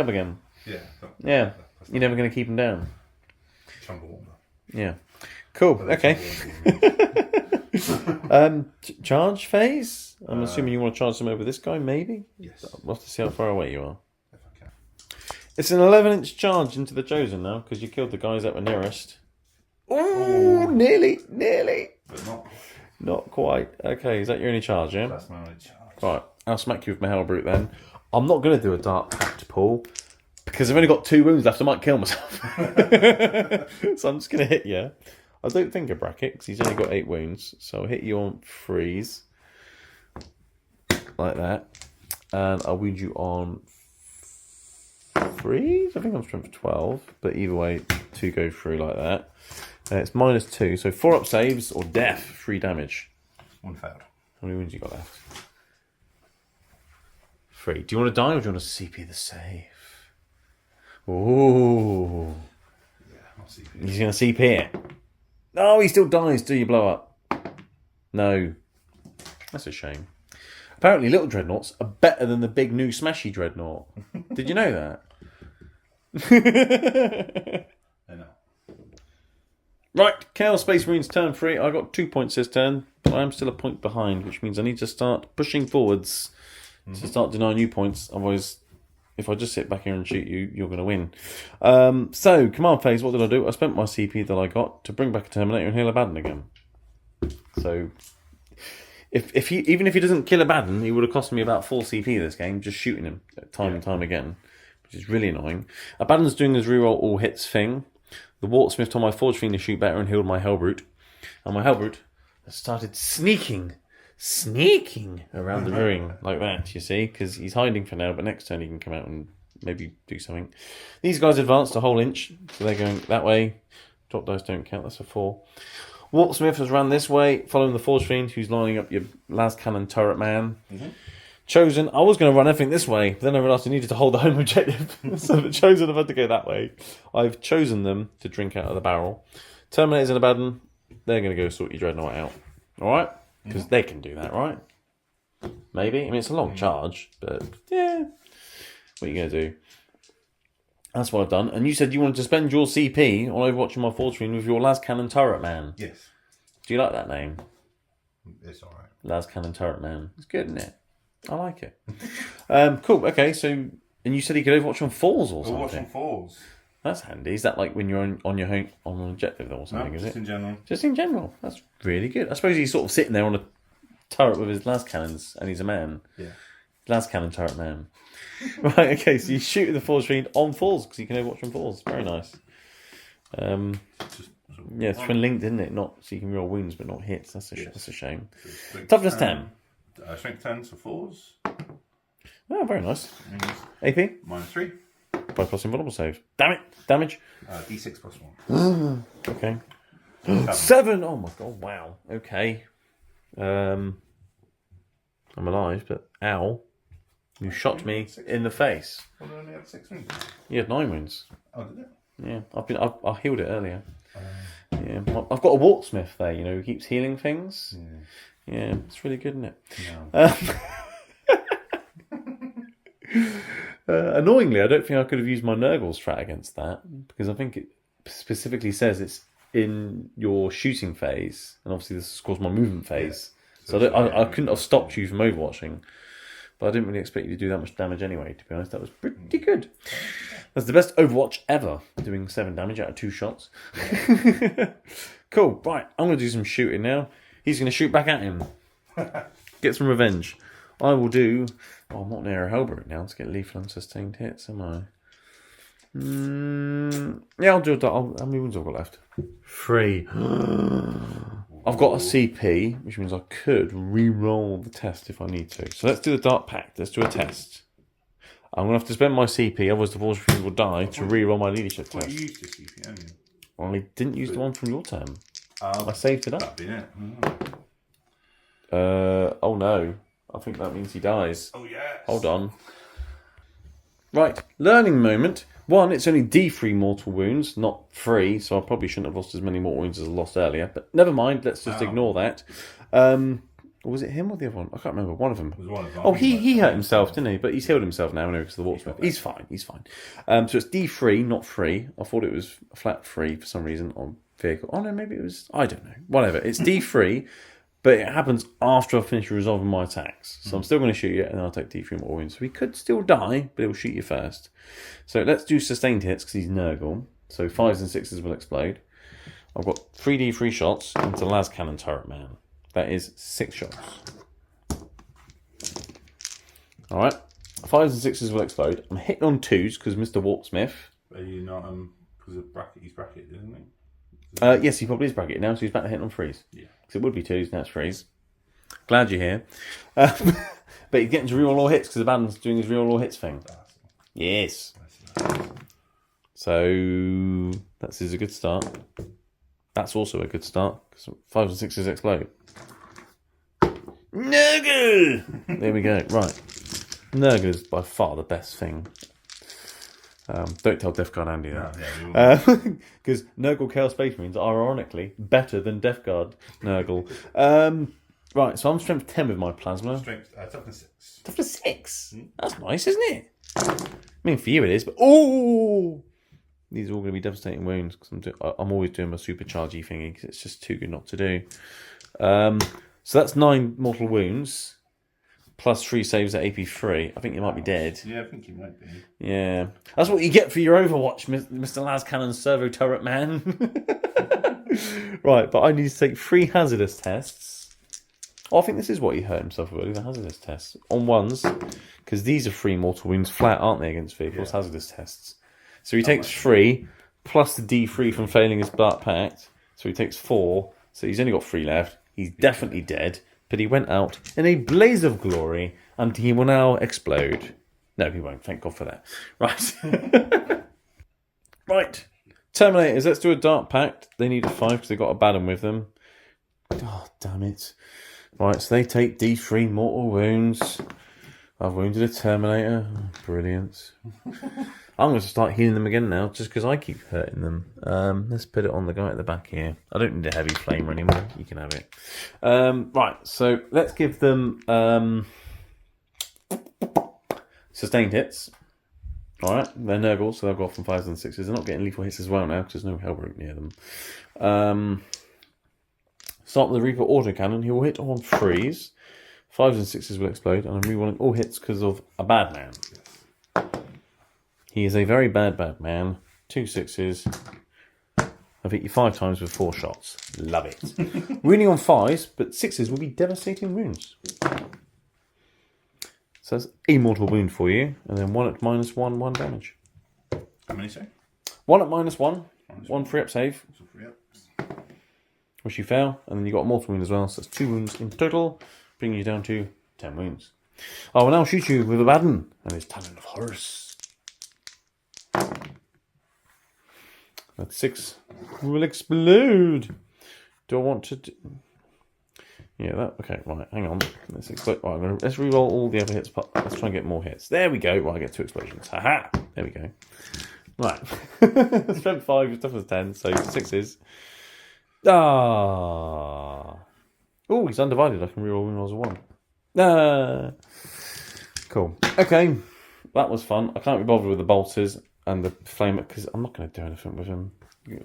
Speaker 1: again.
Speaker 2: Yeah.
Speaker 1: Yeah. You're never going to keep them down.
Speaker 2: Chumbawamba.
Speaker 1: Yeah. Cool. Okay. Charge phase? I'm assuming you want to charge them over this guy, maybe?
Speaker 2: Yes.
Speaker 1: We'll have to see how far away you are.
Speaker 2: If I can.
Speaker 1: It's an 11-inch charge into the Chosen now, because you killed the guys that were nearest. Ooh, nearly.
Speaker 2: But not.
Speaker 1: Not quite. Okay, is that your only charge, yeah?
Speaker 2: That's my only charge.
Speaker 1: Right, I'll smack you with my Hellbrute then. I'm not going to do a Dark Pact, Paul, because I've only got 2 wounds left. I might kill myself. So I'm just going to hit you. I don't think a bracket, because he's only got 8 wounds. So I'll hit you on 3s. Like that. And I'll wound you on 3s? I think I'm strength 12. But either way, 2 go through like that. And it's -2. So 4 up saves or death, 3 damage.
Speaker 2: 1 failed.
Speaker 1: How many wounds you got left? 3. Do you want to die or do you want to CP the save? Ooh.
Speaker 2: Yeah, I'll CP.
Speaker 1: He's going to CP it. No, he still dies. Do you blow up? No. That's a shame. Apparently, little dreadnoughts are better than the big new smashy dreadnought. Did you know that?
Speaker 2: I know.
Speaker 1: Right, Chaos Space Marines turn 3. I got 2 points this turn, but I am still a point behind, which means I need to start pushing forwards to start denying you points. Otherwise, if I just sit back here and shoot you, you're going to win. So, command phase, what did I do? I spent my CP that I got to bring back a Terminator and heal Abaddon again. So, even if he doesn't kill Abaddon, he would have cost me about 4 CP this game, just shooting him time and time again, which is really annoying. Abaddon's doing his reroll all hits thing. The Wartsmith told my Forge Fiend to shoot better and healed my Hellbrute. And my Hellbrute has started sneaking around the ring like that, you see, because he's hiding for now, but next turn he can come out and maybe do something. These guys advanced a whole inch, so they're going that way. Drop dice don't count, that's a 4. Wartsmith has run this way, following the Forge Fiend, who's lining up your las cannon turret man. Chosen, I was going to run everything this way, but then I realised I needed to hold the home objective. So the Chosen have had to go that way. I've chosen them to drink out of the barrel. Terminators and Abaddon, they're going to go sort your Dreadnought out. Alright? Because they can do that, right? Maybe. I mean, it's a long charge, but yeah. What are you going to do? That's what I've done. And you said you wanted to spend your CP on Overwatch on my full screen with your Las Cannon Turret Man.
Speaker 2: Yes.
Speaker 1: Do you like that name?
Speaker 2: It's alright.
Speaker 1: Las Cannon Turret Man. It's good, isn't it? I like it. Cool. Okay, so... And you said you could Overwatch on falls or something?
Speaker 2: Overwatch on falls.
Speaker 1: That's handy. Is that like when you're on your home on an objective or something, is it?
Speaker 2: Just in general.
Speaker 1: Just in general. That's really good. I suppose he's sort of sitting there on a turret with his las cannons and he's a man.
Speaker 2: Yeah.
Speaker 1: Las Cannon Turret Man. Right, okay, so you shoot the fall screen on falls because you can Overwatch on falls. Very nice. Yeah, it's twin linked, isn't it? Not so you can roll wounds but not hits. That's a shame. Toughness 10.
Speaker 2: Strength 10 for falls.
Speaker 1: Oh, very nice. AP?
Speaker 2: -3.
Speaker 1: 5+ invulnerable save. Damn it! Damage.
Speaker 2: D6 +1.
Speaker 1: Okay. 7! Oh my god, wow. Okay. I'm alive, but ow. You shot me in the face.
Speaker 2: Well, I only had 6 wounds.
Speaker 1: You had 9 wounds.
Speaker 2: Oh, did it?
Speaker 1: Yeah, I healed it earlier. Yeah, I've got a Wartsmith there, you know, who keeps healing things. Yeah, it's really good, isn't it?
Speaker 2: No.
Speaker 1: Annoyingly, I don't think I could have used my Nurgle strat against that because I think it specifically says it's in your shooting phase, and obviously this has caused my movement phase. Yeah. So I couldn't have stopped you from overwatching, but I didn't really expect you to do that much damage anyway. To be honest, that was pretty good. That's the best Overwatch ever, doing 7 damage out of 2 shots. Cool. Right, I'm going to do some shooting now. He's going to shoot back at him. Get some revenge. I will do... Oh, I'm not near a Hellbrick now to get lethal unsustained hits, am I? Yeah, I'll do it. How many wounds have I got left? 3. I've got a CP, which means I could re-roll the test if I need to. So let's do the Dark Pact. Let's do a test. I'm going to have to spend my CP, otherwise the Force will die, to re-roll my leadership test.
Speaker 2: You used your CP, haven't you?
Speaker 1: Well, I didn't use the one from your turn. I saved it up.
Speaker 2: That'd be it.
Speaker 1: Oh no. I think that means he dies.
Speaker 2: Oh, yes.
Speaker 1: Hold on. Right, learning moment. 1, it's only D3 mortal wounds, not 3, so I probably shouldn't have lost as many mortal wounds as I lost earlier. But never mind, let's just ignore that. Was it him or the other one? I can't remember. One of them.
Speaker 2: It was one of them.
Speaker 1: Oh, he hurt himself, didn't he? But he's healed himself now anyway because of the Wartsmith. He's fine. So it's D3, not 3. I thought it was a flat 3 for some reason on vehicle. Oh no, maybe it was... I don't know. Whatever. It's D3, but it happens after I finish resolving my attacks. So I'm still going to shoot you, and then I'll take D3 more wounds. So he could still die, but it will shoot you first. So let's do sustained hits because he's Nurgle. So 5s and 6s will explode. I've got 3D3 shots into Las Cannon Turret Man. That is 6 shots. Alright. 5s and 6s will explode. I'm hitting on 2s because Mr. Wartsmith.
Speaker 2: Are you not, because of bracket, he's bracketed, isn't he?
Speaker 1: Yes, he probably is bracketed now, so he's back to hitting on 3s.
Speaker 2: Yeah. Because
Speaker 1: it would be 2s, now it's 3s. Glad you're here. But he's getting to reroll all hits because the band's doing his reroll all hits thing. Yes. So, that is a good start. That's also a good start because 5s and 6s explode. Nurgle! There we go. Right. Nurgle is by far the best thing. Don't tell Death Guard Andy that. Because Nurgle Chaos Space Marines are ironically better than Death Guard Nurgle. Right, so I'm strength 10 with my plasma.
Speaker 2: Toughness 6.
Speaker 1: Toughness 6? That's nice, isn't it? I mean, for you it is, but... Oh! These are all going to be devastating wounds because I'm always doing my superchargy thingy because it's just too good not to do. So that's 9 mortal wounds. Plus 3 saves at AP3. I think you might be dead.
Speaker 2: Yeah, I think you might be.
Speaker 1: Yeah. That's what you get for your Overwatch, Mr. Las Cannon Servo Turret Man. Right, but I need to take 3 hazardous tests. Oh, I think this is what he hurt himself with, the hazardous tests. On 1s, because these are 3 mortal wounds flat, aren't they, against vehicles? Yeah. Hazardous tests. So he takes 3, plus the D3 from failing his Dark Pact. So he takes 4. So he's only got 3 left. He's definitely dead. But he went out in a blaze of glory, and he will now explode. No, he won't. Thank God for that. Right. Right. Terminators, let's do a Dark Pact. They need a 5 because they've got a Baden with them. Oh, damn it. Right, so they take D3 mortal wounds. I've wounded a Terminator. Brilliant. I'm going to start healing them again now, just because I keep hurting them. Let's put it on the guy at the back here. I don't need a heavy flamer anymore. You can have it. Right, so let's give them sustained hits. All right, they're Nurgles, so they'll go off from 5s and 6s. They're not getting lethal hits as well now, because there's no Hellroot near them. Start with the Reaper autocannon. He will hit on 3s. 5s and 6s will explode, and I'm rerolling all hits because of a bad man. He is a very bad man. 2 6s. I've hit you 5 times with 4 shots. Love it. Wounding on 5s, but 6s will be devastating wounds. So that's a mortal wound for you, and then 1 at -1, 1 damage.
Speaker 2: How many say?
Speaker 1: 1 at -1, 1 free up save. Which you fail, and then you got a mortal wound as well, so that's 2 wounds in total, bringing you down to 10 wounds. I will now shoot you with Abaddon and his Talon of Horus. That 6 will explode. Do I want to... Yeah, that... Okay, right, hang on. Let's explode. Right, let's reroll all the other hits. Let's try and get more hits. There we go. Right, I get 2 explosions. Haha! There we go. Right. Strength 5, toughness 10, so 6s. Ah. Oh, he's undivided. I can reroll when I was a 1. Ah. Cool. Okay. That was fun. I can't be bothered with the bolters and the flamer because I'm not going to do anything with him.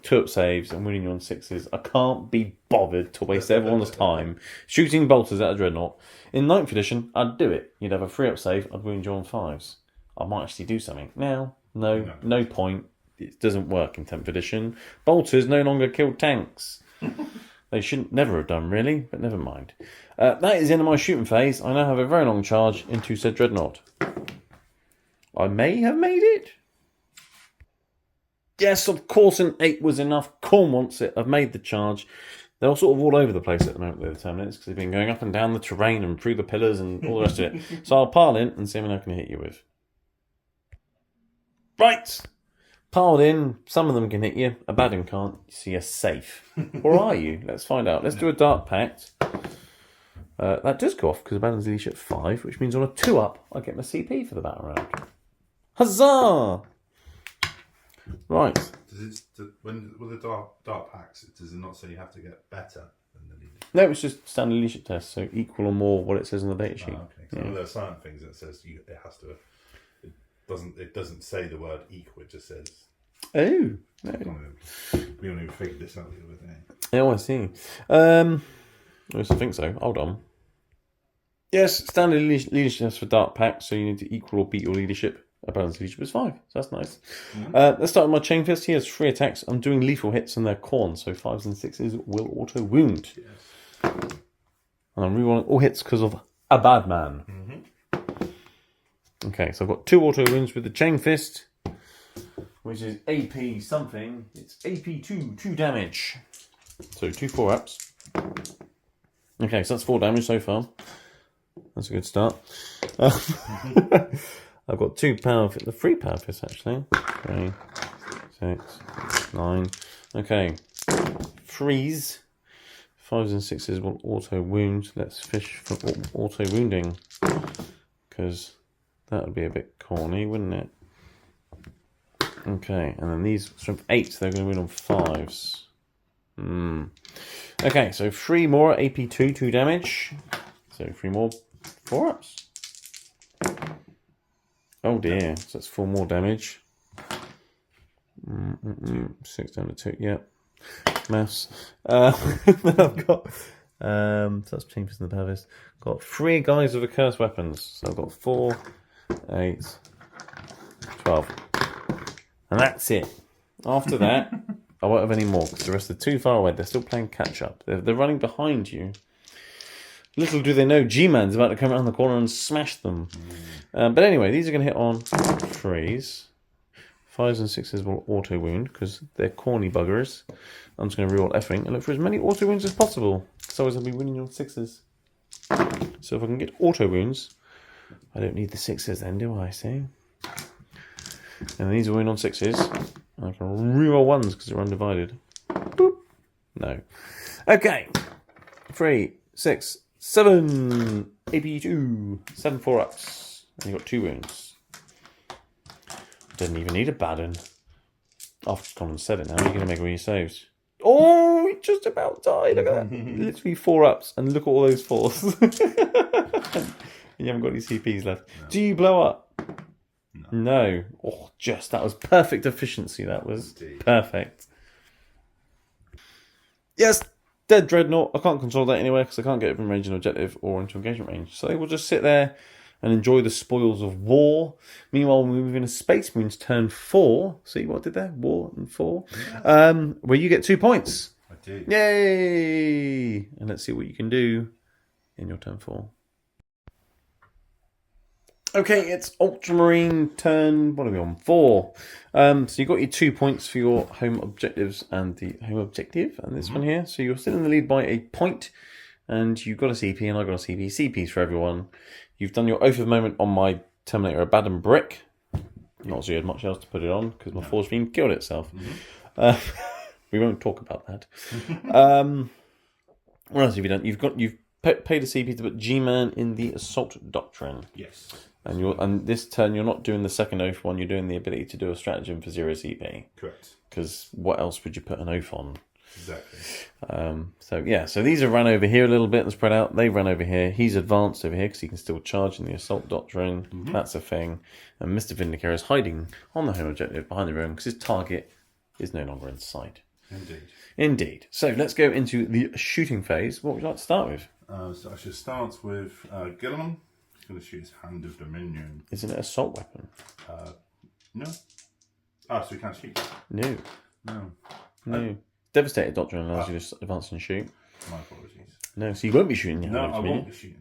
Speaker 1: 2 up saves and winning you on 6s. I can't be bothered to waste everyone's time shooting bolters at a dreadnought. In 9th edition, I'd do it. You'd have a 3 up save. I'd win you on 5s. I might actually do something. Now, no point. It doesn't work in 10th edition. Bolters no longer kill tanks. They shouldn't never have done, really, but never mind. That is the end of my shooting phase. I now have a very long charge into said dreadnought. I may have made it. Yes, of course, an 8 was enough. Khorne wants it. I've made the charge. They're all sort of all over the place at the moment, the Terminates, because they've been going up and down the terrain and through the pillars and all the rest of it. So I'll pile in and see how many I can hit you with. Right. Piled in, some of them can hit you, Abaddon can't, so you're safe. Or are you? Let's find out. Let's do a Dark Pact. That does go off because Abaddon's leadership 5, which means on a 2-up, I get my CP for the battle round. Huzzah! Right.
Speaker 2: With the dark packs, does it not say you have to get better than the leadership?
Speaker 1: No, it's just standard leadership test, so equal or more what it says on the data sheet.
Speaker 2: Oh, okay. So there are certain things that says it has to. It doesn't say the word equal. It just says.
Speaker 1: Oh. No.
Speaker 2: We haven't even figured this out the other day.
Speaker 1: Oh, I see. I think so. Hold on. Yes, standard leadership test for Dark Pact, so you need to equal or beat your leadership. Abaddon's leadership is 5, so that's nice. Mm-hmm. Let's start with my chain fist. He has 3 attacks. I'm doing lethal hits and they're Khorne, so 5s and 6s will auto wound. Yes. And I'm rerolling all hits because of a bad man. Mm-hmm. Okay, so I've got 2 auto wounds with the chain fist, which is AP something. It's AP 2 damage. So 2 4-ups. Okay, so that's 4 damage so far. That's a good start. I've got 2 power fists, the 3 power fists actually. 3, 6, 9. Okay. 3s. 5s and 6s will auto wound. Let's fish for auto wounding. Because that would be a bit corny, wouldn't it? Okay, and then these strength 8, they're going to win on 5s. Okay, so 3 more AP 2 damage. So 3 more 4-ups. Oh dear, so that's 4 more damage. 6 down to 2, yep. Maths. Then I've got, so that's changes in the power fist. Got 3 guys with cursed weapons. So I've got 4, 8, 12. And that's it. After that, I won't have any more because the rest are too far away. They're still playing catch up. They're running behind you. Little do they know, G-Man's about to come around the corner and smash them. But anyway, these are going to hit on 3s. 5s and 6s will auto wound because they're corny buggers. I'm just going to reroll effing and look for as many auto wounds as possible. So I'll be winning on 6s. So if I can get auto wounds, I don't need the 6s then, do I? See? And these will win on 6s. I can reroll 1s because they're undivided. Boop. No. Okay. 3, 6, 7. AP 2. 7 4-ups. And you've got 2 wounds. Didn't even need a baden. I've gone and said it now. You're going to make all your saves. Oh, he just about died. Look at that. Literally 4 ups. And look at all those 4s. You haven't got any CPs left. No. Do you blow up? No. Oh, that was perfect efficiency. That was perfect. Yes, dead Dreadnought. I can't control that anywhere because I can't get it from range and objective or into engagement range. So they will just sit there and enjoy the spoils of war. Meanwhile, we move into Space Marines turn 4. See what I did there? War and 4. Yeah. Where you get 2 points.
Speaker 2: I do.
Speaker 1: Yay! And let's see what you can do in your turn 4. Okay, it's Ultramarine turn, what are we on? 4. So you've got your 2 points for your home objectives and the home objective and this one here. So you're still in the lead by a point. And you've got a CP and I've got a CP. CP's for everyone. You've done your Oath of Moment on my Terminator Abaddon Brick. Not so you had much else to put it on because my Force Fiend killed itself. We won't talk about that. What else have you done? You've paid a CP to put G-Man in the Assault Doctrine.
Speaker 2: Yes.
Speaker 1: And this turn you're not doing the second Oath one, you're doing the ability to do a stratagem for 0 CP.
Speaker 2: Correct.
Speaker 1: Because what else would you put an Oath on?
Speaker 2: Exactly.
Speaker 1: So these have run over here a little bit and spread out. They run over here. He's advanced over here because he can still charge in the Assault Doctrine. That's a thing. And Mr. Vindicator is hiding on the home objective behind the room because his target is no longer in sight. Indeed. So let's go into the shooting phase. What would you like to start with?
Speaker 2: So I should start with Gilliman. He's going to shoot his Hand of Dominion.
Speaker 1: Isn't it an assault weapon?
Speaker 2: No. So he can't shoot?
Speaker 1: No. Devastator Doctrine allows you to advance and shoot.
Speaker 2: My apologies.
Speaker 1: No, so you won't be shooting.
Speaker 2: No, I won't be shooting.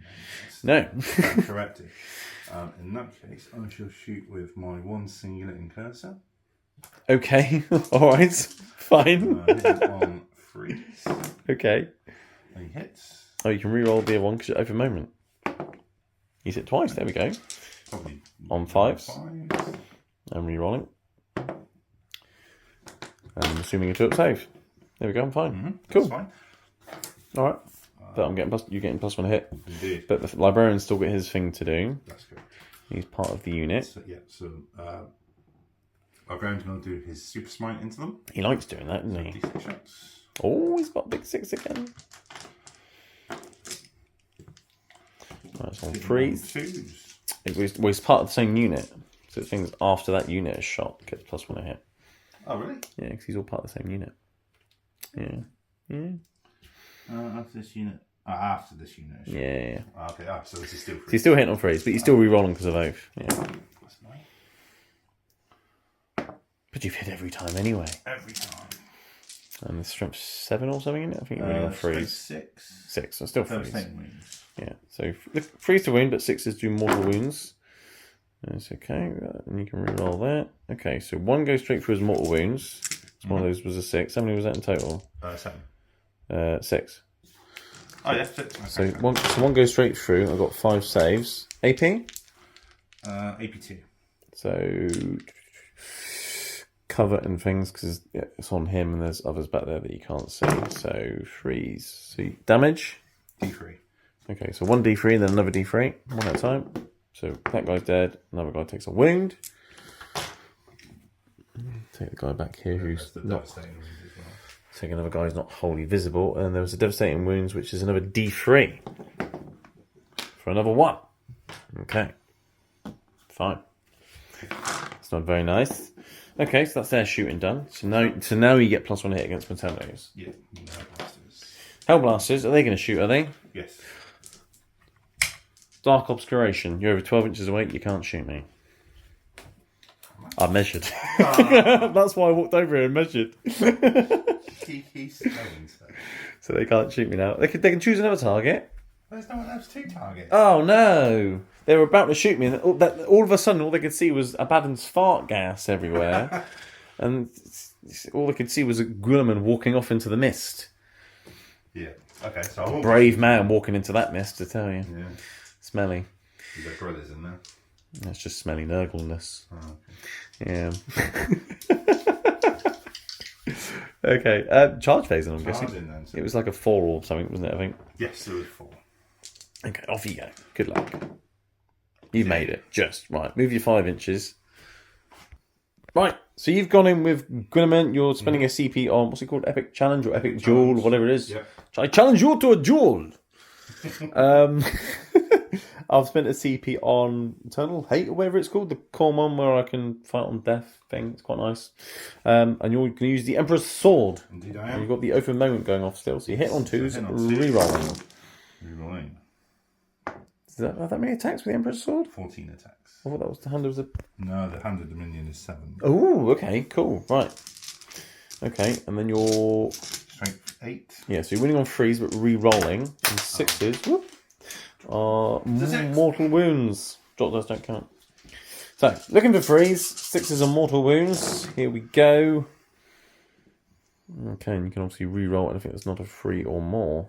Speaker 1: No.
Speaker 2: I'm corrected. In that case, I shall shoot with my 1 singular incursor.
Speaker 1: Okay, alright, fine.
Speaker 2: Hit on freeze.
Speaker 1: Okay.
Speaker 2: And he hits.
Speaker 1: Oh, you can reroll the one because you're over moment. He's hit twice, there we go.
Speaker 2: Probably
Speaker 1: on 5s. And rerolling. And I'm assuming a 2-up save. There we go, I'm fine. Cool. That's fine. Alright. But you're getting +1 hit.
Speaker 2: Indeed.
Speaker 1: But the librarian's still got his thing to do.
Speaker 2: That's correct.
Speaker 1: He's part of the unit.
Speaker 2: So Librarian's going to do his super smite into them.
Speaker 1: He likes doing that, doesn't he?
Speaker 2: D6 shots.
Speaker 1: Oh, he's got big 6 again. That's on 3s. He's part of the same unit. So things after that unit is shot gets +1 a hit.
Speaker 2: Oh, really?
Speaker 1: Yeah, because he's all part of the same unit. Yeah.
Speaker 2: After this unit. After this unit.
Speaker 1: Yeah.
Speaker 2: Okay. So this is still free.
Speaker 1: So he's still hitting on 3s, but he's still re-rolling because of Oath. Yeah.
Speaker 2: That's nice.
Speaker 1: But you've hit every time anyway.
Speaker 2: Every time.
Speaker 1: And the strength 7 or something in it. I think you're running on 3s.
Speaker 2: 6.
Speaker 1: 6. So still 3s. Yeah. So 3s to wound, but 6s do mortal wounds. That's okay. And you can re-roll that. Okay. So 1 goes straight through his mortal wounds. One of those was a 6. How many was that in total?
Speaker 2: 7.
Speaker 1: 6.
Speaker 2: Oh, yeah, 6.
Speaker 1: So one goes straight through. I've got 5 saves. AP?
Speaker 2: AP2.
Speaker 1: So cover and things because it's on him and there's others back there that you can't see. So 3s. So damage?
Speaker 2: D3.
Speaker 1: Okay, so 1 D3 and then another D3. One at a time. So that guy's dead. Another guy takes a wound. Take the guy back here who's not... Take another guy who's not wholly visible. And there was a devastating wounds, which is another D3. For another 1. Okay. Fine. It's not very nice. Okay, so that's their shooting done. So now you get +1 hit against Metallos.
Speaker 2: Yeah, Hellblasters.
Speaker 1: Hellblasters, are they going to shoot, are they?
Speaker 2: Yes.
Speaker 1: Dark Obscuration. You're over 12 inches away, you can't shoot me. I measured. That's why I walked over here and measured. So they can't shoot me now. They can choose another target.
Speaker 2: There's no one else to target.
Speaker 1: Oh no! They were about to shoot me, and all of a sudden, all they could see was Abaddon's fart gas everywhere, and all they could see was a Guilliman walking off into the mist.
Speaker 2: Yeah. Okay. So
Speaker 1: brave man walking into that mist, to tell you.
Speaker 2: Yeah.
Speaker 1: Smelly.
Speaker 2: You got gorillas in there.
Speaker 1: That's just smelly nurgleness.
Speaker 2: Oh, okay.
Speaker 1: Yeah. Okay. Charge phase, I'm guessing.
Speaker 2: Then, so.
Speaker 1: It was like a 4 or something, wasn't it? I think.
Speaker 2: Yes, it was 4.
Speaker 1: Okay, off you go. Good luck. You made it. Just right. Move your 5 inches. Right, so you've gone in with Gwynament. You're spending a CP on, what's it called? Epic Challenge or Epic Duel, whatever it is.
Speaker 2: Yep.
Speaker 1: I challenge you to a duel. I've spent a CP on Eternal Hate or whatever it's called, the core one where I can fight on death thing. It's quite nice. And you're going to use the Emperor's Sword.
Speaker 2: Indeed I am.
Speaker 1: And you've got the Open Moment going off still. So you hit on twos, re-rolling.
Speaker 2: Rerolling.
Speaker 1: Does that have that many attacks with the Emperor's Sword?
Speaker 2: 14 attacks.
Speaker 1: I thought that was the hand of the...
Speaker 2: No, the hand of Dominion is 7.
Speaker 1: Oh, okay, cool. Right. Okay, and then you're...
Speaker 2: Strength 8.
Speaker 1: Yeah, so you're winning on 3s, but re-rolling. And 6s. Whoop. Mortal wounds. Drop those don't count. So, looking for 3s. 6s are mortal wounds. Here we go. Okay, and you can obviously re-roll anything that's not a 3 or more.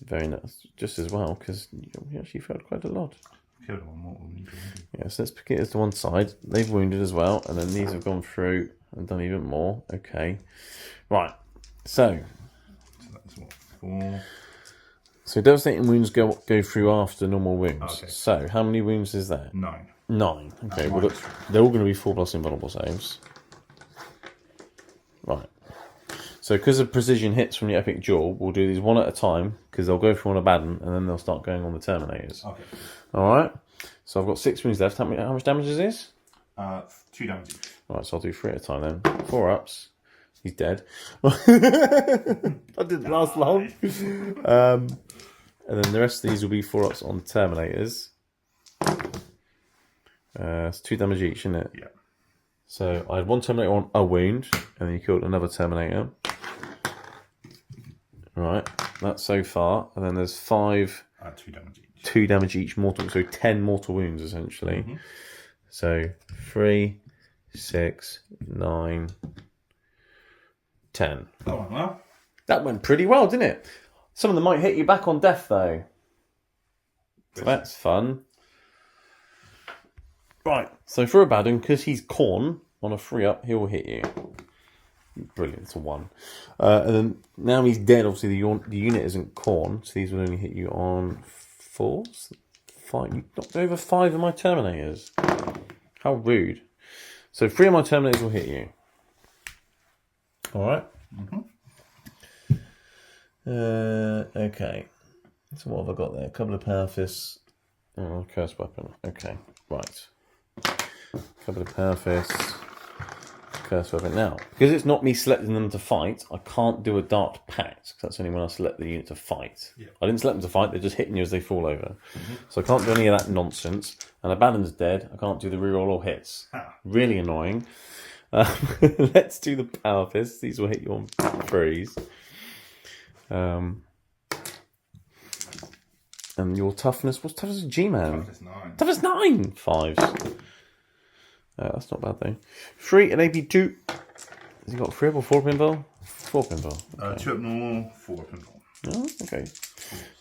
Speaker 1: Very nice. Just as well, because you actually failed quite a lot.
Speaker 2: Killed one mortal wound.
Speaker 1: Yeah, so let's pick it as to one side. They've wounded as well, and then these have gone through and done even more. Okay. Right. So
Speaker 2: that's what? 4.
Speaker 1: So devastating wounds go through after normal wounds.
Speaker 2: Okay.
Speaker 1: So how many wounds is that?
Speaker 2: 9.
Speaker 1: 9. Okay, well they're all going to be 4+ invulnerable saves. Right. So because of precision hits from the Epic Duel, we'll do these one at a time, because they'll go through on a Baden, and then they'll start going on the Terminators.
Speaker 2: Okay.
Speaker 1: Alright. So I've got 6 wounds left. How much damage is this?
Speaker 2: 2 damage each.
Speaker 1: Right, so I'll do 3 at a time then. 4 ups. He's dead. I didn't last long. And then the rest of these will be 4 ups on Terminators. It's 2 damage each, isn't it?
Speaker 2: Yeah.
Speaker 1: So I had 1 Terminator on a wound, and then you killed another Terminator. Right, that's so far. And then there's 5...
Speaker 2: 2 damage each.
Speaker 1: 2 damage each mortal, so 10 mortal wounds essentially. Mm-hmm. So 3, 6, 9, 10.
Speaker 2: That went well.
Speaker 1: That went pretty well, didn't it? Some of them might hit you back on death though. So that's fun. Right, so for Abaddon, because he's Khorne on a 3-up, he'll hit you. Brilliant, it's a 1. And then now he's dead, obviously the unit isn't Khorne, so these will only hit you on 4s. 5. You knocked over 5 of my Terminators. How rude. So 3 of my Terminators will hit you. Alright.
Speaker 2: Mm-hmm.
Speaker 1: Okay. So what have I got there? A couple of Power Fists. Oh, Cursed Weapon. Okay, right. A couple of Power Fists. Cursed Weapon. Now, because it's not me selecting them to fight, I can't do a Dark Pact, because that's only when I select the unit to fight.
Speaker 2: Yeah.
Speaker 1: I didn't select them to fight, they're just hitting you as they fall over. Mm-hmm. So I can't do any of that nonsense. And Abaddon's dead, I can't do the reroll or hits. Really annoying. Let's do the Power Fists. These will hit you on 3s. And your toughness, what's toughness of G-Man?
Speaker 2: Toughness 9.
Speaker 1: Toughness 9! 5s. That's not bad though. 3 and AP 2. Has he got 3 up or 4 pinball? 4 pinball. Okay.
Speaker 2: 2 up normal, 4 up pinball.
Speaker 1: Oh, okay.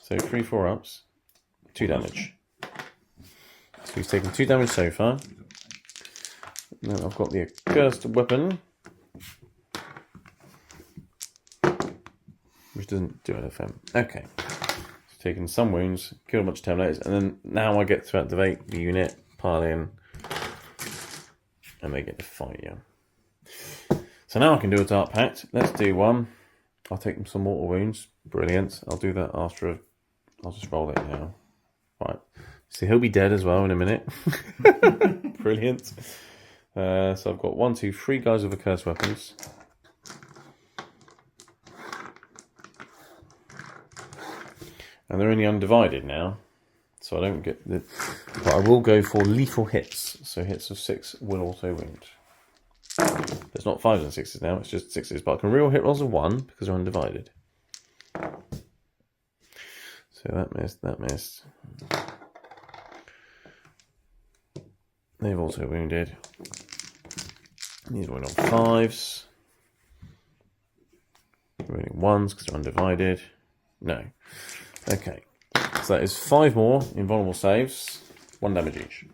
Speaker 1: So 3 4-ups. 2 damage. So he's taken 2 damage so far. Then I've got the accursed weapon, which doesn't do anything. Okay. So taking some wounds, killed a bunch of Terminators, and then now I get to activate the unit, pile in, and they get to fight you. So now I can do a Dark Pact. Let's do one. I'll take them some mortal wounds. Brilliant. I'll do that after I'll just roll it now. Right. So he'll be dead as well in a minute. Brilliant. So I've got 1, 2, 3 guys with accursed weapons. And they're only undivided now. So I don't get the... But I will go for lethal hits. So hits of 6 will also wound. It's not 5s and 6s now, it's just 6s. But I can reroll hit rolls of 1 because they're undivided. So that missed. They've also wounded. These went on 5s. Rolling 1s because they're undivided. No. Okay. So that is 5 more invulnerable saves. 1 damage each.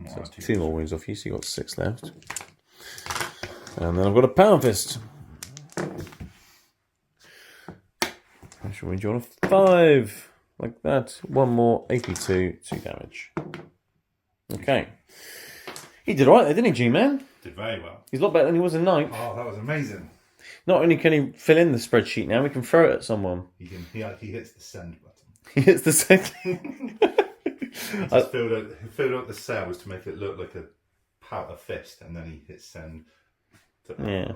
Speaker 1: So that's 2 more wounds off you, so you've got 6 left. And then I've got a Power Fist. I shall wound you on a 5. like that. One more, AP2, 2 damage. Okay. He did alright there, didn't he, G-Man?
Speaker 2: Did very well.
Speaker 1: He's a lot better than he was in 9th.
Speaker 2: Oh, that was amazing.
Speaker 1: Not only can he fill in the spreadsheet now, we can throw it at someone.
Speaker 2: He hits the send button.
Speaker 1: He hits the send.
Speaker 2: He just filled out the cells to make it look like a fist, and then he hits send.
Speaker 1: Yeah,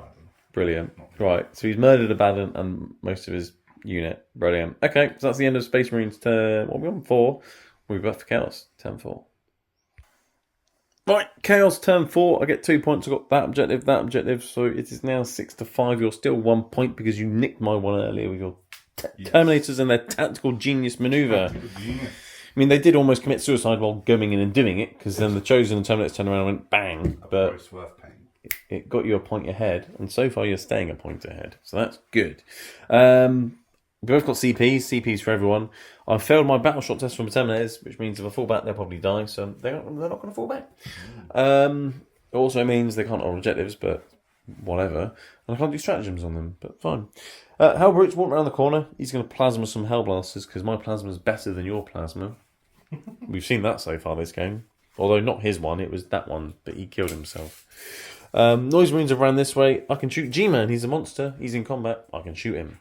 Speaker 1: brilliant. Right, so he's murdered Abaddon and most of his unit. Brilliant. Okay, so that's the end of Space Marines turn. What are we on? 4. We've got for Chaos, turn 4. Right, Chaos turn 4. I get 2 points. I got that objective. So it is now 6-5. You're still 1 point because you nicked my one earlier with your Terminators and their tactical genius maneuver. I mean, they did almost commit suicide while going in and doing it, because then the Chosen and Terminators turned around and went bang. But it got you a point ahead, and so far you're staying a point ahead. So that's good. We both got CPs for everyone. I failed my battle shot test from the Terminators, which means if I fall back, they'll probably die, so they're not going to fall back. It also means they can't hold objectives, but whatever. And I can't do stratagems on them, but fine. Hellbrute's walking around the corner. He's going to plasma some Hellblasters, because my plasma is better than your plasma. We've seen that so far this game. Although not his one, it was that one, but he killed himself. Noise Marines have ran this way. I can shoot G-Man, he's a monster. He's in combat. I can shoot him.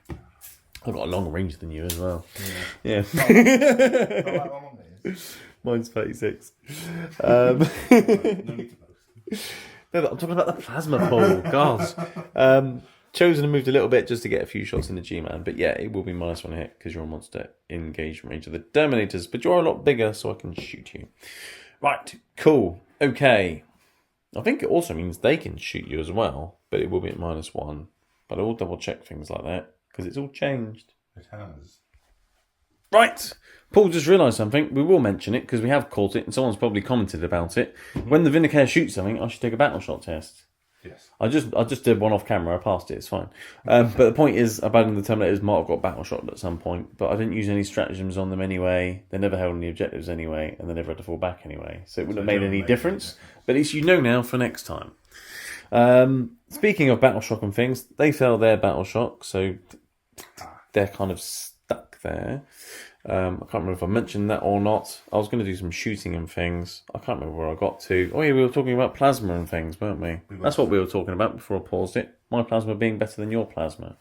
Speaker 1: I've got a longer range than you as well. Yeah. Mine's 36. No need to boast. No, but I'm talking about the plasma pool. God. Chosen and moved a little bit just to get a few shots in the G-Man. But yeah, it will be -1 hit because you're a monster in engaged range of the Terminators. But you're a lot bigger, so I can shoot you. Right, cool. Okay. I think it also means they can shoot you as well, but it will be at -1. But I will double check things like that, because it's all changed.
Speaker 2: It has.
Speaker 1: Right. Paul just realised something. We will mention it, because we have caught it, and someone's probably commented about it. When the Vindicator shoots something, I should take a battle shot test.
Speaker 2: Yes.
Speaker 1: I just did one off camera. I passed it. It's fine. But the point is, Abaddon the Terminators might have got battle shot at some point, but I didn't use any stratagems on them anyway. They never held any objectives anyway, and they never had to fall back anyway. So it wouldn't have made any difference. But at least you know now for next time. Speaking of battle shock and things, they failed their battle shock, so they're kind of stuck there. I can't remember if I mentioned that or not. I was going to do some shooting and things. I can't remember where I got to. Oh yeah, we were talking about plasma and things, weren't we? That's what we were talking about before I paused it. My plasma being better than your plasma.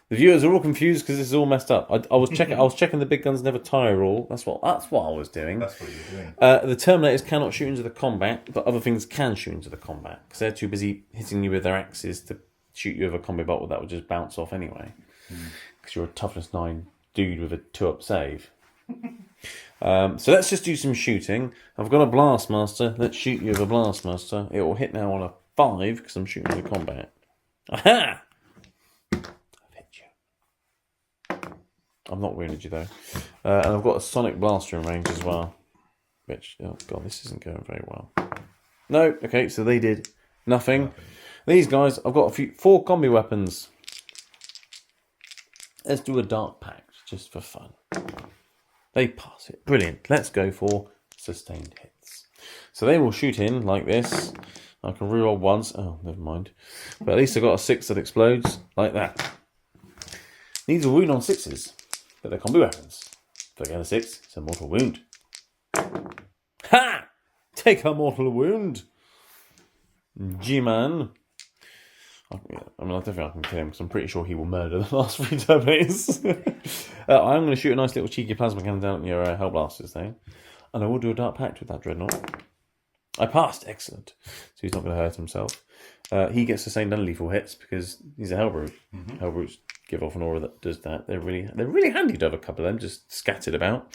Speaker 1: The viewers are all confused because this is all messed up. I was checking the big guns never tire rule. That's what I was doing.
Speaker 2: That's what you're doing.
Speaker 1: The Terminators cannot shoot into the combat, but other things can shoot into the combat because they're too busy hitting you with their axes to shoot you with a combi bolt that would just bounce off anyway. Because you're a toughness 9 dude with a 2-up save. So let's just do some shooting. I've got a Blastmaster. Let's shoot you with a Blastmaster. It will hit now on a 5 because I'm shooting into combat. Aha! I've hit you. I'm not wounded you though. And I've got a Sonic Blaster in range as well. Which, oh god, this isn't going very well. No, okay, so they did nothing. These guys, I've got 4 combi weapons. Let's do a Dark Pact, just for fun. They pass it. Brilliant. Let's go for sustained hits. So they will shoot in like this. I can reroll once. Oh, never mind. But at least I got a 6 that explodes like that. Needs a wound on 6s, but they're combi weapons. If I get a 6, it's a mortal wound. Ha! Take a mortal wound. G-Man. I mean, I don't think I can kill him because I'm pretty sure he will murder the last 3 Terminators. I'm going to shoot a nice little cheeky plasma cannon down at your Hellblasters there. And I will do a Dark Pact with that Dreadnought. I passed. Excellent. So he's not going to hurt himself. He gets sustained and lethal hits because he's a Hellbrute. Hellbrutes give off an aura that does that. They're really handy to have a couple of them just scattered about.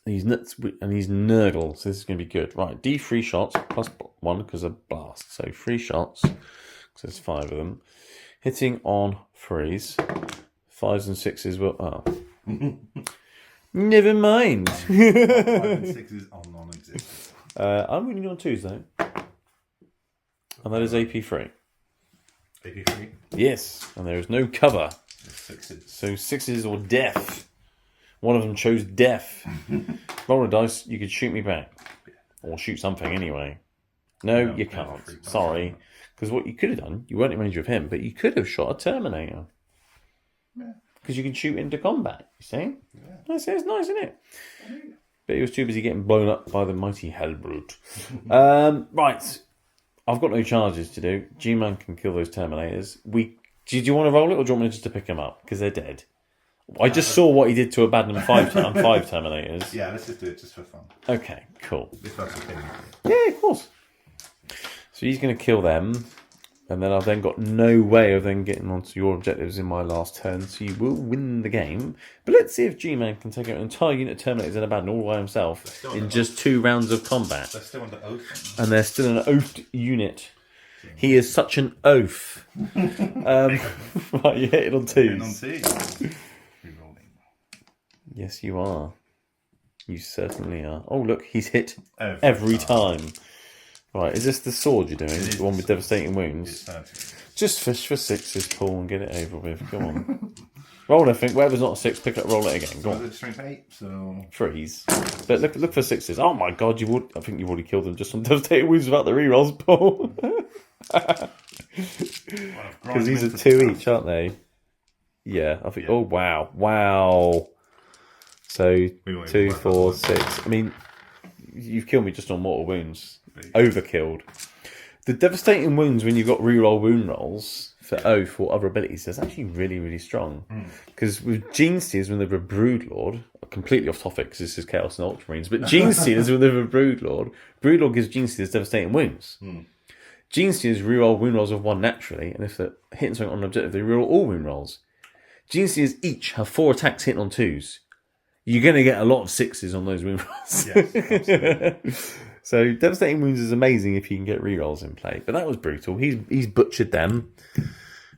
Speaker 1: He's nuts and he's Nurgle, so this is going to be good. Right, D3 shots plus 1 because of blast. So 3 shots, because there's 5 of them. Hitting on 3s. 5s and 6s will... Oh. Never mind.
Speaker 2: 5 and 6s are non-existent.
Speaker 1: I'm winning on 2s though. And that is AP3.
Speaker 2: AP3?
Speaker 1: Yes, and there is no cover.
Speaker 2: 6s.
Speaker 1: So 6s or death. One of them chose death. Roll a dice, you could shoot me back. Or shoot something anyway. No, you can't. Sorry. Because what you could have done, you weren't in range of him, but you could have shot a Terminator.
Speaker 2: Yeah.
Speaker 1: because you can shoot into combat. You see? Yeah. It's nice, isn't it? But he was too busy getting blown up by the mighty Hellbrute. Right. I've got no charges to do. G-Man can kill those Terminators. Do you want to roll it, or do you want me just to pick them up? Because they're dead. I just saw what he did to Abaddon and 5 Terminators.
Speaker 2: Yeah, let's just do it just for fun.
Speaker 1: Okay, cool.
Speaker 2: If that's okay.
Speaker 1: Yeah, of course. So he's going to kill them. And then I've then got no way of then getting onto your objectives in my last turn. So you will win the game. But let's see if G-Man can take out an entire unit of Terminators and Abaddon all by himself in just 2 rounds of combat.
Speaker 2: They're still under oath.
Speaker 1: And they're still an oafed unit. He is such an oaf. Right, you hit it on 2s. Yes, you are. You certainly are. Oh, look, he's hit every time. Right, is this the sword you're doing? The one with devastating wounds? Just fish for 6s, Paul, and get it over with. Come on. Roll anything. Whatever's not a 6, pick up, roll it again. Go on.
Speaker 2: Strength 8, so
Speaker 1: 3s. But look for 6s. Oh my god, I think you've already killed them just on devastating wounds without the rerolls, Paul. Because these are 2 each, aren't they? Yeah, I think. Yeah. Oh wow. So 2, 4, 6. I mean, you've killed me just on mortal wounds. Overkilled. The devastating wounds when you've got reroll wound rolls for Oath or other abilities, that's actually really, really strong. Because with Gene Stealers, when they're a Broodlord, completely off topic because this is Chaos and Ultramarines, but Gene Stealers, when they're a Broodlord gives Gene Stealers devastating wounds. Gene Stealers reroll wound rolls of 1 naturally, and if they're hitting something on an objective, they reroll all wound rolls. Gene Stealers each have 4 attacks hitting on 2s. You're going to get a lot of 6s on those wound rolls.
Speaker 2: Yes, absolutely.
Speaker 1: So devastating wounds is amazing if you can get rerolls in play. But that was brutal. He's butchered them.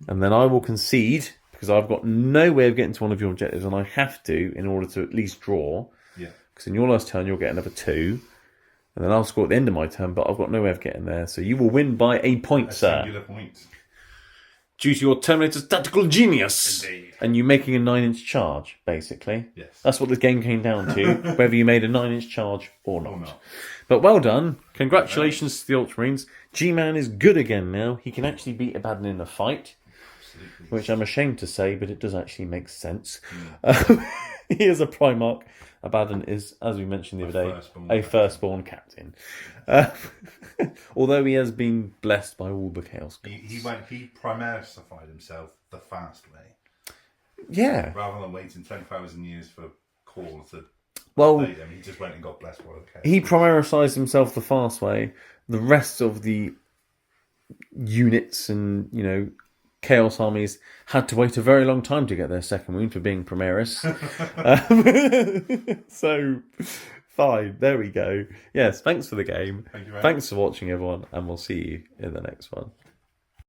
Speaker 1: And then I will concede, because I've got no way of getting to one of your objectives, and I have to in order to at least draw.
Speaker 2: Yeah.
Speaker 1: Because in your last turn you'll get another 2. And then I'll score at the end of my turn, but I've got no way of getting there. So you will win by a point, sir.
Speaker 2: Singular point.
Speaker 1: Due to your Terminator's tactical genius.
Speaker 2: Indeed.
Speaker 1: And you making a 9-inch charge, basically.
Speaker 2: Yes.
Speaker 1: That's what this game came down to, whether you made a 9-inch charge or not. But well done. Congratulations to the Ultramarines. G-Man is good again now. He can actually beat Abaddon in a fight. Absolutely. Which I'm ashamed to say, but it does actually make sense. He is a Primarch. Abaddon is, as we mentioned the other day, a firstborn captain. Although he has been blessed by all the Chaos gods.
Speaker 2: He primarisified himself the fast way.
Speaker 1: Yeah.
Speaker 2: Rather than waiting 20,000 years for Call to
Speaker 1: update
Speaker 2: him, he just went and got blessed by the Chaos.
Speaker 1: He prioritised himself the fast way. The rest of the units and, Chaos armies had to wait a very long time to get their second wound for being Primaris. So, fine. There we go. Yes, thanks for the game.
Speaker 2: Thank you very
Speaker 1: Thanks for watching, everyone, and we'll see you in the next one.